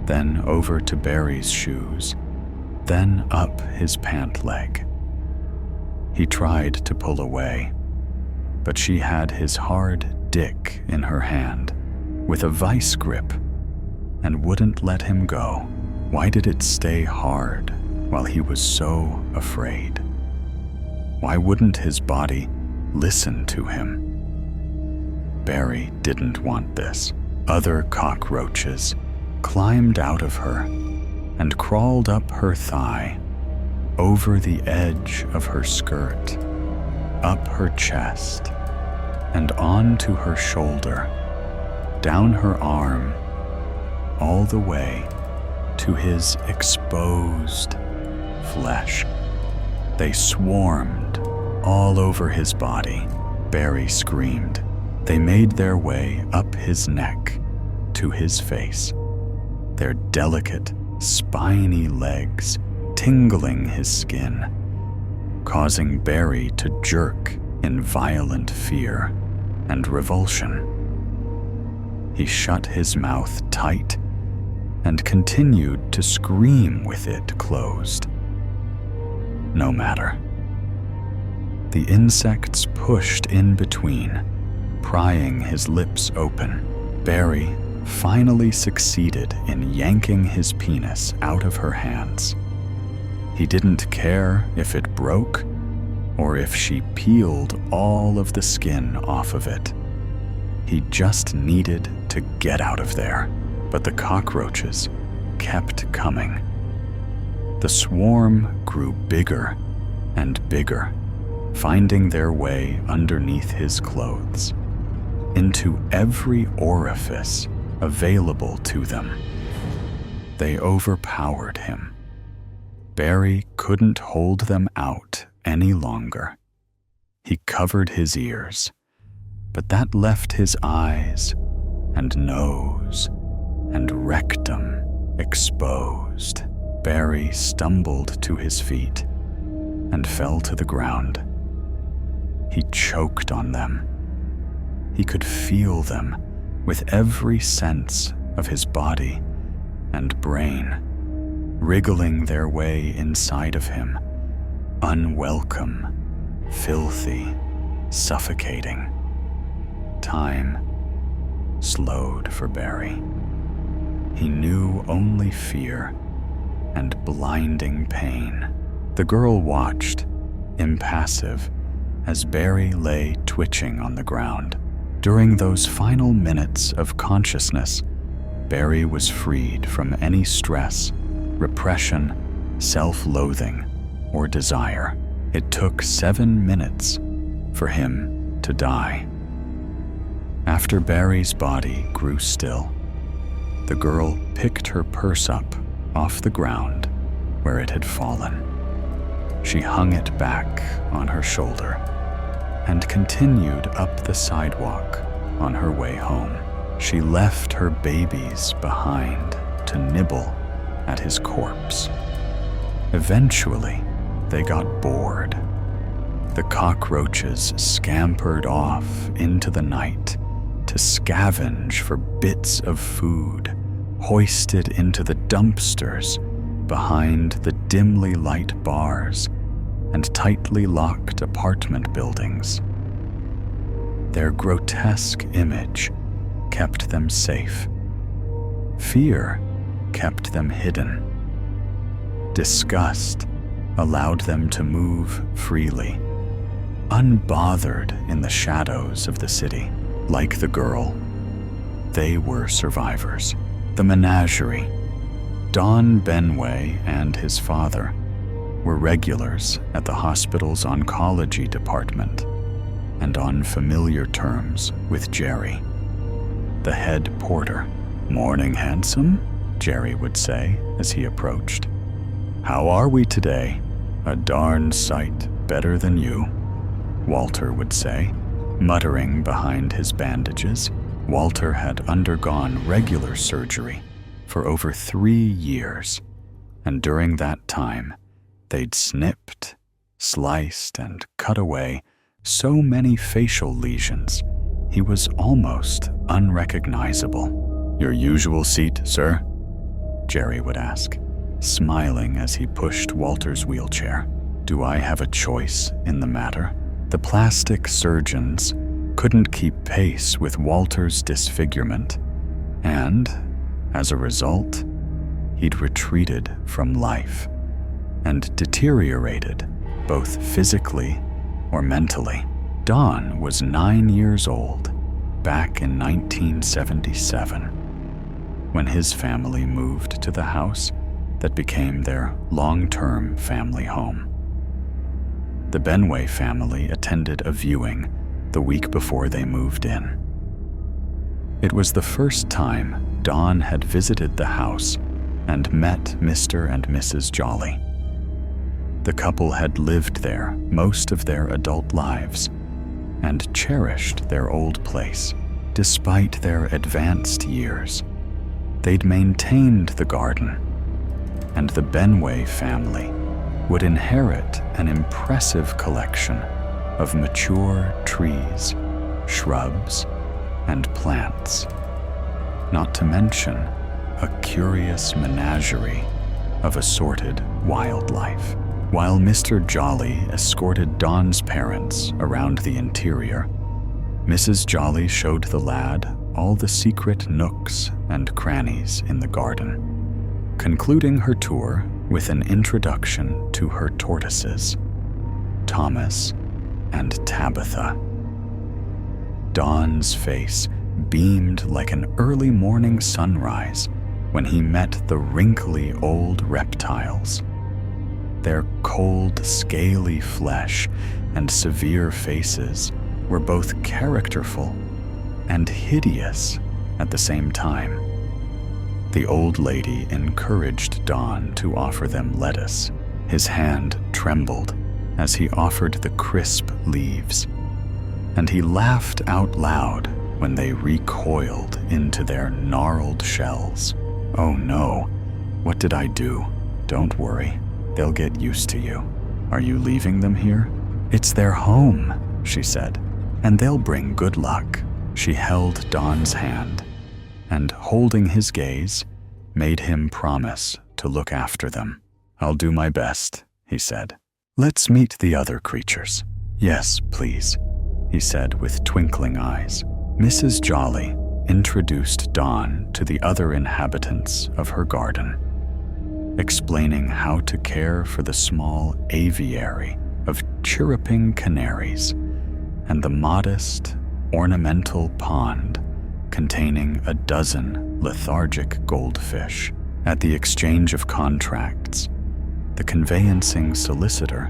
then over to Barry's shoes, then up his pant leg. He tried to pull away, but she had his hard dick in her hand with a vice grip and wouldn't let him go. Why did it stay hard while he was so afraid? Why wouldn't his body listen to him? Barry didn't want this. Other cockroaches climbed out of her and crawled up her thigh, over the edge of her skirt, up her chest, and onto her shoulder, down her arm, all the way to his exposed flesh. They swarmed all over his body. Barry screamed. They made their way up his neck to his face, their delicate, spiny legs tingling his skin, causing Barry to jerk in violent fear and revulsion. He shut his mouth tight and continued to scream with it closed. No matter. The insects pushed in between, prying his lips open. Barry finally succeeded in yanking his penis out of her hands. He didn't care if it broke or if she peeled all of the skin off of it. He just needed to get out of there. But the cockroaches kept coming. The swarm grew bigger and bigger, finding their way underneath his clothes, into every orifice available to them. They overpowered him. Barry couldn't hold them out any longer. He covered his ears, but that left his eyes and nose and rectum exposed. Barry stumbled to his feet and fell to the ground. He choked on them. He could feel them with every sense of his body and brain, wriggling their way inside of him, unwelcome, filthy, suffocating. Time slowed for Barry. He knew only fear and blinding pain. The girl watched, impassive, as Barry lay twitching on the ground. During those final minutes of consciousness, Barry was freed from any stress, repression, self-loathing, or desire. It took 7 minutes for him to die. After Barry's body grew still, the girl picked her purse up off the ground where it had fallen. She hung it back on her shoulder and continued up the sidewalk on her way home. She left her babies behind to nibble at his corpse. Eventually, they got bored. The cockroaches scampered off into the night to scavenge for bits of food hoisted into the dumpsters behind the dimly lit bars and tightly locked apartment buildings. Their grotesque image kept them safe. Fear kept them hidden. Disgust allowed them to move freely, unbothered in the shadows of the city. Like the girl, they were survivors. The Menagerie. Don Benway and his father were regulars at the hospital's oncology department and on familiar terms with Jerry, the head porter. "Morning, handsome," Jerry would say as he approached. "How are we today?" "A darn sight better than you," Walter would say, muttering behind his bandages. Walter had undergone regular surgery for over 3 years, and during that time, they'd snipped, sliced, and cut away so many facial lesions, he was almost unrecognizable. "Your usual seat, sir?" Jerry would ask, smiling as he pushed Walter's wheelchair. "Do I have a choice in the matter?" The plastic surgeons couldn't keep pace with Walter's disfigurement, and, as a result, he'd retreated from life and deteriorated both physically or mentally. Don was 9 years old back in 1977 when his family moved to the house that became their long-term family home. The Benway family attended a viewing the week before they moved in. It was the first time Dawn had visited the house and met Mr. and Mrs. Jolly. The couple had lived there most of their adult lives and cherished their old place. Despite their advanced years, they'd maintained the garden, and the Benway family would inherit an impressive collection of mature trees, shrubs, and plants, not to mention a curious menagerie of assorted wildlife. While Mr. Jolly escorted Dawn's parents around the interior, Mrs. Jolly showed the lad all the secret nooks and crannies in the garden, concluding her tour with an introduction to her tortoises, Thomas and Tabitha. Dawn's face beamed like an early morning sunrise when he met the wrinkly old reptiles. Their cold, scaly flesh and severe faces were both characterful and hideous at the same time. The old lady encouraged Dawn to offer them lettuce. His hand trembled as he offered the crisp leaves, and he laughed out loud when they recoiled into their gnarled shells. "Oh no, what did I do? Don't worry, they'll get used to you. Are you leaving them here?" "It's their home," she said, "and they'll bring good luck." She held Dawn's hand and, holding his gaze, made him promise to look after them. "I'll do my best," he said. "Let's meet the other creatures." "Yes, please," he said with twinkling eyes. Mrs. Jolly introduced Dawn to the other inhabitants of her garden, explaining how to care for the small aviary of chirruping canaries and the modest, ornamental pond containing a dozen lethargic goldfish. At the exchange of contracts, the conveyancing solicitor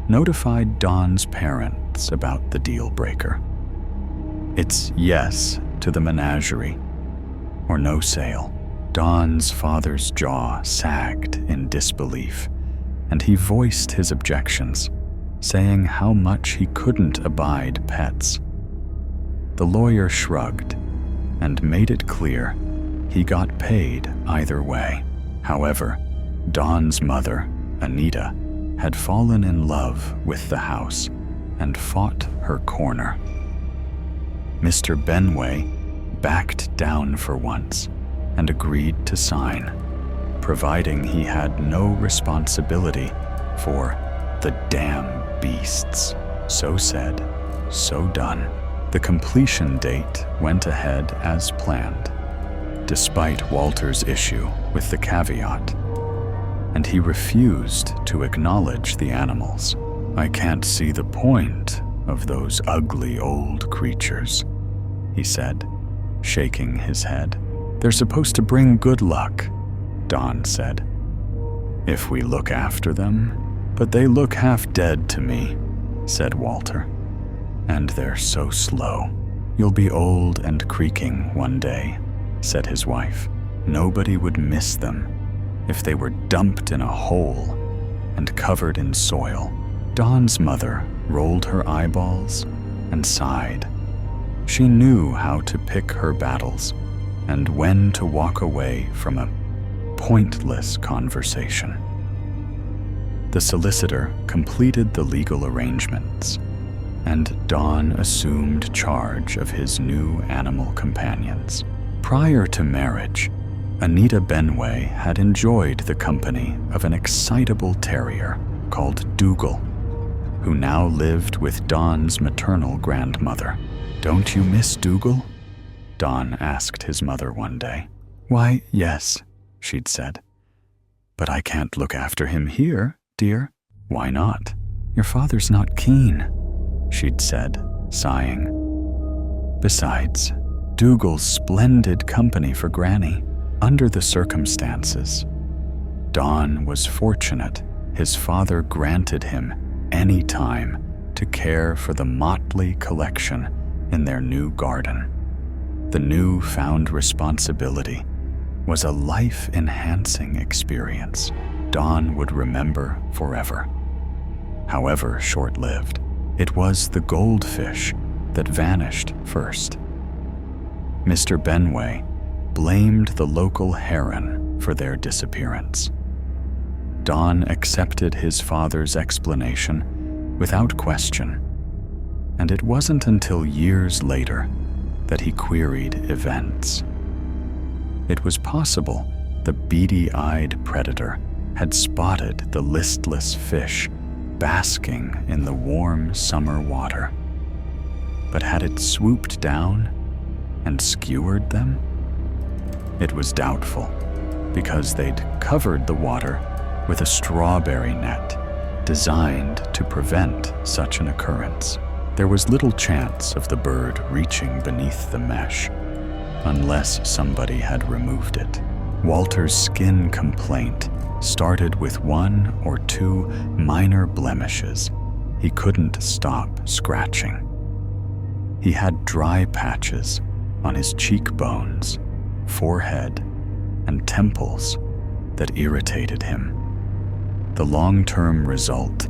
notified Dawn's parents about the deal breaker. It's yes to the menagerie, or no sale. Dawn's father's jaw sagged in disbelief, and he voiced his objections, saying how much he couldn't abide pets. The lawyer shrugged and made it clear he got paid either way. However, Dawn's mother, Anita, had fallen in love with the house and fought her corner. Mr. Benway backed down for once and agreed to sign, providing he had no responsibility for the damn beasts. So said, so done. The completion date went ahead as planned, despite Walter's issue with the caveat, and he refused to acknowledge the animals. "I can't see the point of those ugly old creatures," he said, shaking his head. "They're supposed to bring good luck," Dawn said, "if we look after them. But they look half dead to me," said Walter. "And they're so slow." "You'll be old and creaking one day," said his wife. "Nobody would miss them if they were dumped in a hole and covered in soil." Dawn's mother rolled her eyeballs and sighed. She knew how to pick her battles and when to walk away from a pointless conversation. The solicitor completed the legal arrangements, and Dawn assumed charge of his new animal companions. Prior to marriage, Anita Benway had enjoyed the company of an excitable terrier called Dougal, who now lived with Dawn's maternal grandmother. "Don't you miss Dougal?" Dawn asked his mother one day. "Why, yes," she'd said. "But I can't look after him here, dear." "Why not?" "Your father's not keen," she'd said, sighing. "Besides, Dougal's splendid company for Granny. Under the circumstances, Dawn was fortunate his father granted him any time to care for the motley collection in their new garden. The new-found responsibility was a life-enhancing experience Dawn would remember forever. However short-lived, it was the goldfish that vanished first. Mr. Benway blamed the local heron for their disappearance. Dawn accepted his father's explanation without question, and it wasn't until years later that he queried events. It was possible the beady-eyed predator had spotted the listless fish basking in the warm summer water. But had it swooped down and skewered them? It was doubtful, because they'd covered the water with a strawberry net designed to prevent such an occurrence. There was little chance of the bird reaching beneath the mesh, unless somebody had removed it. Walter's skin complaint started with 1 or 2 minor blemishes. He couldn't stop scratching. He had dry patches on his cheekbones, forehead, and temples that irritated him. The long-term result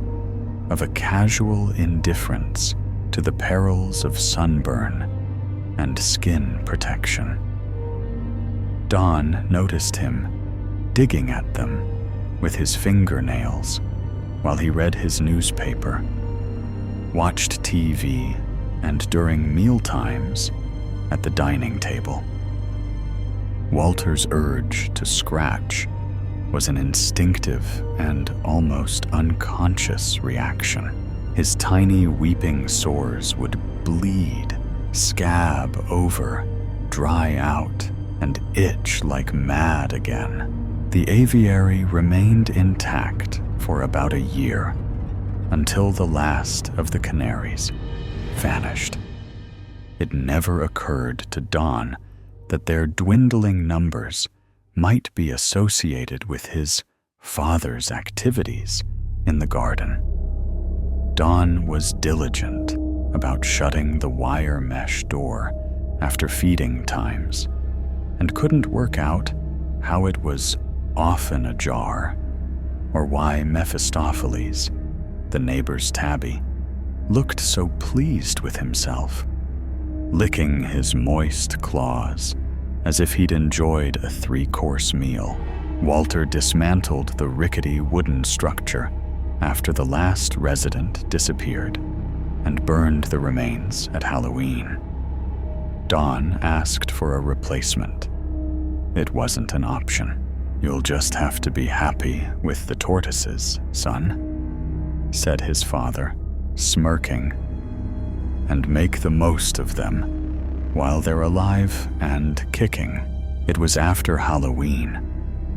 of a casual indifference to the perils of sunburn and skin protection. Dawn noticed him digging at them with his fingernails while he read his newspaper, watched TV, and during mealtimes at the dining table. Walter's urge to scratch was an instinctive and almost unconscious reaction. His tiny weeping sores would bleed, scab over, dry out, and itch like mad again. The aviary remained intact for about a year, until the last of the canaries vanished. It never occurred to Dawn that their dwindling numbers might be associated with his father's activities in the garden. Dawn was diligent about shutting the wire mesh door after feeding times, and couldn't work out how it was often ajar, or why Mephistopheles, the neighbor's tabby, looked so pleased with himself, licking his moist claws as if he'd enjoyed a 3-course meal. Walter dismantled the rickety wooden structure after the last resident disappeared and burned the remains at Halloween. Dawn asked for a replacement. It wasn't an option. "You'll just have to be happy with the tortoises, son," said his father, smirking, "and make the most of them while they're alive and kicking." It was after Halloween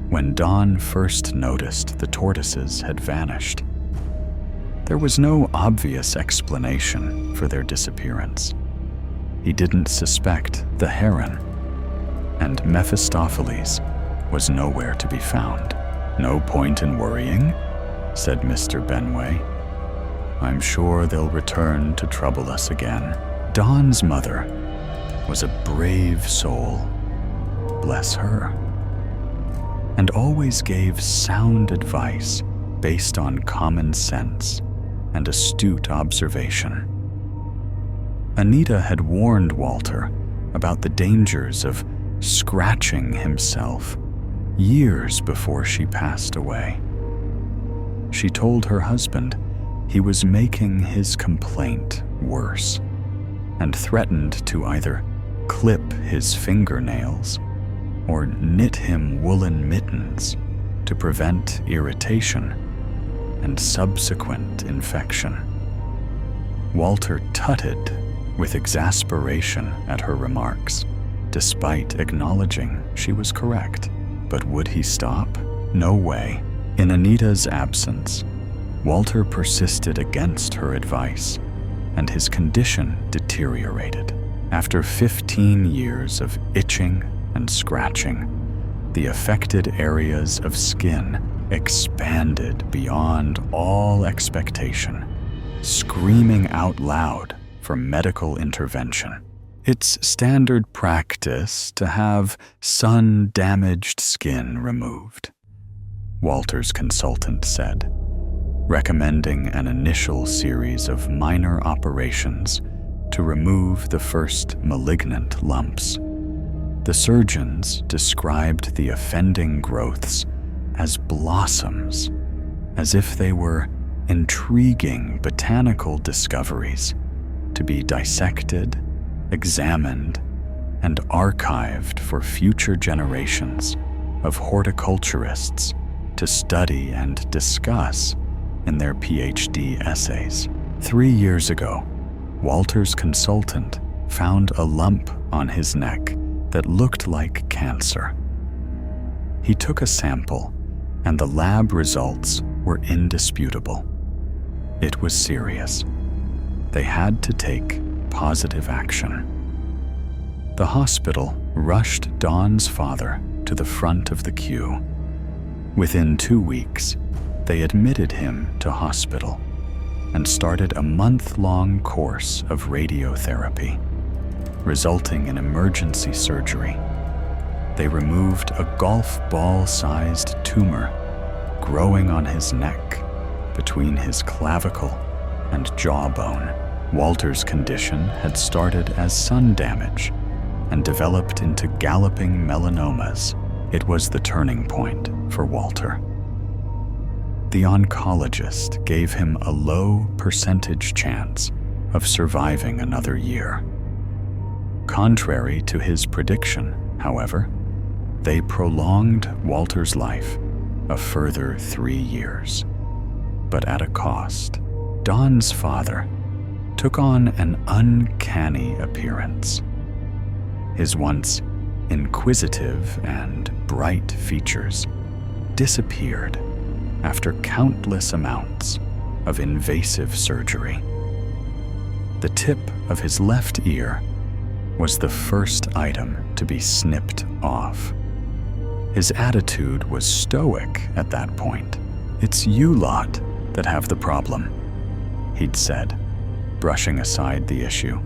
when Dawn first noticed the tortoises had vanished. There was no obvious explanation for their disappearance. He didn't suspect the heron, and Mephistopheles was nowhere to be found. "No point in worrying," said Mr. Benway. "I'm sure they'll return to trouble us again." Dawn's mother was a brave soul, bless her, and always gave sound advice based on common sense and astute observation. Anita had warned Walter about the dangers of scratching himself years before she passed away. She told her husband he was making his complaint worse, and threatened to either clip his fingernails or knit him woolen mittens to prevent irritation and subsequent infection. Walter tutted with exasperation at her remarks, despite acknowledging she was correct. But would he stop? No way. In Anita's absence, Walter persisted against her advice, and his condition deteriorated. After 15 years of itching and scratching, the affected areas of skin expanded beyond all expectation, screaming out loud for medical intervention. It's standard practice to have sun-damaged skin removed, Walter's consultant said, recommending an initial series of minor operations to remove the first malignant lumps. The surgeons described the offending growths as blossoms, as if they were intriguing botanical discoveries to be dissected, examined, and archived for future generations of horticulturists to study and discuss in their PhD essays. 3 years ago, Walter's consultant found a lump on his neck that looked like cancer. He took a sample, and the lab results were indisputable. It was serious. They had to take positive action. The hospital rushed Don's father to the front of the queue. Within 2 weeks, they admitted him to hospital and started a month-long course of radiotherapy, resulting in emergency surgery. They removed a golf ball-sized tumor growing on his neck between his clavicle and jawbone. Walter's condition had started as sun damage and developed into galloping melanomas. It was the turning point for Walter. The oncologist gave him a low percentage chance of surviving another year. Contrary to his prediction, however, they prolonged Walter's life a further 3 years. But at a cost. Don's father took on an uncanny appearance. His once inquisitive and bright features disappeared after countless amounts of invasive surgery. The tip of his left ear was the first item to be snipped off. His attitude was stoic at that point. "It's you lot that have the problem," he'd said, brushing aside the issue.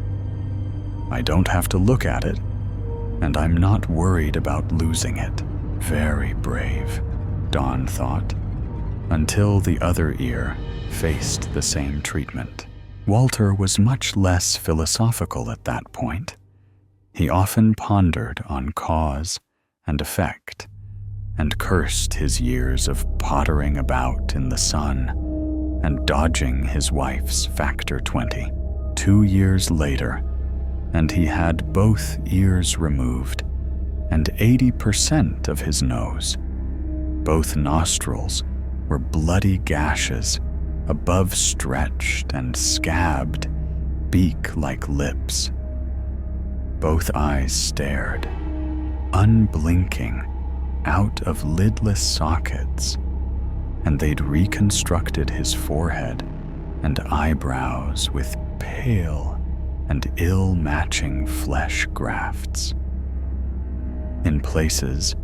"I don't have to look at it, and I'm not worried about losing it." Very brave, Don thought, until the other ear faced the same treatment. Walter was much less philosophical at that point. He often pondered on cause and effect, and cursed his years of pottering about in the sun and dodging his wife's Factor 20. 2 years later, and he had both ears removed and 80% of his nose. Both nostrils were bloody gashes, above stretched and scabbed, beak-like lips. Both eyes stared, unblinking, out of lidless sockets, and they'd reconstructed his forehead and eyebrows with pale and ill-matching flesh grafts. In places,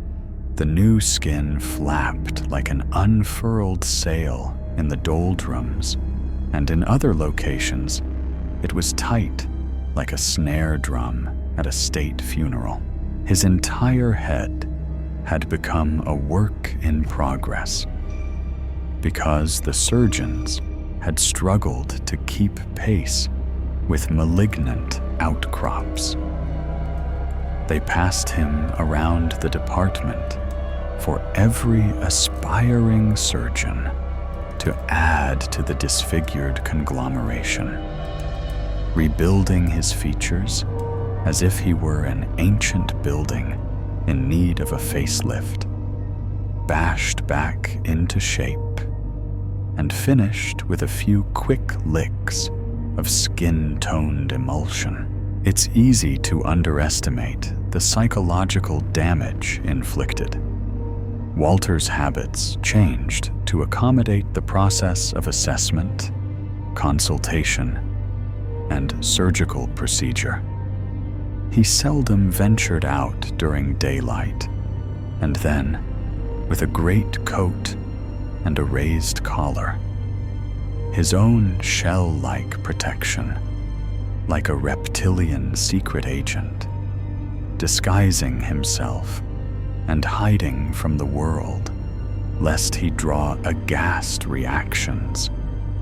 the new skin flapped like an unfurled sail in the doldrums, and in other locations, it was tight like a snare drum at a state funeral. His entire head had become a work in progress because the surgeons had struggled to keep pace with malignant outcrops. They passed him around the department for every aspiring surgeon to add to the disfigured conglomeration, rebuilding his features as if he were an ancient building in need of a facelift, bashed back into shape, and finished with a few quick licks of skin-toned emulsion. It's easy to underestimate the psychological damage inflicted. Walter's habits changed to accommodate the process of assessment, consultation, and surgical procedure. He seldom ventured out during daylight, and then, with a great coat and a raised collar, his own shell-like protection, like a reptilian secret agent, disguising himself and hiding from the world, lest he draw aghast reactions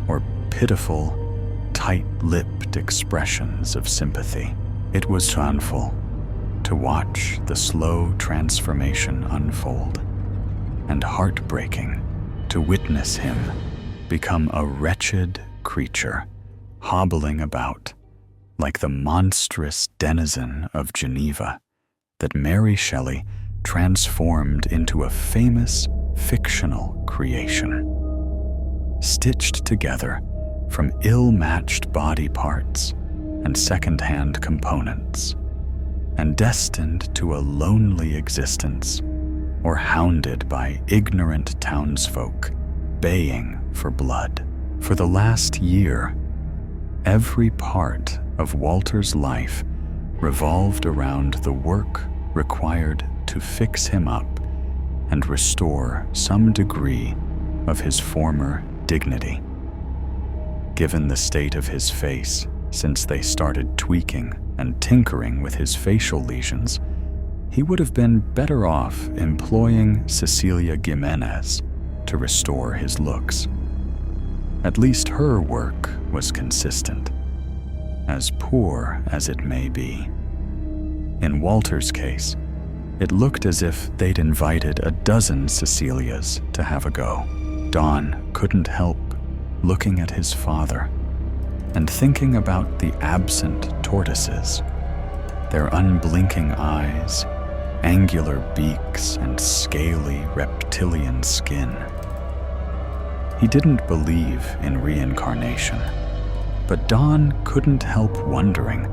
or pitiful, tight-lipped expressions of sympathy. It was painful to watch the slow transformation unfold, and heartbreaking to witness him become a wretched creature, hobbling about like the monstrous denizen of Geneva that Mary Shelley transformed into a famous fictional creation, stitched together from ill-matched body parts and second-hand components, and destined to a lonely existence, or hounded by ignorant townsfolk baying for blood. For the last year, every part of Walter's life revolved around the work required to fix him up and restore some degree of his former dignity. Given the state of his face since they started tweaking and tinkering with his facial lesions, he would have been better off employing Cecilia Gimenez to restore his looks. At least her work was consistent, as poor as it may be. In Walter's case, it looked as if they'd invited a dozen Cecilias to have a go. Don couldn't help looking at his father and thinking about the absent tortoises, their unblinking eyes, angular beaks, and scaly reptilian skin. He didn't believe in reincarnation, but Don couldn't help wondering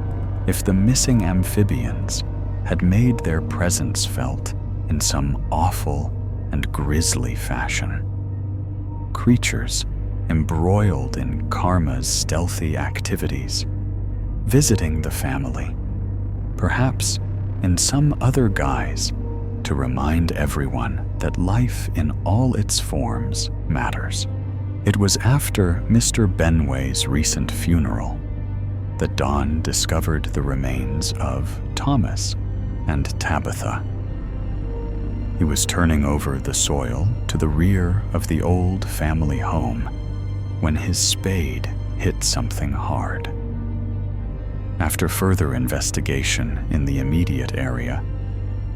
if the missing amphibians had made their presence felt in some awful and grisly fashion. Creatures embroiled in karma's stealthy activities, visiting the family, perhaps in some other guise, to remind everyone that life in all its forms matters. It was after Mr. Benway's recent funeral that Don discovered the remains of Thomas and Tabitha. He was turning over the soil to the rear of the old family home when his spade hit something hard. After further investigation in the immediate area,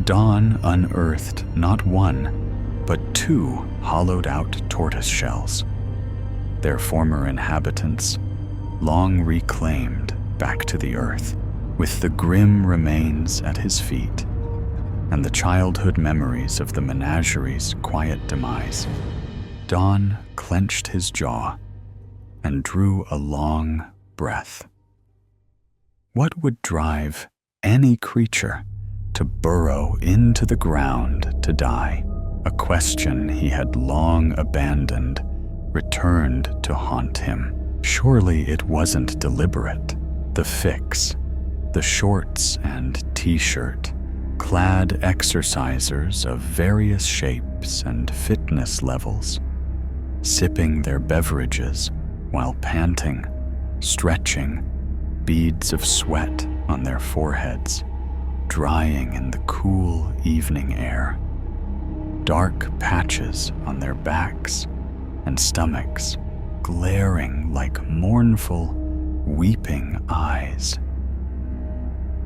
Don unearthed not one, but two hollowed-out tortoise shells, their former inhabitants long reclaimed back to the earth, with the grim remains at his feet and the childhood memories of the menagerie's quiet demise. Don clenched his jaw and drew a long breath. What would drive any creature to burrow into the ground to die? A question he had long abandoned returned to haunt him. Surely it wasn't deliberate. The fix, the shorts and t-shirt, clad exercisers of various shapes and fitness levels, sipping their beverages while panting, stretching, beads of sweat on their foreheads, drying in the cool evening air, dark patches on their backs and stomachs, glaring like mournful, weeping eyes,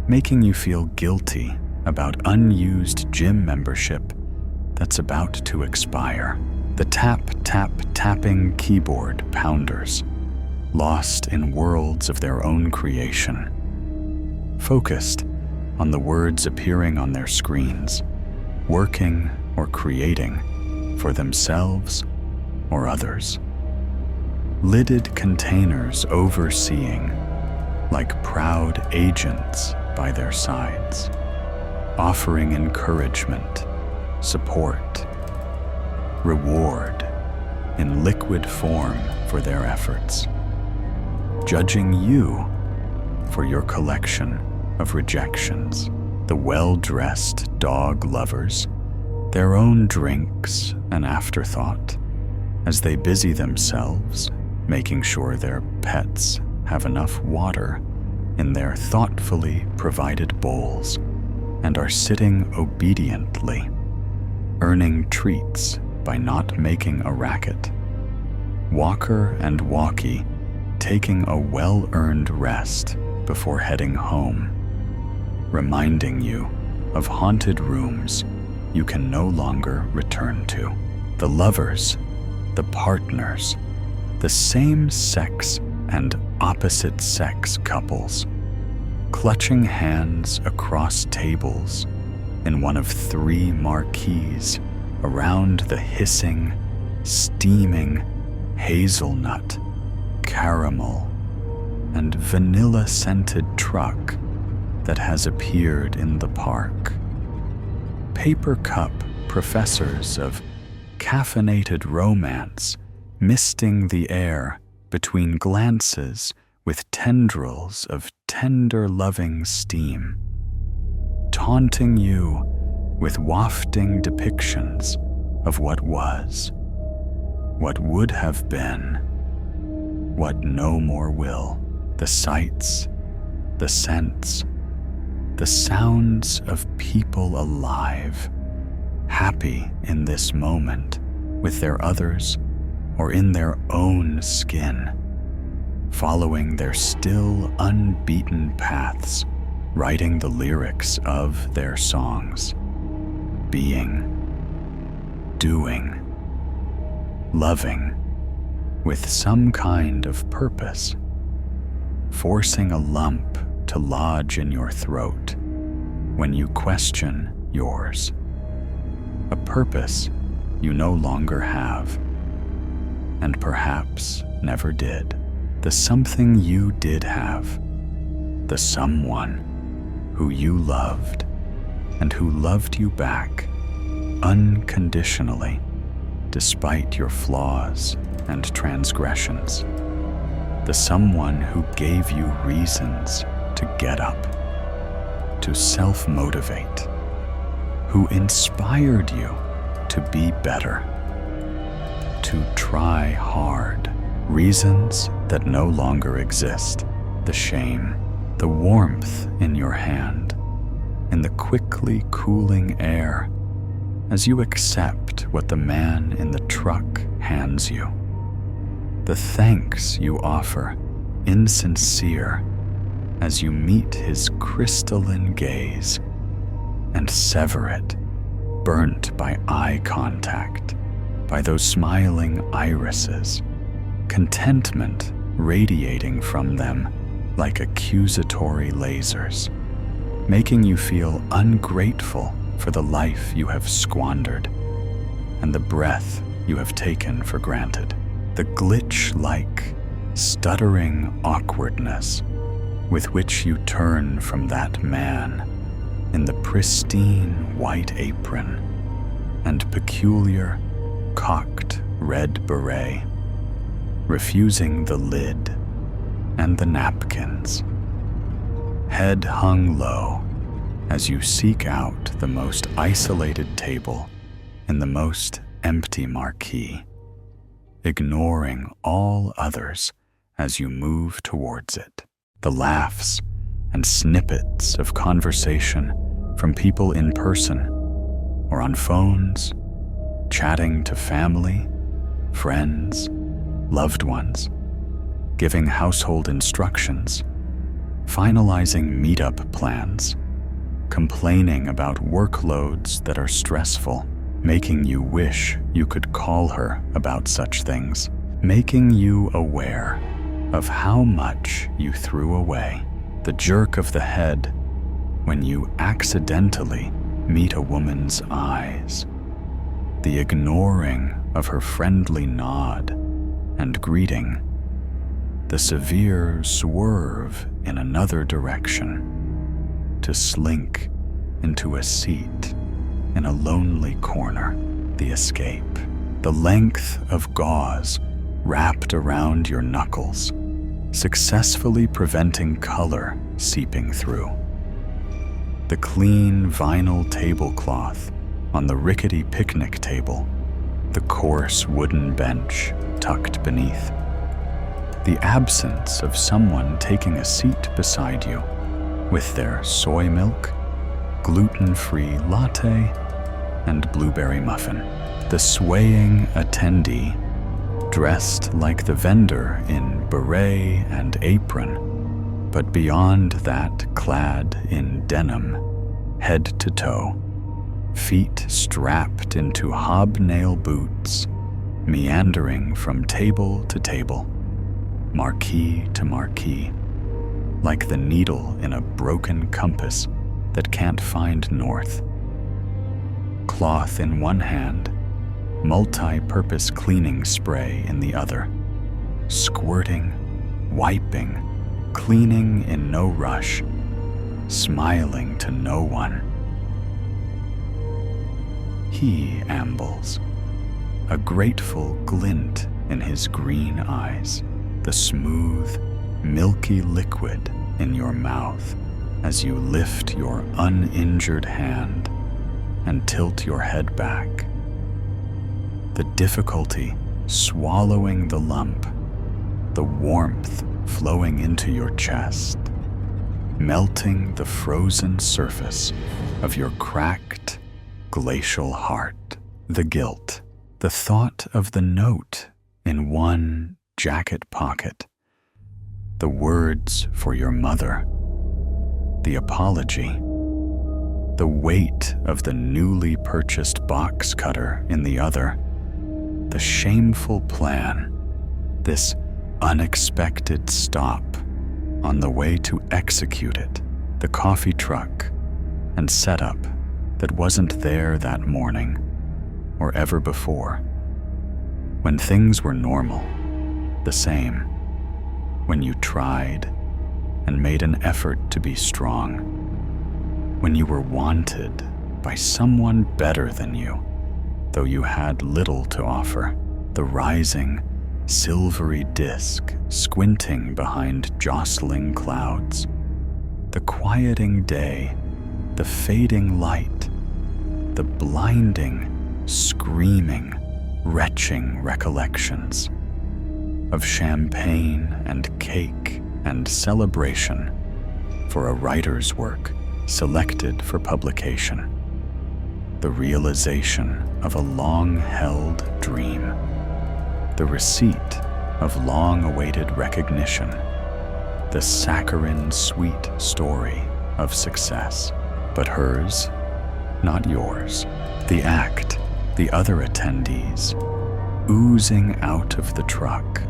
making you feel guilty about unused gym membership that's about to expire. The tap-tap-tapping keyboard pounders, lost in worlds of their own creation, focused on the words appearing on their screens, working or creating for themselves or others. Lidded containers overseeing, like proud agents by their sides, offering encouragement, support, reward in liquid form for their efforts, judging you for your collection of rejections. The well-dressed dog lovers, their own drinks an afterthought, as they busy themselves making sure their pets have enough water in their thoughtfully provided bowls and are sitting obediently, earning treats by not making a racket. Walker and walkie taking a well-earned rest before heading home, reminding you of haunted rooms you can no longer return to. The lovers, the partners, the same-sex and opposite-sex couples, clutching hands across tables in one of 3 marquees around the hissing, steaming hazelnut, caramel, and vanilla-scented truck that has appeared in the park. Paper cup professors of caffeinated romance misting the air between glances with tendrils of tender loving steam, taunting you with wafting depictions of what was, what would have been, what no more will. The sights, the scents, the sounds of people alive, happy in this moment with their others or in their own skin, following their still unbeaten paths, writing the lyrics of their songs, being, doing, loving with some kind of purpose, forcing a lump to lodge in your throat when you question yours, a purpose you no longer have, and perhaps never did. The something you did have, the someone who you loved and who loved you back unconditionally despite your flaws and transgressions, the someone who gave you reasons to get up, to self-motivate, who inspired you to be better, to try hard, reasons that no longer exist, the shame, the warmth in your hand, in the quickly cooling air as you accept what the man in the truck hands you, the thanks you offer, insincere, as you meet his crystalline gaze and sever it, burnt by eye contact, by those smiling irises, contentment radiating from them like accusatory lasers, making you feel ungrateful for the life you have squandered and the breath you have taken for granted. The glitch-like, stuttering awkwardness with which you turn from that man in the pristine white apron and peculiar, cocked red beret, refusing the lid and the napkins, head hung low as you seek out the most isolated table in the most empty marquee, ignoring all others as you move towards it. The laughs and snippets of conversation from people in person or on phones, chatting to family, friends, loved ones, giving household instructions, finalizing meetup plans, complaining about workloads that are stressful, making you wish you could call her about such things, making you aware of how much you threw away, the jerk of the head when you accidentally meet a woman's eyes, the ignoring of her friendly nod and greeting, the severe swerve in another direction, to slink into a seat in a lonely corner, the escape, the length of gauze wrapped around your knuckles, successfully preventing color seeping through, the clean vinyl tablecloth on the rickety picnic table, the coarse wooden bench tucked beneath, the absence of someone taking a seat beside you with their soy milk, gluten-free latte, and blueberry muffin. The swaying attendee, dressed like the vendor in beret and apron, but beyond that clad in denim, head to toe, feet strapped into hobnail boots, meandering from table to table, marquee to marquee, like the needle in a broken compass that can't find north. Cloth in one hand, multi-purpose cleaning spray in the other, squirting, wiping, cleaning in no rush, smiling to no one. He ambles, a grateful glint in his green eyes, the smooth, milky liquid in your mouth as you lift your uninjured hand and tilt your head back. The difficulty swallowing the lump, the warmth flowing into your chest, melting the frozen surface of your cracked, glacial heart. The guilt, the thought of the note in one jacket pocket, the words for your mother, the apology, the weight of the newly purchased box cutter in the other, the shameful plan, this unexpected stop on the way to execute it, the coffee truck and setup that wasn't there that morning or ever before, when things were normal, the same, when you tried and made an effort to be strong, when you were wanted by someone better than you, though you had little to offer, the rising, silvery disk squinting behind jostling clouds, the quieting day, the fading light, the blinding, screaming, retching recollections of champagne and cake and celebration for a writer's work selected for publication, the realization of a long-held dream, the receipt of long-awaited recognition, the saccharine-sweet story of success, but hers, not yours. The act, the other attendees, oozing out of the truck,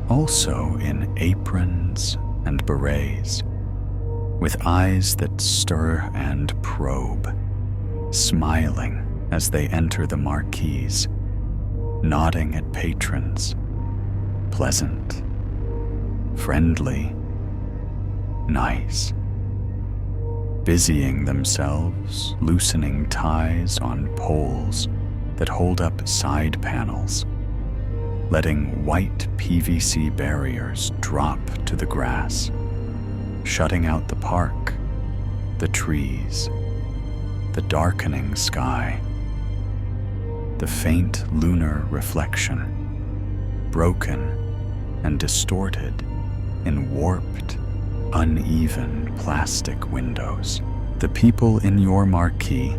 also in aprons and berets, with eyes that stir and probe, smiling as they enter the marquees, nodding at patrons, pleasant, friendly, nice, busying themselves, loosening ties on poles that hold up side panels, letting white PVC barriers drop to the grass, shutting out the park, the trees, the darkening sky, the faint lunar reflection, broken and distorted in warped, uneven plastic windows. The people in your marquee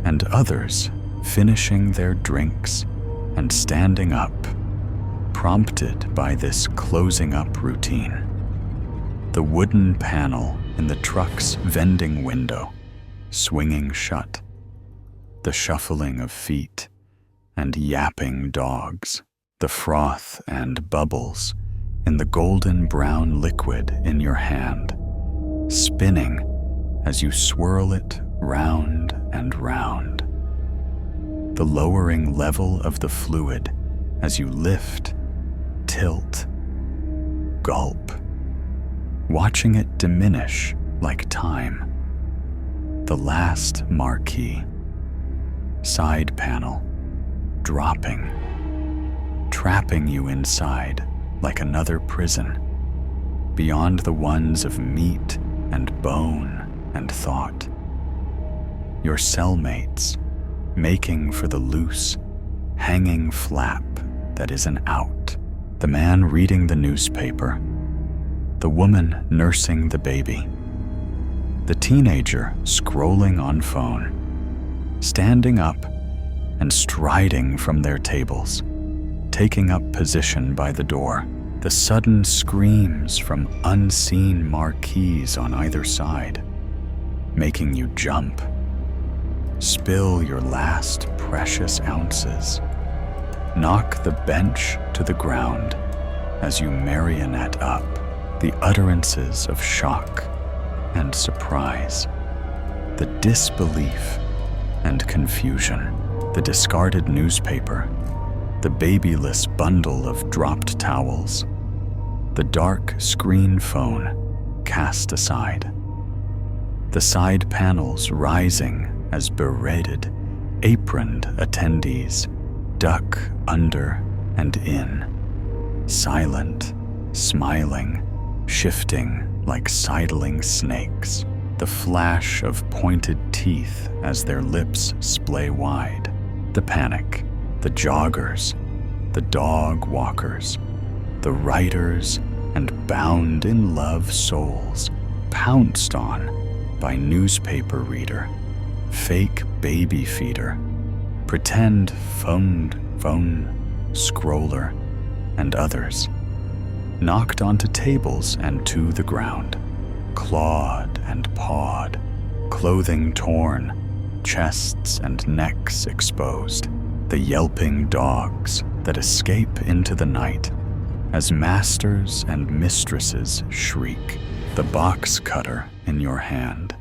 and others finishing their drinks and standing up, prompted by this closing up routine. The wooden panel in the truck's vending window swinging shut, the shuffling of feet and yapping dogs, the froth and bubbles in the golden brown liquid in your hand, spinning as you swirl it round and round. The lowering level of the fluid as you lift, tilt, gulp, watching it diminish like time. The last marquee, side panel, dropping, trapping you inside like another prison, beyond the ones of meat and bone and thought. Your cellmates making for the loose, hanging flap that is an out, the man reading the newspaper, the woman nursing the baby, the teenager scrolling on phone, standing up and striding from their tables, taking up position by the door, the sudden screams from unseen marquees on either side, making you jump, spill your last precious ounces, knock the bench to the ground as you marionette up the utterances of shock and surprise, the disbelief and confusion, the discarded newspaper, the babyless bundle of dropped towels, the dark screen phone cast aside, the side panels rising as berated, aproned attendees duck under and in, silent, smiling, shifting like sidling snakes, the flash of pointed teeth as their lips splay wide, the panic, the joggers, the dog walkers, the writers and bound in love souls pounced on by newspaper reader, fake baby feeder, pretend phone scroller, and others, knocked onto tables and to the ground, clawed and pawed, clothing torn, chests and necks exposed, the yelping dogs that escape into the night as masters and mistresses shriek, the box cutter in your hand,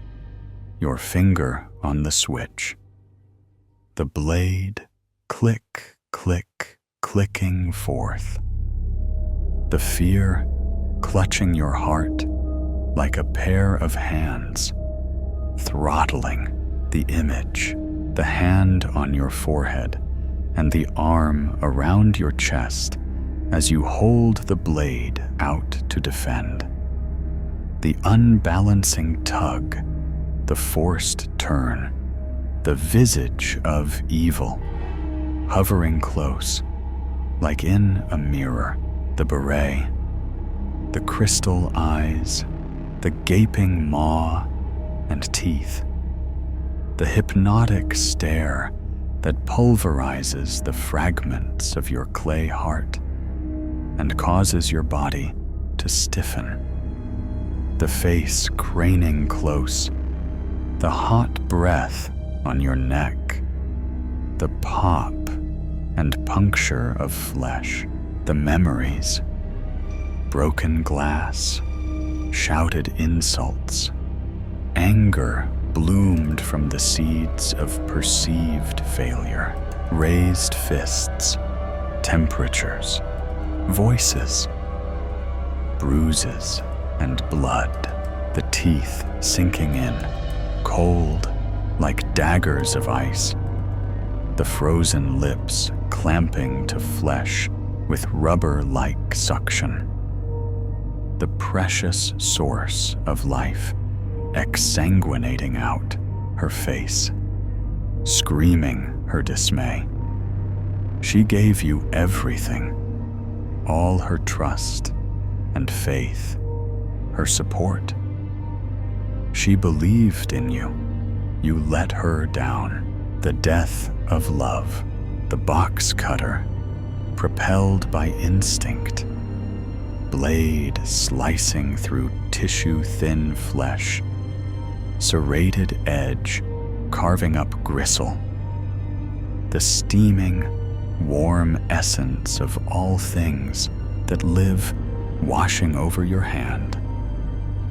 your finger on the switch, the blade click, click, clicking forth, the fear clutching your heart like a pair of hands, throttling the image, the hand on your forehead and the arm around your chest as you hold the blade out to defend, the unbalancing tug, the forced turn, the visage of evil, hovering close, like in a mirror, the beret, the crystal eyes, the gaping maw and teeth, the hypnotic stare that pulverizes the fragments of your clay heart and causes your body to stiffen, the face craning close, the hot breath on your neck, the pop and puncture of flesh, the memories, broken glass, shouted insults, anger bloomed from the seeds of perceived failure, raised fists, temperatures, voices, bruises and blood, the teeth sinking in, cold like daggers of ice, the frozen lips clamping to flesh with rubber-like suction, the precious source of life exsanguinating out her face, screaming her dismay. She gave you everything, all her trust and faith, her support. She believed in you. You let her down. The death of love, the box cutter, propelled by instinct, blade slicing through tissue-thin flesh, serrated edge carving up gristle, the steaming, warm essence of all things that live washing over your hand,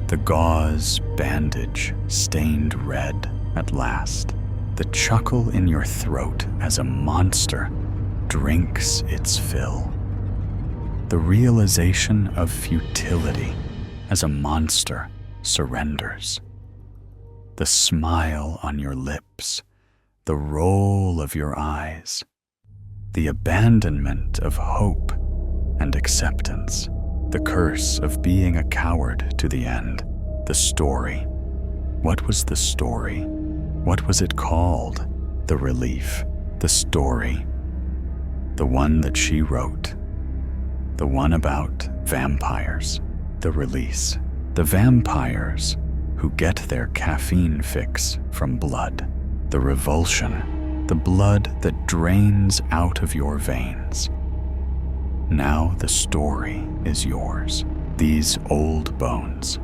the gauze bandage stained red at last, the chuckle in your throat as a monster drinks its fill, the realization of futility as a monster surrenders, the smile on your lips, the roll of your eyes, the abandonment of hope and acceptance, the curse of being a coward to the end, the story. What was the story? What was it called? The relief, the story, the one that she wrote, the one about vampires, the release, the vampires who get their caffeine fix from blood, the revulsion, the blood that drains out of your veins. Now the story is yours. These old bones,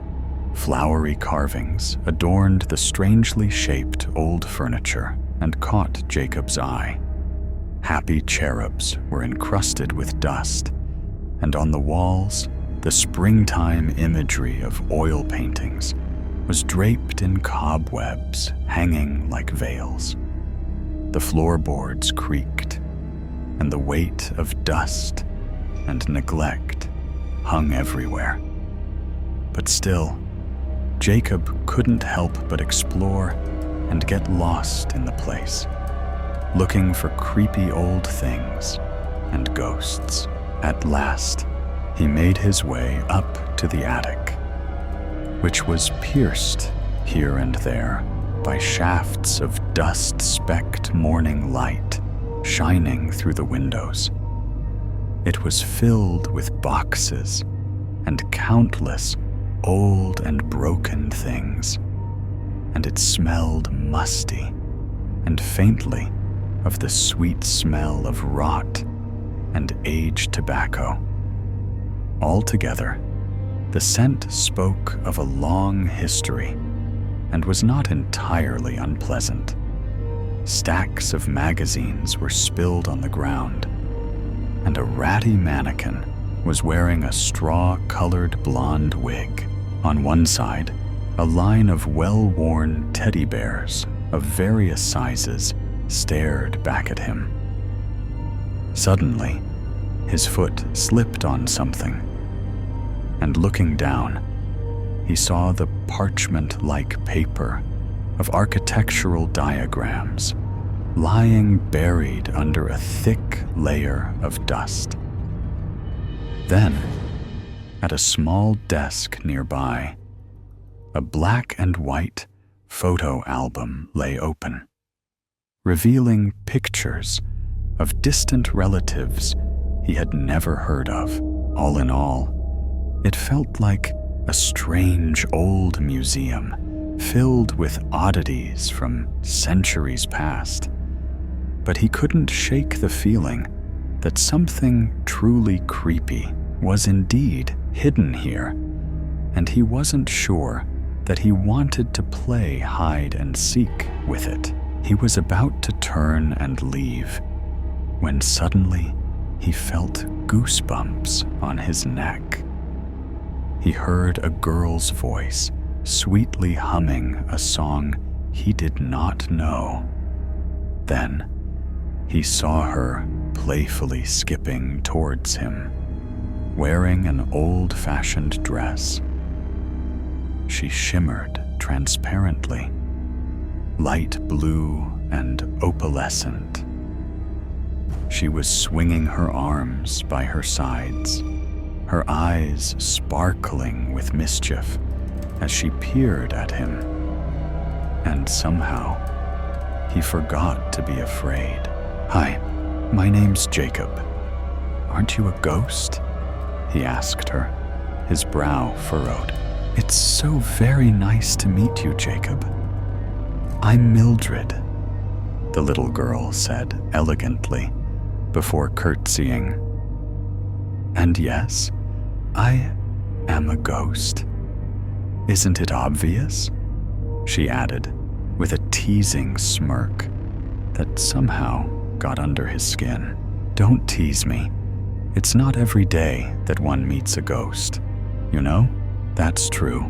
flowery carvings adorned the strangely shaped old furniture and caught Jacob's eye. Happy cherubs were encrusted with dust, and on the walls, the springtime imagery of oil paintings was draped in cobwebs hanging like veils. The floorboards creaked, and the weight of dust and neglect hung everywhere. But still, Jacob couldn't help but explore and get lost in the place, looking for creepy old things and ghosts. At last, he made his way up to the attic, which was pierced here and there by shafts of dust-specked morning light shining through the windows. It was filled with boxes and countless old and broken things, and it smelled musty and faintly of the sweet smell of rot and aged tobacco. Altogether, the scent spoke of a long history and was not entirely unpleasant. Stacks of magazines were spilled on the ground, and a ratty mannequin was wearing a straw-colored blonde wig. On one side, a line of well-worn teddy bears of various sizes stared back at him. Suddenly, his foot slipped on something, and looking down, he saw the parchment-like paper of architectural diagrams lying buried under a thick layer of dust. Then, at a small desk nearby, a black and white photo album lay open, revealing pictures of distant relatives he had never heard of. All in all, it felt like a strange old museum filled with oddities from centuries past. But he couldn't shake the feeling that something truly creepy was indeed hidden here, and he wasn't sure that he wanted to play hide and seek with it. He was about to turn and leave when suddenly he felt goosebumps on his neck. He heard a girl's voice sweetly humming a song he did not know. Then he saw her playfully skipping towards him, wearing an old-fashioned dress. She shimmered transparently, light blue and opalescent. She was swinging her arms by her sides, her eyes sparkling with mischief as she peered at him. And somehow, he forgot to be afraid. "Hi, my name's Jacob. Aren't you a ghost?" he asked her, his brow furrowed. "It's so very nice to meet you, Jacob. I'm Mildred," the little girl said elegantly before curtsying. "And yes, I am a ghost. Isn't it obvious?" she added with a teasing smirk that somehow got under his skin. "Don't tease me. It's not every day that one meets a ghost. You know, that's true.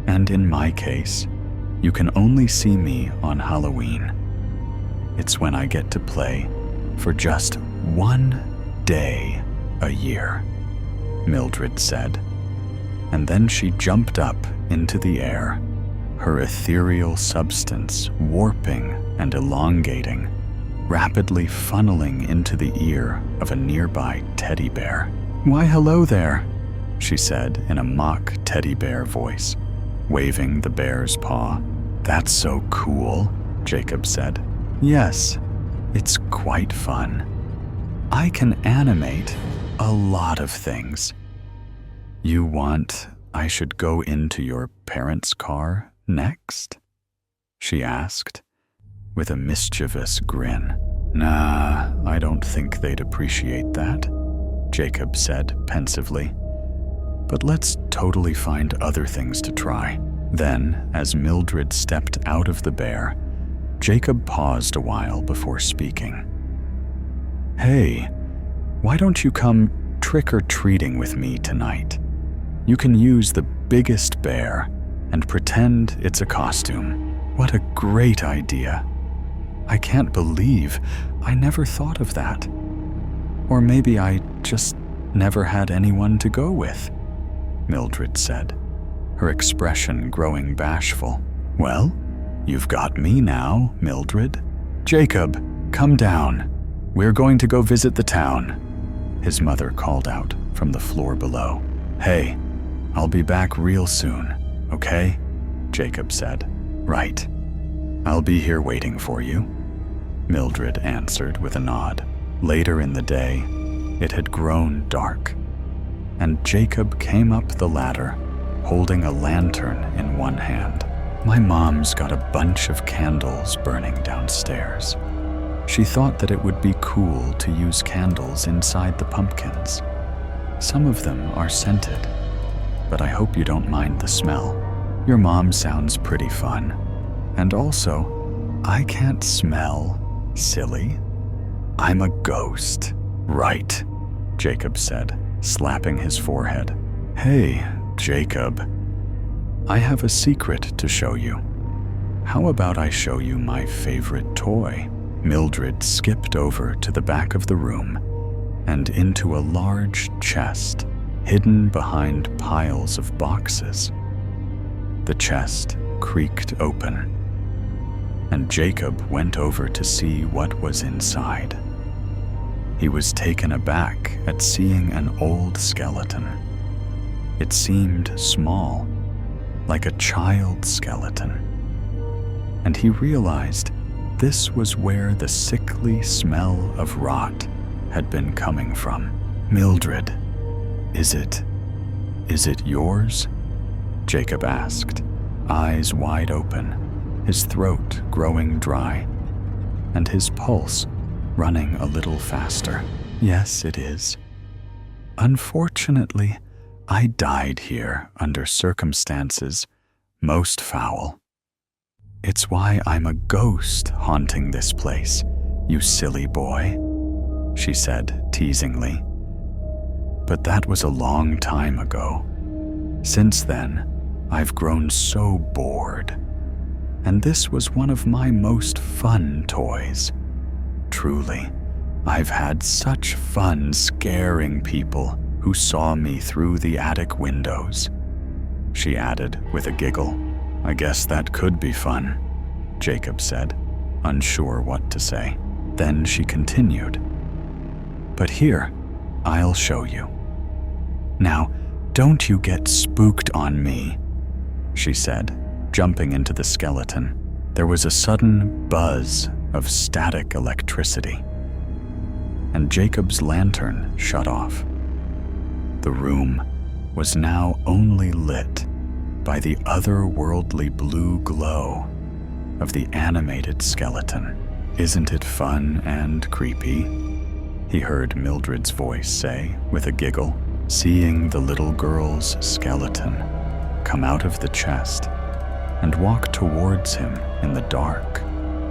And in my case, you can only see me on Halloween. It's when I get to play for just one day a year," Mildred said. And then she jumped up into the air, her ethereal substance warping and elongating, rapidly funneling into the ear of a nearby teddy bear. "Why, hello there," she said in a mock teddy bear voice, waving the bear's paw. "That's so cool," Jacob said. "Yes, it's quite fun. I can animate A lot of things. You want I should go into your parents' car next? She asked, with a mischievous grin. Nah, I don't think they'd appreciate that, Jacob said pensively. But let's totally find other things to try. Then, as Mildred stepped out of the bear, Jacob paused a while before speaking. Hey, why don't you come trick-or-treating with me tonight? You can use the biggest bear and pretend it's a costume. What a great idea. I can't believe I never thought of that. Or maybe I just never had anyone to go with, Mildred said, her expression growing bashful. Well, you've got me now, Mildred. Jacob, come down. We're going to go visit the town, his mother called out from the floor below. Hey, I'll be back real soon, okay? Jacob said. Right. I'll be here waiting for you, Mildred answered with a nod. Later in the day, it had grown dark, and Jacob came up the ladder, holding a lantern in one hand. My mom's got a bunch of candles burning downstairs. She thought that it would be cool to use candles inside the pumpkins. Some of them are scented, but I hope you don't mind the smell. Your mom sounds pretty fun. And also, I can't smell, silly. I'm a ghost. Right, Jacob said, slapping his forehead. Hey, Jacob, I have a secret to show you. How about I show you my favorite toy? Mildred skipped over to the back of the room and into a large chest hidden behind piles of boxes. The chest creaked open, and Jacob went over to see what was inside. He was taken aback at seeing an old skeleton. It seemed small, like a child's skeleton, and he realized this was where the sickly smell of rot had been coming from. Mildred, is it yours? Jacob asked, eyes wide open, his throat growing dry, and his pulse running a little faster. Yes, it is. Unfortunately, I died here under circumstances most foul. It's why I'm a ghost haunting this place, you silly boy, she said teasingly. But that was a long time ago. Since then, I've grown so bored, and this was one of my most fun toys. Truly, I've had such fun scaring people who saw me through the attic windows, she added with a giggle. I guess that could be fun, Jacob said, unsure what to say. Then she continued. But here, I'll show you. Now, don't you get spooked on me, she said, jumping into the skeleton. There was a sudden buzz of static electricity, and Jacob's lantern shut off. The room was now only lit by the otherworldly blue glow of the animated skeleton. Isn't it fun and creepy? He heard Mildred's voice say with a giggle, seeing the little girl's skeleton come out of the chest and walk towards him in the dark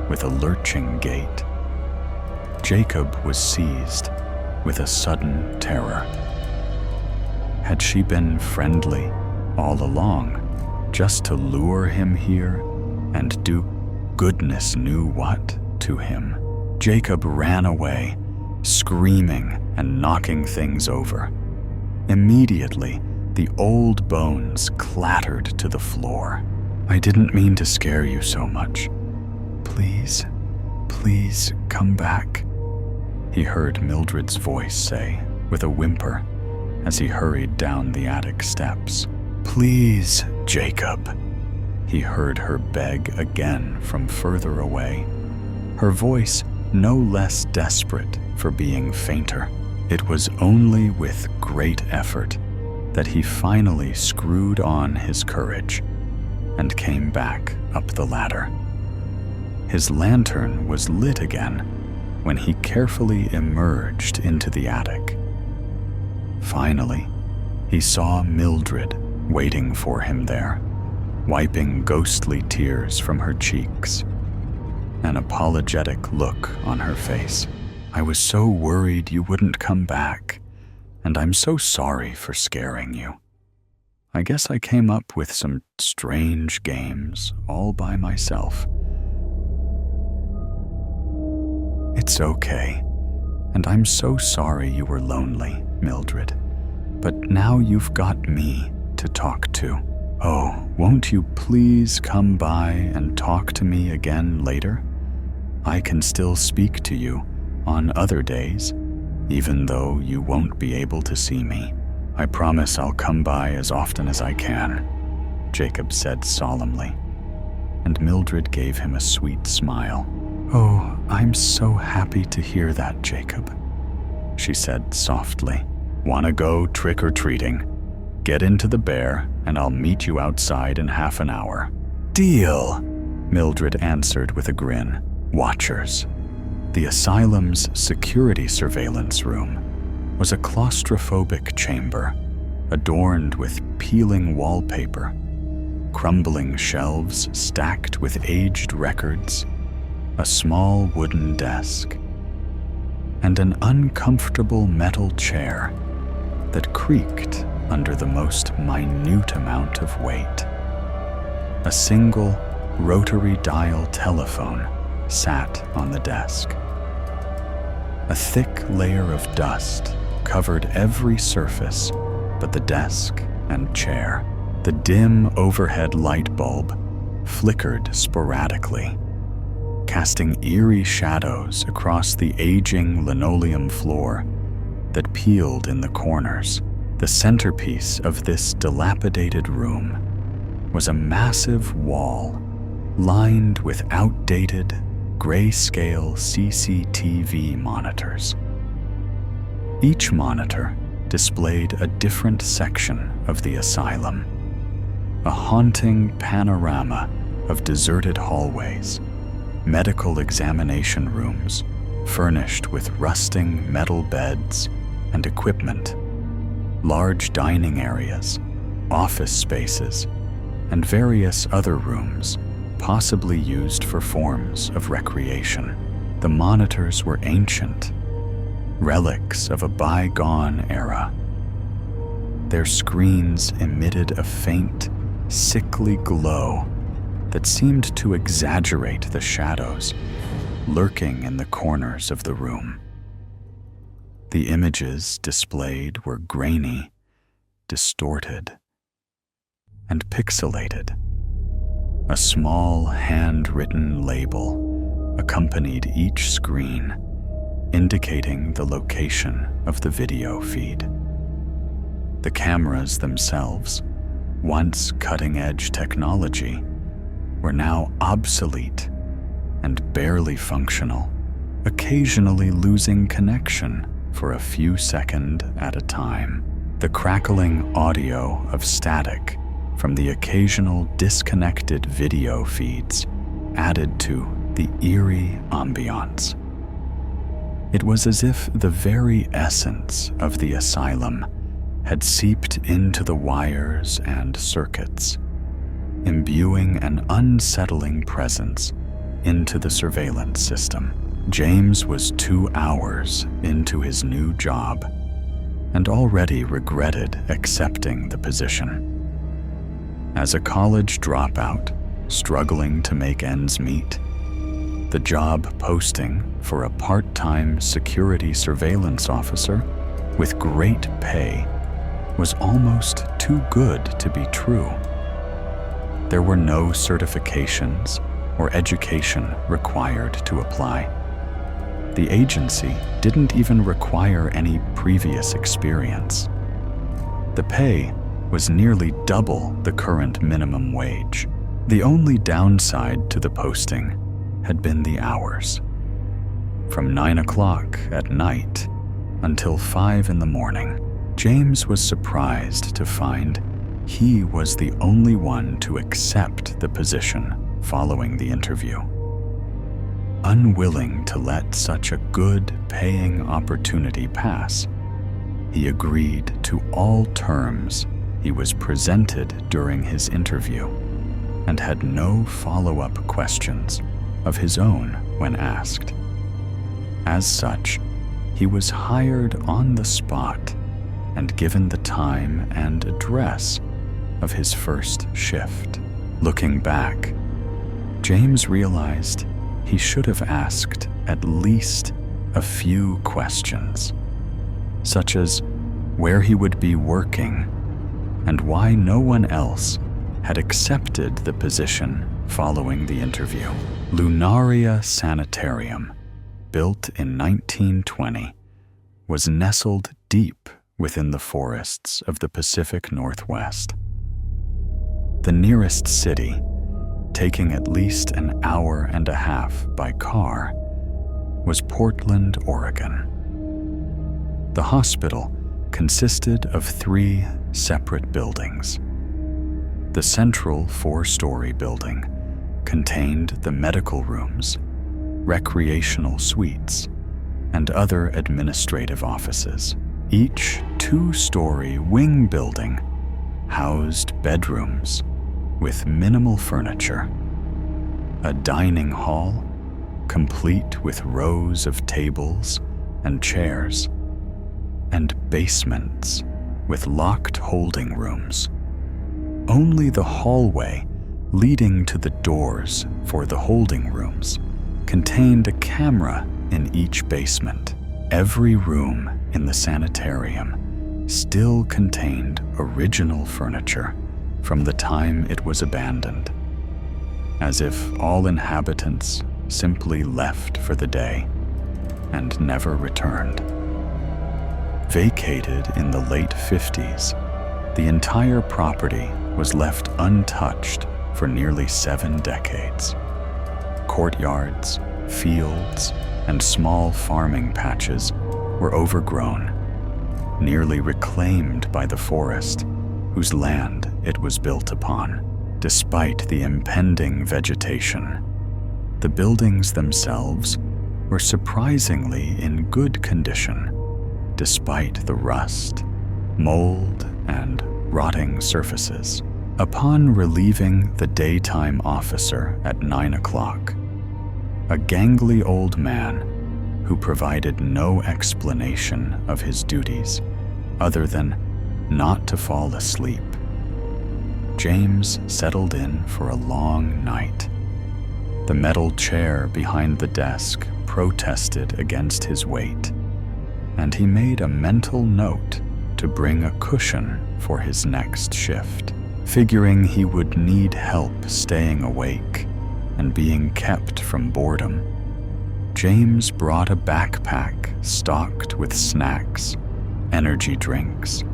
with a lurching gait. Jacob was seized with a sudden terror. Had she been friendly all along, just to lure him here and do goodness knew what to him? Jacob ran away, screaming and knocking things over. Immediately, the old bones clattered to the floor. I didn't mean to scare you so much. Please, please come back, he heard Mildred's voice say with a whimper as he hurried down the attic steps. Please, Jacob, he heard her beg again from further away, her voice no less desperate for being fainter. It was only with great effort that he finally screwed on his courage and came back up the ladder. His lantern was lit again when he carefully emerged into the attic. Finally, he saw Mildred waiting for him there, wiping ghostly tears from her cheeks, an apologetic look on her face. "I was so worried you wouldn't come back, and I'm so sorry for scaring you. I guess I came up with some strange games all by myself." "It's okay, and I'm so sorry you were lonely, Mildred. But now you've got me to talk to. Oh, won't you please come by and talk to me again later? I can still speak to you on other days, even though you won't be able to see me. I promise I'll come by as often as I can," Jacob said solemnly, and Mildred gave him a sweet smile. "Oh, I'm so happy to hear that, Jacob," she said softly. "Wanna go trick-or-treating? Get into the bear, and I'll meet you outside in half an hour." "Deal," Mildred answered with a grin. Watchers. The asylum's security surveillance room was a claustrophobic chamber, adorned with peeling wallpaper, crumbling shelves stacked with aged records, a small wooden desk, and an uncomfortable metal chair that creaked under the most minute amount of weight. A single rotary dial telephone sat on the desk. A thick layer of dust covered every surface but the desk and chair. The dim overhead light bulb flickered sporadically, casting eerie shadows across the aging linoleum floor that peeled in the corners. The centerpiece of this dilapidated room was a massive wall lined with outdated, grayscale CCTV monitors. Each monitor displayed a different section of the asylum, a haunting panorama of deserted hallways, medical examination rooms furnished with rusting metal beds and equipment, large dining areas, office spaces, and various other rooms possibly used for forms of recreation. The monitors were ancient, relics of a bygone era. Their screens emitted a faint, sickly glow that seemed to exaggerate the shadows lurking in the corners of the room. The images displayed were grainy, distorted, and pixelated. A small handwritten label accompanied each screen, indicating the location of the video feed. The cameras themselves, once cutting-edge technology, were now obsolete and barely functional, occasionally losing connection for a few seconds at a time. The crackling audio of static from the occasional disconnected video feeds added to the eerie ambiance. It was as if the very essence of the asylum had seeped into the wires and circuits, imbuing an unsettling presence into the surveillance system. James was 2 hours into his new job and already regretted accepting the position. As a college dropout, struggling to make ends meet, the job posting for a part-time security surveillance officer with great pay was almost too good to be true. There were no certifications or education required to apply. The agency didn't even require any previous experience. The pay was nearly double the current minimum wage. The only downside to the posting had been the hours. From 9 o'clock at night until 5 in the morning. James was surprised to find he was the only one to accept the position following the interview. Unwilling to let such a good paying opportunity pass, he agreed to all terms he was presented during his interview and had no follow-up questions of his own when asked. As such, he was hired on the spot and given the time and address of his first shift. Looking back, James realized he should have asked at least a few questions, such as where he would be working and why no one else had accepted the position following the interview. Lunaria Sanitarium, built in 1920, was nestled deep within the forests of the Pacific Northwest. The nearest city, taking at least an hour and a half by car, was Portland, Oregon. The hospital consisted of 3 separate buildings. The central 4-story building contained the medical rooms, recreational suites, and other administrative offices. Each 2-story wing building housed bedrooms with minimal furniture, a dining hall complete with rows of tables and chairs, and basements with locked holding rooms. Only the hallway leading to the doors for the holding rooms contained a camera in each basement. Every room in the sanitarium still contained original furniture from the time it was abandoned, as if all inhabitants simply left for the day and never returned. Vacated in the late 50s, the entire property was left untouched for nearly 7 decades. Courtyards, fields, and small farming patches were overgrown, nearly reclaimed by the forest whose land it was built upon. Despite the impending vegetation, the buildings themselves were surprisingly in good condition, despite the rust, mold, and rotting surfaces. Upon relieving the daytime officer at 9 o'clock, a gangly old man who provided no explanation of his duties other than not to fall asleep, James settled in for a long night. The metal chair behind the desk protested against his weight, and he made a mental note to bring a cushion for his next shift. Figuring he would need help staying awake and being kept from boredom, James brought a backpack stocked with snacks, energy drinks,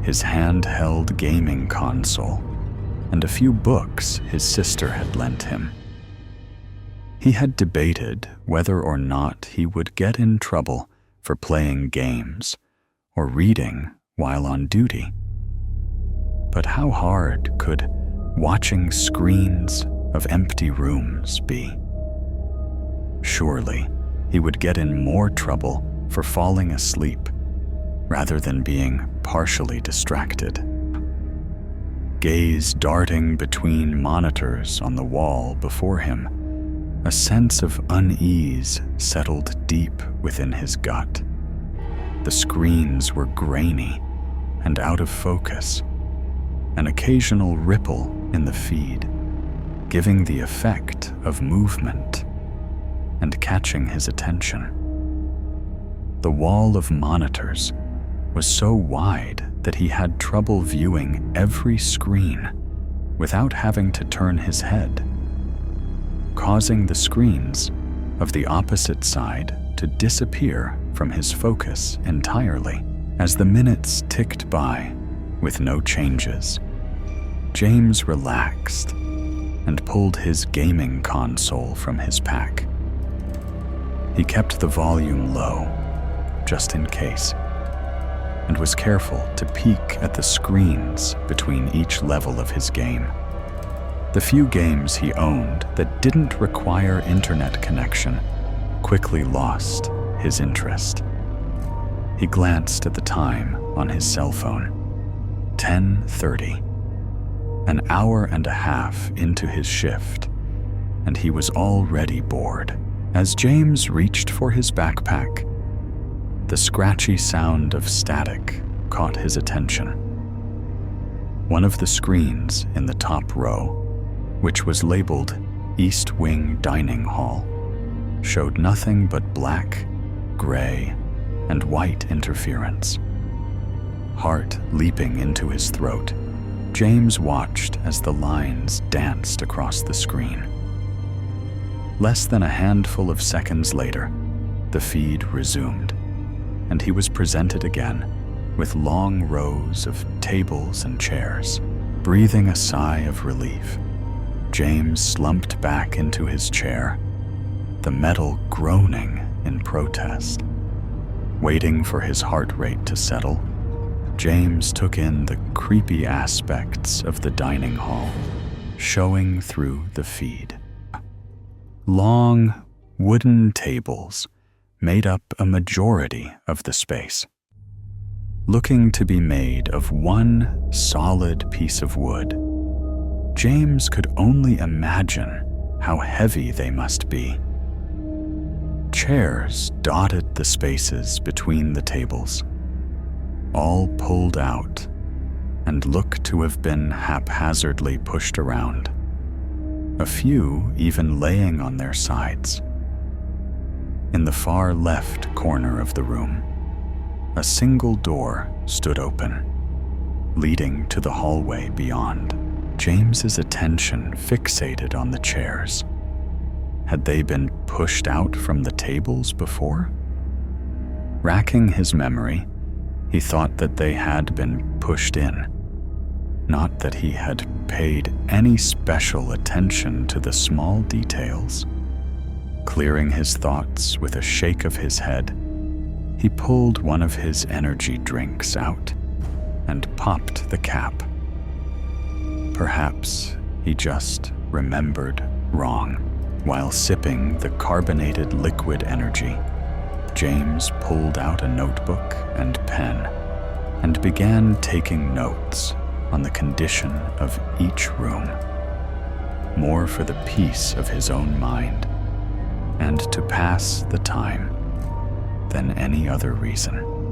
his handheld gaming console, and a few books his sister had lent him. He had debated whether or not he would get in trouble for playing games or reading while on duty. But how hard could watching screens of empty rooms be? Surely he would get in more trouble for falling asleep rather than being partially distracted. Gaze darting between monitors on the wall before him, a sense of unease settled deep within his gut. The screens were grainy and out of focus, an occasional ripple in the feed, giving the effect of movement and catching his attention. The wall of monitors was so wide that he had trouble viewing every screen without having to turn his head, causing the screens of the opposite side to disappear from his focus entirely. As the minutes ticked by with no changes, James relaxed and pulled his gaming console from his pack. He kept the volume low, just in case, and was careful to peek at the screens between each level of his game. The few games he owned that didn't require internet connection quickly lost his interest. He glanced at the time on his cell phone. 10:30. An hour and a half into his shift, and he was already bored. As James reached for his backpack, the scratchy sound of static caught his attention. One of the screens in the top row, which was labeled East Wing Dining Hall, showed nothing but black, gray, and white interference. Heart leaping into his throat, James watched as the lines danced across the screen. Less than a handful of seconds later, the feed resumed, and he was presented again with long rows of tables and chairs. Breathing a sigh of relief, James slumped back into his chair, the metal groaning in protest. Waiting for his heart rate to settle, James took in the creepy aspects of the dining hall, showing through the feed. Long, wooden tables made up a majority of the space. Looking to be made of one solid piece of wood, James could only imagine how heavy they must be. Chairs dotted the spaces between the tables, all pulled out and looked to have been haphazardly pushed around, a few even laying on their sides. In the far left corner of the room, a single door stood open, leading to the hallway beyond. James's attention fixated on the chairs. Had they been pushed out from the tables before? Racking his memory, he thought that they had been pushed in, not that he had paid any special attention to the small details. Clearing his thoughts with a shake of his head, he pulled one of his energy drinks out and popped the cap. Perhaps he just remembered wrong. While sipping the carbonated liquid energy, James pulled out a notebook and pen and began taking notes on the condition of each room, more for the peace of his own mind and to pass the time than any other reason.